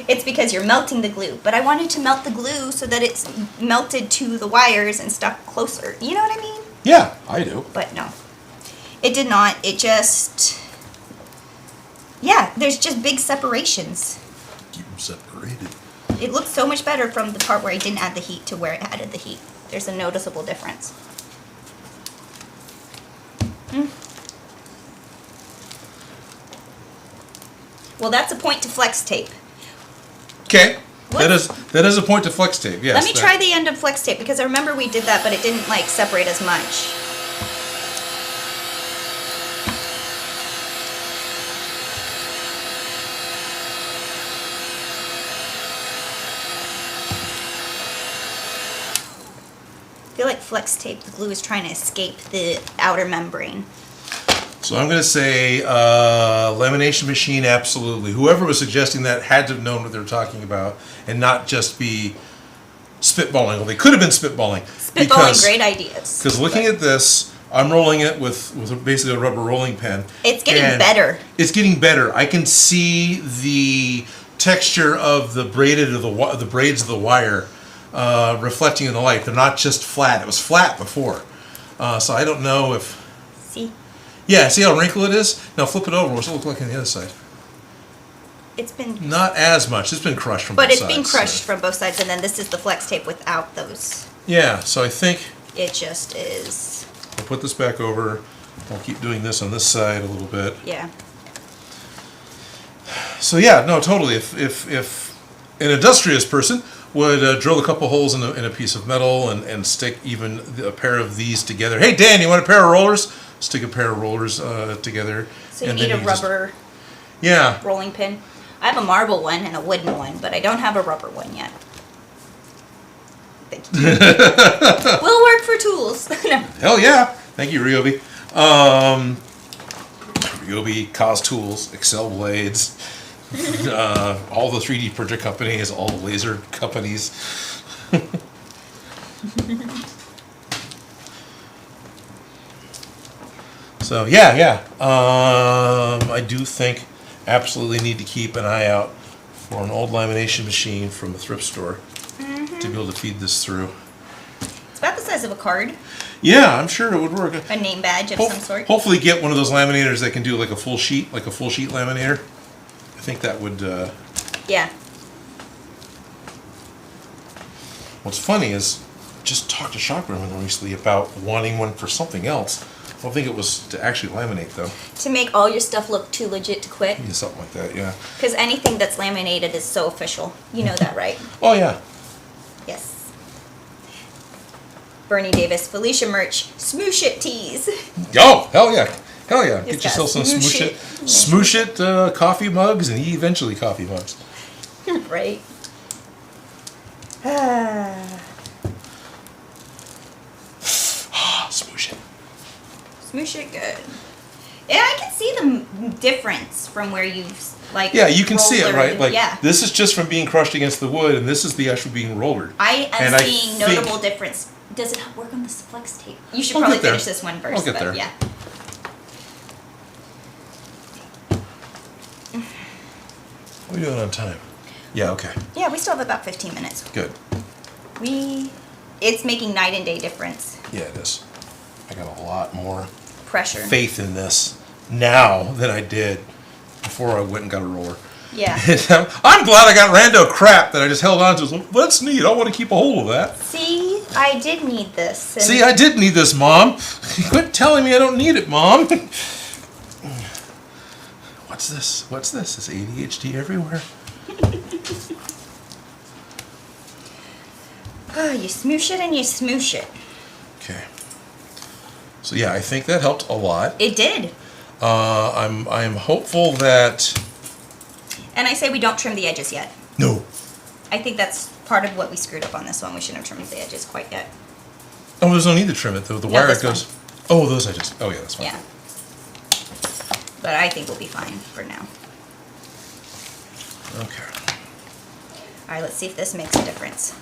It's because you're melting the glue, but I wanted to melt the glue so that it's melted to the wires and stuck closer. You know what I mean? Yeah, I do. But no. It did not. It just... Yeah, there's just big separations. Keep them separated. It looks so much better from the part where I didn't add the heat to where it added the heat. There's a noticeable difference. Well, that's a point to flex tape. Okay. What? That is a point to flex tape, yes. Let me try the end of flex tape because I remember we did that, but it didn't like separate as much. I feel like flex tape, the glue is trying to escape the outer membrane. So I'm going to say lamination machine, absolutely. Whoever was suggesting that had to have known what they were talking about and not just be spitballing. Well, they could have been spitballing. Spitballing great ideas. Because looking at this, I'm rolling it with basically a rubber rolling pin. It's getting and better. It's getting better. I can see the texture of the braids of the wire reflecting in the light. They're not just flat. It was flat before. So I don't know if... See? Yeah, see how wrinkled it is? Now flip it over. What's it look like on the other side? It's been... Not as much. It's been crushed from both But sides. it's been crushed from both sides, and then this is the flex tape without those. Yeah, so I think It just is... I'll put this back over. I'll keep doing this on this side a little bit. Yeah. So yeah, no, totally. If an industrious person would drill a couple holes in a piece of metal and stick even a pair of these together. Hey, Dan, you want a pair of rollers? Stick a pair of rollers together. So you and need then a can just- rubber Yeah. rolling pin. I have a marble one and a wooden one, but I don't have a rubber one yet. Thank you. Will work for tools. No. Hell yeah. Thank you, Ryobi. Ryobi, Cos Tools, Excel Blades, all the 3D printer companies, all the laser companies. So yeah. I do think absolutely need to keep an eye out for an old lamination machine from a thrift store to be able to feed this through. It's about the size of a card, Yeah, I'm sure it would work. a name badge of some sort. Hopefully get one of those laminators that can do like a full sheet laminator. I think that would, Yeah. what's funny is, just talked to Shockroom recently about wanting one for something else. I don't think it was to actually laminate though. To make all your stuff look too legit to quit. Yeah, something like that, yeah. Because anything that's laminated is so official. You know that, right? Oh yeah. Yes. Bernie Davis, Felicia merch, smoosh it tees. Oh, hell yeah. Hell yeah. It's Get yourself got some smoosh it coffee mugs and eventually coffee mugs. Right. Smoosh it. Smoosh it good. Yeah, I can see the difference from where you've like. Yeah, you can see it, rollered. right? Like Yeah. this is just from being crushed against the wood, and this is the actual being rollered. I am And I seeing think- notable difference. Does it work on this flex tape? You should I'll probably get there. finish this one first. I'll get but there. Yeah. What are we doing on time? Yeah, okay. Yeah, we still have about 15 minutes. Good. It's making night and day difference. Yeah, it is. I got a lot more Pressure. faith in this now than I did before I went and got a roller. Yeah. I'm glad I got rando crap that I just held on to. Well, that's neat. I want to keep a hold of that. See, I did need this. and- See, I did need this, Mom. Quit telling me I don't need it, Mom. What's this? What's this? Is ADHD everywhere? You smoosh it and you smoosh it. Okay. So yeah, I think that helped a lot. It did. I'm hopeful that. And I say we don't trim the edges yet. No. I think that's part of what we screwed up on this one. We shouldn't have trimmed the edges quite yet. Oh, there's no need to trim it. The wire this goes. Oh, those edges. Oh yeah, that's fine. Yeah. But I think we'll be fine for now. Okay. All right, let's see if this makes a difference.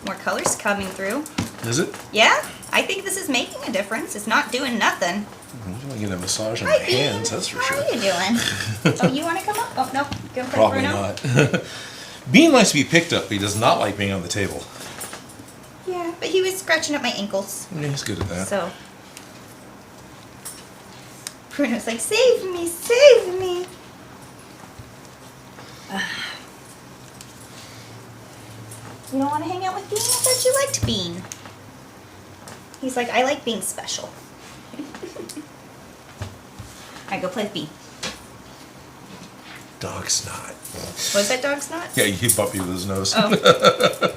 More colors coming through. Is it? Yeah, I think this is making a difference. It's not doing nothing. I'm gonna get a massage on my hands. That's for How sure. are you doing? Oh, you want to come up? Oh, no. Go for Probably Bruno? not. Bean likes to be picked up, but he does not like being on the table. Yeah, but he was scratching at my ankles. Yeah, he's good at that. So. Bruno's like, save me, save me. You don't want to hang out with Bean? I thought you liked Bean. He's like, I like being special. Alright, go play with Bean. Dog snot. Was that dog snot? Yeah, he bumped me with his nose. Oh.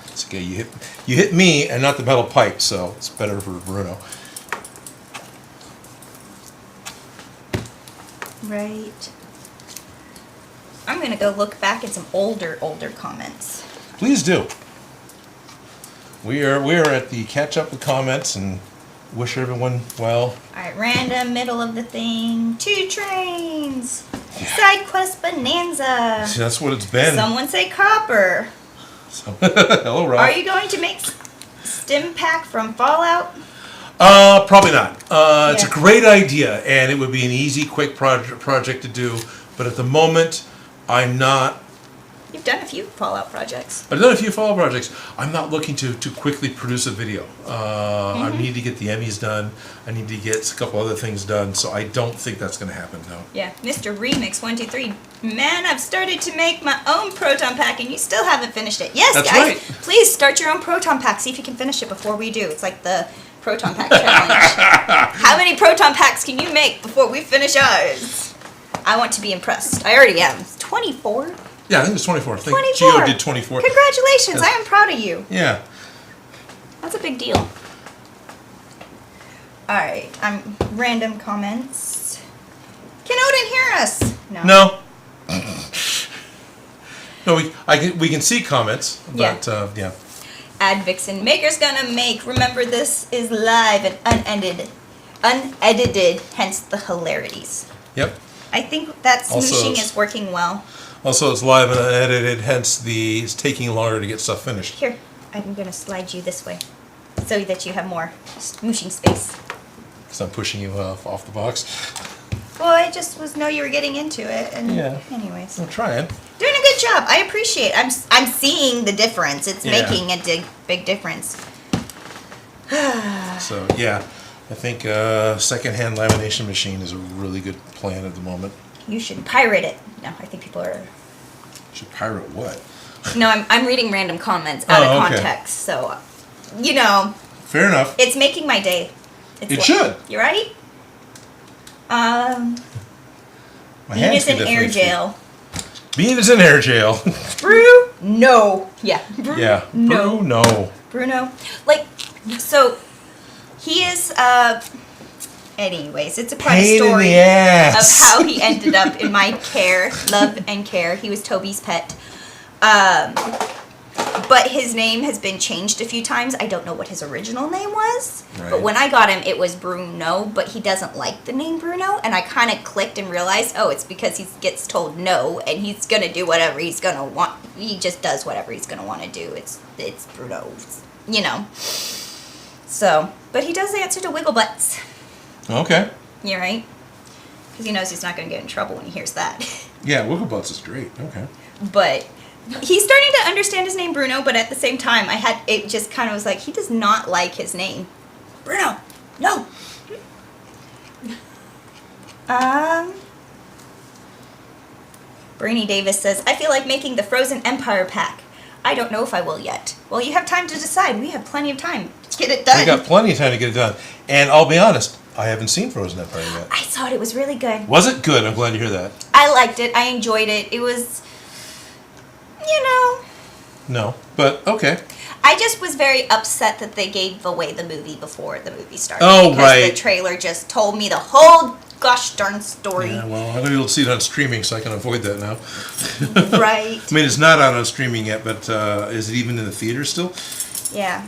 It's okay. You hit me and not the metal pipe, so it's better for Bruno. Right. I'm gonna go look back at some older comments. Please do. We are at the catch up with comments and wish everyone well. Alright, random, middle of the thing. 2 trains. Side quest bonanza. See, that's what it's been. Someone say copper. So, hello, Rob. Are you going to make stim pack from Fallout? Probably not. It's a Yeah. great idea, and it would be an easy, quick project to do. But at the moment, I'm not. You've done a few Fallout projects. I've done a few Fallout projects. I'm not looking to quickly produce a video. I need to get the Emmys done. I need to get a couple other things done. So I don't think that's going to happen. No. Yeah, Mr. Remix 123. Man, I've started to make my own Proton Pack, and you still haven't finished it. Yes, That's guys, right. please start your own Proton Pack. See if you can finish it before we do. It's like the Proton Pack challenge. How many Proton Packs can you make before we finish ours? I want to be impressed. I already am. 24? Yeah, I think it was 24. I think 24. Gio did 24. Congratulations, Yes. I am proud of you. Yeah. That's a big deal. Alright, random comments. Can Odin hear us? No. No, we can see comments, but yeah. Ad Vixen Maker's gonna make. Remember, this is live and unedited, hence the hilarities. Yep. I think that Also, smooshing is working well. Also, it's live and unedited, hence it's taking longer to get stuff finished. Here, I'm gonna slide you this way so that you have more smooshing space. Because I'm pushing you off the box. Well, I just know you were getting into it, and Yeah. anyways. I'm trying. Doing a good job. I appreciate it. I'm seeing the difference. It's Yeah. making a big difference. So, yeah. I think secondhand lamination machine is a really good plan at the moment. You should pirate it. No, I think people are... Should pirate what? No, I'm reading random comments out of Oh, okay. context, so, you know, Fair enough. it's making my day. It should. You right? My Bean hands is can in air definitely feel- jail. Bean is in air jail. Brew? No. Yeah. Brew? Yeah. No. No. Bruno? Like, so, he is, anyways, it's quite a Pain in story the ass. of how he ended up in my care, love and care. He was Toby's pet. But his name has been changed a few times. I don't know what his original name was. Right. But when I got him, it was Bruno, but he doesn't like the name Bruno. And I kind of clicked and realized, oh, it's because he gets told no, and he's going to do whatever he's going to want. He just does whatever he's going to want to do. It's Bruno, you know. So, but he does answer to Wiggle Butts. Okay. You're right. Because he knows he's not going to get in trouble when he hears that. Yeah, Wigglebutts is great. Okay. But he's starting to understand his name Bruno, but at the same time, it just kind of was like, he does not like his name. Bruno, no. Brainy Davis says, I feel like making the Frozen Empire pack. I don't know if I will yet. Well, you have time to decide. We have plenty of time to get it done. I got plenty of time to get it done. And I'll be honest, I haven't seen Frozen Empire yet. I thought it was really good. Was it good? I'm glad to hear that. I liked it. I enjoyed it. It was... You know. No, but okay. I just was very upset that they gave away the movie before the movie started. Oh, because right. The trailer just told me the whole gosh darn story. Yeah, well, I'm going to be able to see it on streaming, so I can avoid that now. Right. I mean, it's not out on streaming yet, but is it even in the theater still? Yeah.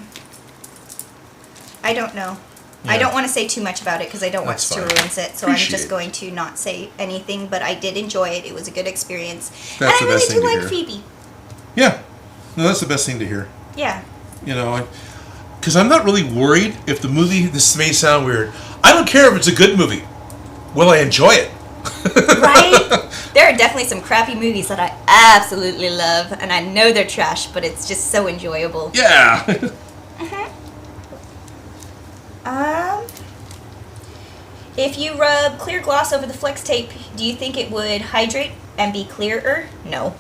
I don't know. Yeah. I don't want to say too much about it because I don't want That's to fine. ruin it. So Appreciate I'm just it. going to not say anything. But I did enjoy it. It was a good experience. That's and the I best really do thing to like hear. Phoebe. Yeah. No, that's the best thing to hear. Yeah. You know, because I'm not really worried if the movie, this may sound weird, I don't care if it's a good movie. Will I enjoy it? Right? There are definitely some crappy movies that I absolutely love. And I know they're trash, but it's just so enjoyable. Yeah. If you rub clear gloss over the flex tape, do you think it would hydrate and be clearer? No.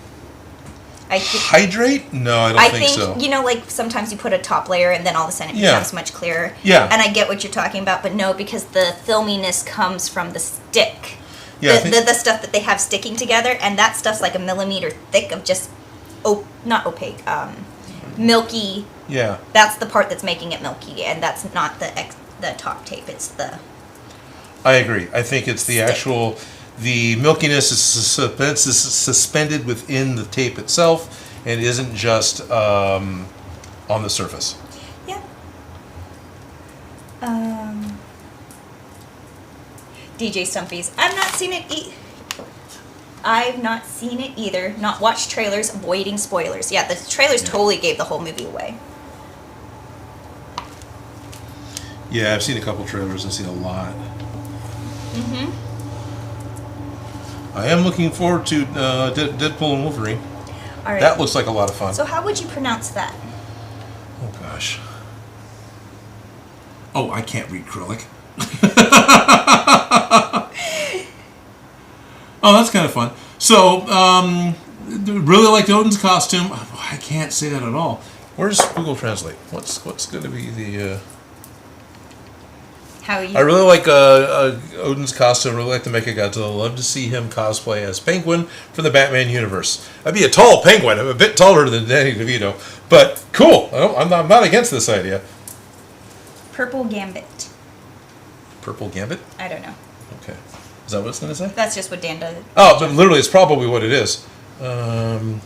Hydrate? No, I don't think so. You know, like sometimes you put a top layer and then all of a sudden it Yeah. becomes much clearer. Yeah. And I get what you're talking about, but no, because the filminess comes from the stick. Yeah, I the, think- the stuff that they have sticking together, and that stuff's like a millimeter thick of just, not opaque, milky. Yeah. That's the part that's making it milky, and that's not the top tape. It's the. I agree. I think it's the Stick. actual, the milkiness is suspended within the tape itself and isn't just on the surface. Yeah. DJ Stumpy's. I've not seen it. I've not seen it either. Not watched trailers. Avoiding spoilers. Yeah, the trailers totally gave the whole movie away. Yeah, I've seen a couple trailers. I've seen a lot. Mm-hmm. I am looking forward to Deadpool and Wolverine. All right. That looks like a lot of fun. So how would you pronounce that? Oh gosh. Oh, I can't read Acrylic. Oh, that's kind of fun. So, really liked Odin's costume. Oh, I can't say that at all. Where's Google Translate? What's going to be the? How you? I really like Odin's costume. Really like the Mechagodzilla. Love to see him cosplay as Penguin from the Batman universe. I'd be a tall penguin. I'm a bit taller than Danny DeVito, but cool. I'm not against this idea. Purple Gambit. Purple Gambit. I don't know. Okay, is that what it's going to say? That's just what Dan does. Oh, but literally, it's probably what it is. Camera.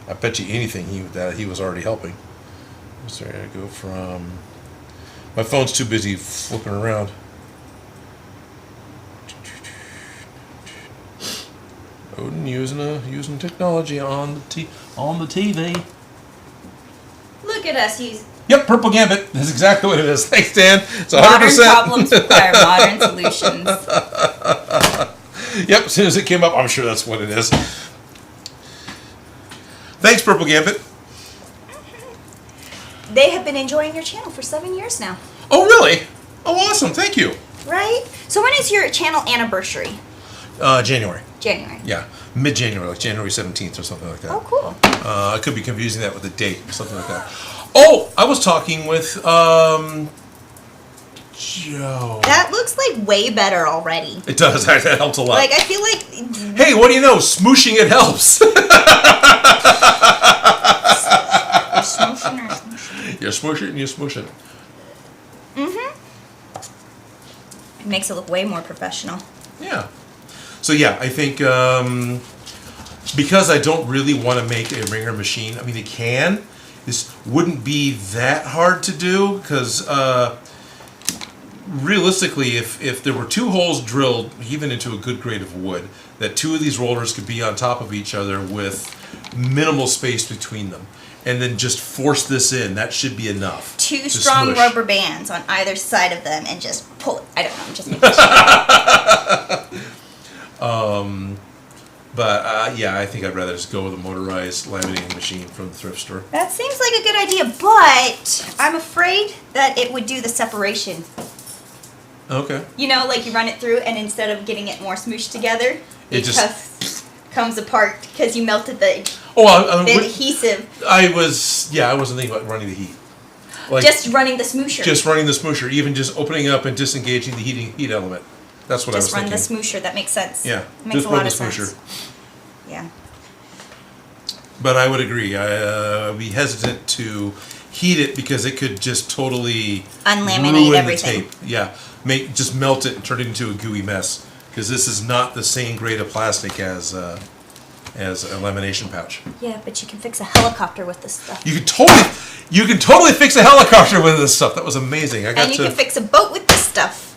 I bet you anything he was already helping. Sorry, I go from. My phone's too busy flipping around. Odin using technology on the TV. Look at us use Yep, Purple Gambit. That's exactly what it is. Thanks, Dan. It's 100%. modern problems require modern solutions. Yep, as soon as it came up, I'm sure that's what it is. Thanks, Purple Gambit. They have been enjoying your channel for 7 years now. Oh, really? Oh, awesome. Thank you. Right? So when is your channel anniversary? January. January. Yeah, mid-January, like January 17th or something like that. Oh, cool. I could be confusing that with a date or something like that. Oh, I was talking with Joe. That looks like way better already. It does. That helps a lot. Like, I feel like... Hey, what do you know? Smooshing it helps. Smooshing or smooshing? You smoosh it and you smoosh it. Mm-hmm. It makes it look way more professional. Yeah. So yeah, I think because I don't really want to make a ringer machine. I mean, it can. This wouldn't be that hard to do because realistically, if there were two holes drilled, even into a good grade of wood, that two of these rollers could be on top of each other with minimal space between them, and then just force this in, that should be enough. Two to strong smush. rubber bands on either side of them and just pull it. I don't know. I'm just making shit up. But yeah, I think I'd rather just go with a motorized laminating machine from the thrift store. That seems like a good idea, but I'm afraid that it would do the separation. Okay. You know, like you run it through, and instead of getting it more smooshed together, it just comes apart because you melted the adhesive. I wasn't thinking about running the heat. Like Just running the smoosher. Just running the smoosher, even just opening up and disengaging the heat element. That's what I was Just run thinking. the smoosher. That makes sense. Yeah, Makes just a run lot the of smoosher. sense. Yeah. But I would agree. I'd be hesitant to heat it because it could just totally Unlaminate ruin everything. the tape. Yeah, just melt it and turn it into a gooey mess. Because this is not the same grade of plastic as a lamination pouch. Yeah, but you can fix a helicopter with this stuff. You can totally fix a helicopter with this stuff. That was amazing. And you can fix a boat with this stuff.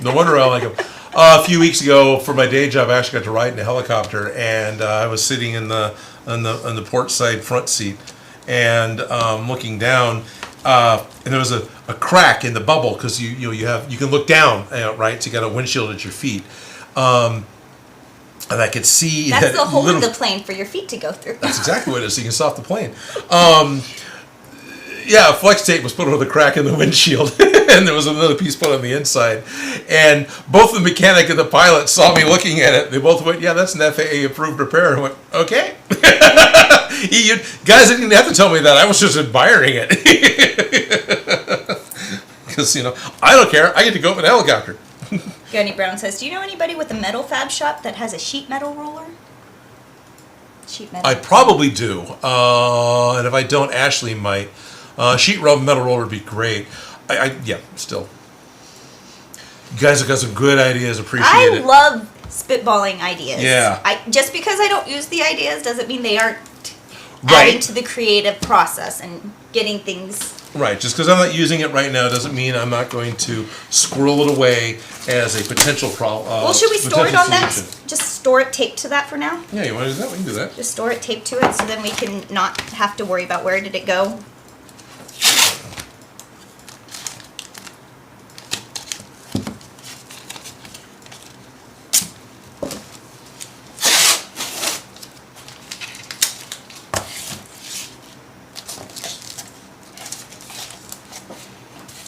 No wonder I like them. A few weeks ago, for my day job, I actually got to ride in a helicopter, and I was sitting in the port side front seat, and looking down, and there was a crack in the bubble because you can look down, right? So you got a windshield at your feet, and I could see That's that the hole in little- the plane for your feet to go through. That's exactly what it is. So you can stop the plane. Yeah, flex tape was put over the crack in the windshield, and there was another piece put on the inside. And both the mechanic and the pilot saw me looking at it. They both went, "Yeah, that's an FAA approved repair." And I went, "Okay." You guys didn't have to tell me that. I was just admiring it because I don't care. I get to go up in a helicopter. Gunny Brown says, "Do you know anybody with a metal fab shop that has a sheet metal roller?" Sheet metal. I probably do, and if I don't, Ashley might. Sheet metal roller would be great. Yeah, still. You guys have got some good ideas. Appreciate it. I love spitballing ideas. Yeah. Just because I don't use the ideas doesn't mean they aren't Right. adding to the creative process and getting things. Right. Just because I'm not using it right now doesn't mean I'm not going to squirrel it away as a potential problem. Well, should we store it on that? Just store it taped to that for now? Yeah, you want to do that? We can do that. Just store it taped to it so then we can not have to worry about where did it go.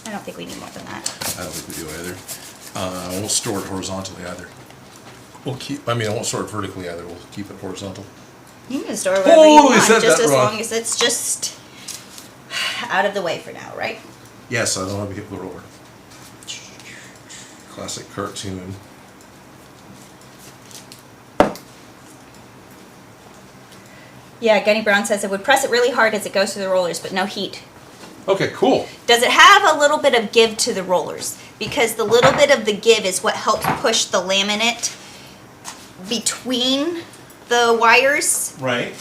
I don't think we need more than that. I don't think we do either. I won't store it horizontally either. I won't store it vertically either. We'll keep it horizontal. You can store it wherever you Oh, we want, said just that as wrong. long as it's just out of the way for now, right? Yes, I don't want to get the roller. Classic cartoon. Yeah, Gunny Brown says it would press it really hard as it goes through the rollers, but no heat. Okay, cool. Does it have a little bit of give to the rollers? Because the little bit of the give is what helps push the laminate between the wires. Right.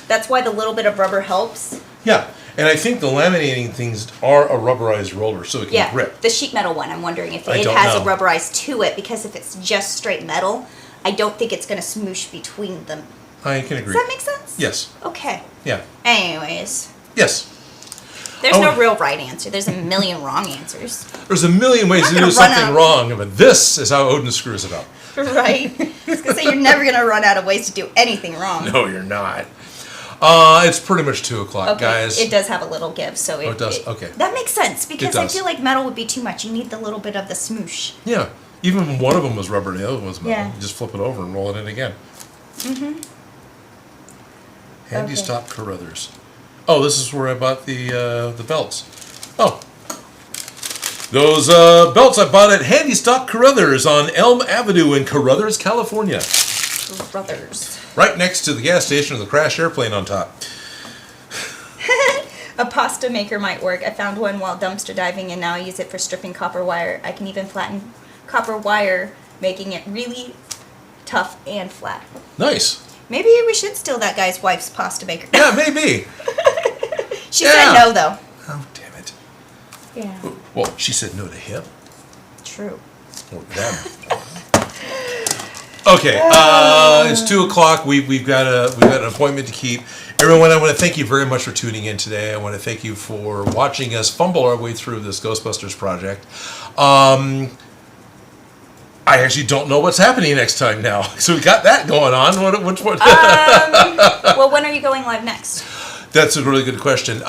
That's why the little bit of rubber helps. Yeah, and I think the laminating things are a rubberized roller, so it can grip. The sheet metal one, I'm wondering if I it don't has know. a rubberized to it, because if it's just straight metal, I don't think it's going to smoosh between them. I can agree. Does that make sense? Yes. Okay. Yeah. Anyways, Yes. there's Oh. no real right answer. There's a million wrong answers. There's a million ways to gonna do run something out. wrong, but this is how Odin screws it up. Right? I was going to say, you're never going to run out of ways to do anything wrong. No, you're not. It's pretty much 2 o'clock, Okay, guys. it does have a little give, so it does? Okay. That makes sense, because I does. feel like metal would be too much. You need the little bit of the smoosh. Yeah. Even when one of them was rubber and the other one was metal. Yeah. You just flip it over and roll it in again. Mm-hmm. Handy Okay. Stop Carruthers. Oh, this is where I bought the belts. Oh. Those belts I bought at Handy Stop Carruthers on Elm Avenue in Carruthers, California. Brothers. Right next to the gas station with the crash airplane on top. A pasta maker might work. I found one while dumpster diving, and now I use it for stripping copper wire. I can even flatten copper wire, making it really tough and flat. Nice. Maybe we should steal that guy's wife's pasta maker. Yeah, maybe. She Yeah. said no, though. Oh, damn it. Yeah. Well, she said no to him. True. Or them. Okay, it's 2 o'clock. We've got an appointment to keep. Everyone, I want to thank you very much for tuning in today. I want to thank you for watching us fumble our way through this Ghostbusters project. I actually don't know what's happening next time now, so we got that going on. Which one? Well, when are you going live next? That's a really good question.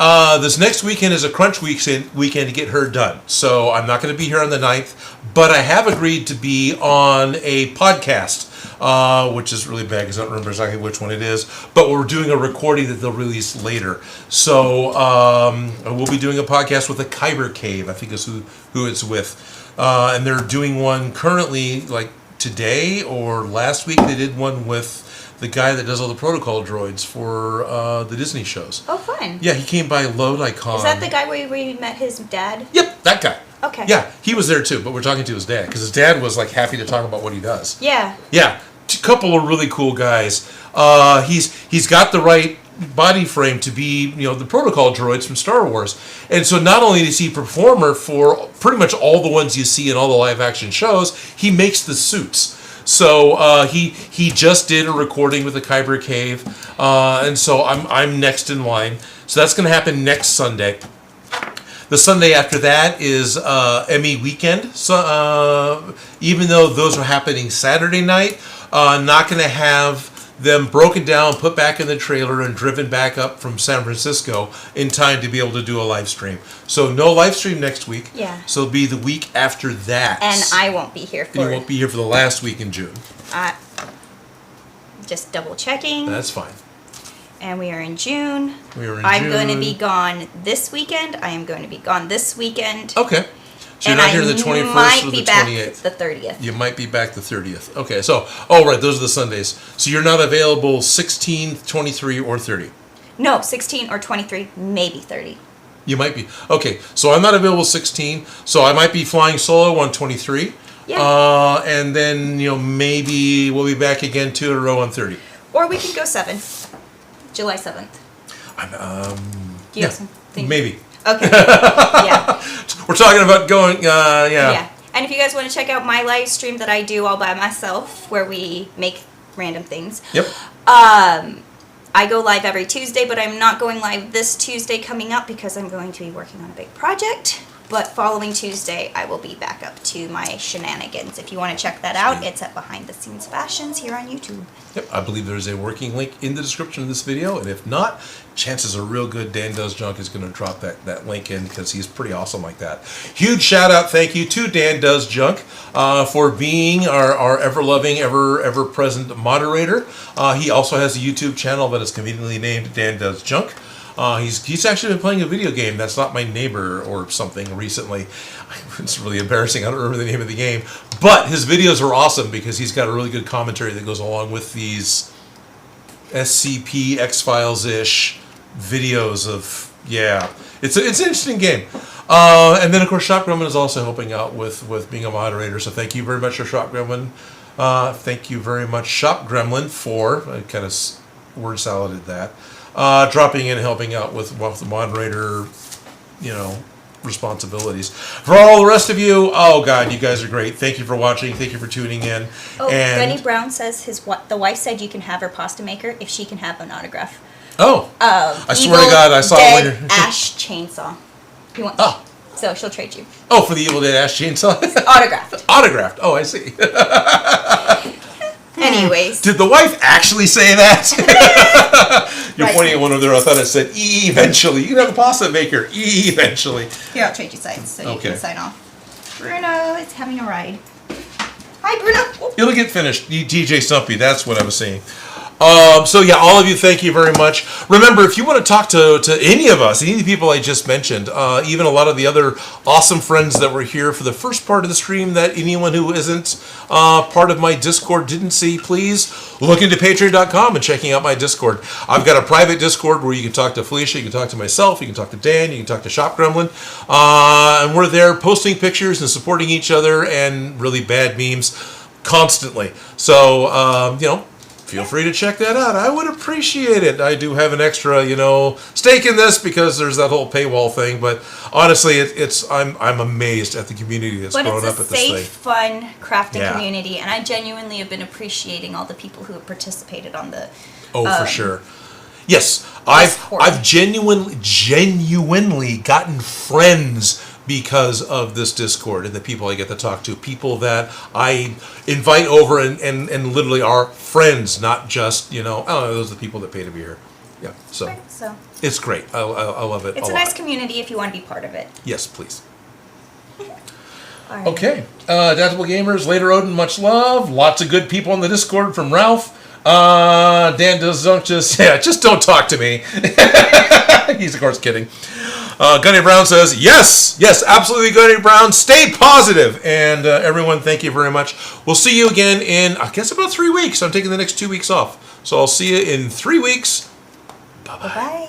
This next weekend is a crunch weekend to get her done. So I'm not going to be here on the 9th, but I have agreed to be on a podcast, which is really bad because I don't remember exactly which one it is. But we're doing a recording that they'll release later. So we'll be doing a podcast with the Kyber Cave, I think is who it's with. And they're doing one currently, like today or last week, they did one with the guy that does all the protocol droids for the Disney shows. Oh, fun. Yeah, he came by Lodi-Con. Is that the guy where we met his dad? Yep, that guy. Okay. Yeah, he was there too, but we're talking to his dad because his dad was like happy to talk about what he does. Yeah. Yeah, a couple of really cool guys. He's got the right body frame to be, the protocol droids from Star Wars. And so not only is he a performer for pretty much all the ones you see in all the live action shows, he makes the suits. So he just did a recording with the Kyber Cave, and so I'm next in line. So that's going to happen next Sunday. The Sunday after that is Emmy weekend. So even though those are happening Saturday night, not going to have them broken down, put back in the trailer, and driven back up from San Francisco in time to be able to do a live stream. So no live stream next week. Yeah. So it'll be the week after that. And I won't be here for You won't be here for the last week in June. Just double checking. That's fine. And we are in June. I'm going to be gone this weekend. I am going to be gone this weekend. Okay. So you're and not here the 21st or the 28th? The 30th. You might be back the 30th. Okay, so, right, those are the Sundays. So you're not available 16, 23, or 30? No, 16 or 23, maybe 30. You might be. Okay, so I'm not available 16, so I might be flying solo on 23. Yeah. And then, maybe we'll be back again 2 in a row on 30. Or we could go 7th. July 7th. Do you have something? Maybe. Okay. Yeah. We're talking about going, yeah. Yeah. And if you guys want to check out my live stream that I do all by myself, where we make random things. Yep. I go live every Tuesday, but I'm not going live this Tuesday coming up because I'm going to be working on a big project. But following Tuesday, I will be back up to my shenanigans. If you want to check that out, it's at Behind the Scenes Fashions here on YouTube. Yep, I believe there's a working link in the description of this video, and if not, chances are real good Dan Does Junk is going to drop that link in because he's pretty awesome like that. Huge shout out, thank you to Dan Does Junk for being our ever-loving, ever-present moderator. He also has a YouTube channel that is conveniently named Dan Does Junk. He's actually been playing a video game that's not my neighbor or something recently. It's really embarrassing. I don't remember the name of the game. But his videos are awesome because he's got a really good commentary that goes along with these SCP, X-Files-ish videos of, yeah. It's an interesting game. And then, of course, Shop Gremlin is also helping out with being a moderator. So thank you very much, Shop Gremlin. Thank you very much, Shop Gremlin, for, I kind of word saladed that. Dropping in and helping out with the moderator, responsibilities. For all the rest of you, oh God, you guys are great. Thank you for watching. Thank you for tuning in. Oh, Gunny Brown says the wife said you can have her pasta maker if she can have an autograph. Oh, I swear to God, I saw it later. Ash chainsaw. He wants. Oh. So she'll trade you. Oh, for the Evil Dead Ash Chainsaw? Autographed. Autographed. Oh, I see. Anyways. Did the wife actually say that? You're Right. pointing at one over there. I thought it said eventually. You can have a pasta maker eventually. Here, I'll trade you sides so you Okay. can sign off. Bruno is having a ride. Hi, Bruno. It'll get finished. DJ Stumpy, that's what I was saying. So yeah, all of you, thank you very much. Remember, if you want to talk to any of us, any of the people I just mentioned, even a lot of the other awesome friends that were here for the first part of the stream that anyone who isn't part of my Discord didn't see, please look into patreon.com and checking out my Discord. I've got a private Discord where you can talk to Felicia, you can talk to myself, you can talk to Dan, you can talk to Shop Gremlin, and we're there posting pictures and supporting each other and really bad memes constantly. So, feel free to check that out. I would appreciate it. I do have an extra, stake in this because there's that whole paywall thing. But honestly, I'm amazed at the community that's grown up at this thing. But it's a safe, fun crafting Yeah. community, and I genuinely have been appreciating all the people who have participated on the. Oh, for sure. Yes, I've genuinely gotten friends because of this Discord and the people I get to talk to, people that I invite over and literally are friends, not just, those are the people that pay to be here. Yeah, so Right, so it's great. I love it it's a a lot. nice community if you want to be part of it. Yes, please. All right. Okay, Adaptable Gamers, later Odin, much love. Lots of good people on the Discord from Ralph. Dan does just don't talk to me. He's of course kidding. Gunny Brown says, yes, absolutely, Gunny Brown. Stay positive. And everyone, thank you very much. We'll see you again in, I guess, about 3 weeks. I'm taking the next 2 weeks off. So I'll see you in 3 weeks. Bye-bye. Bye.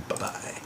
Bye-bye.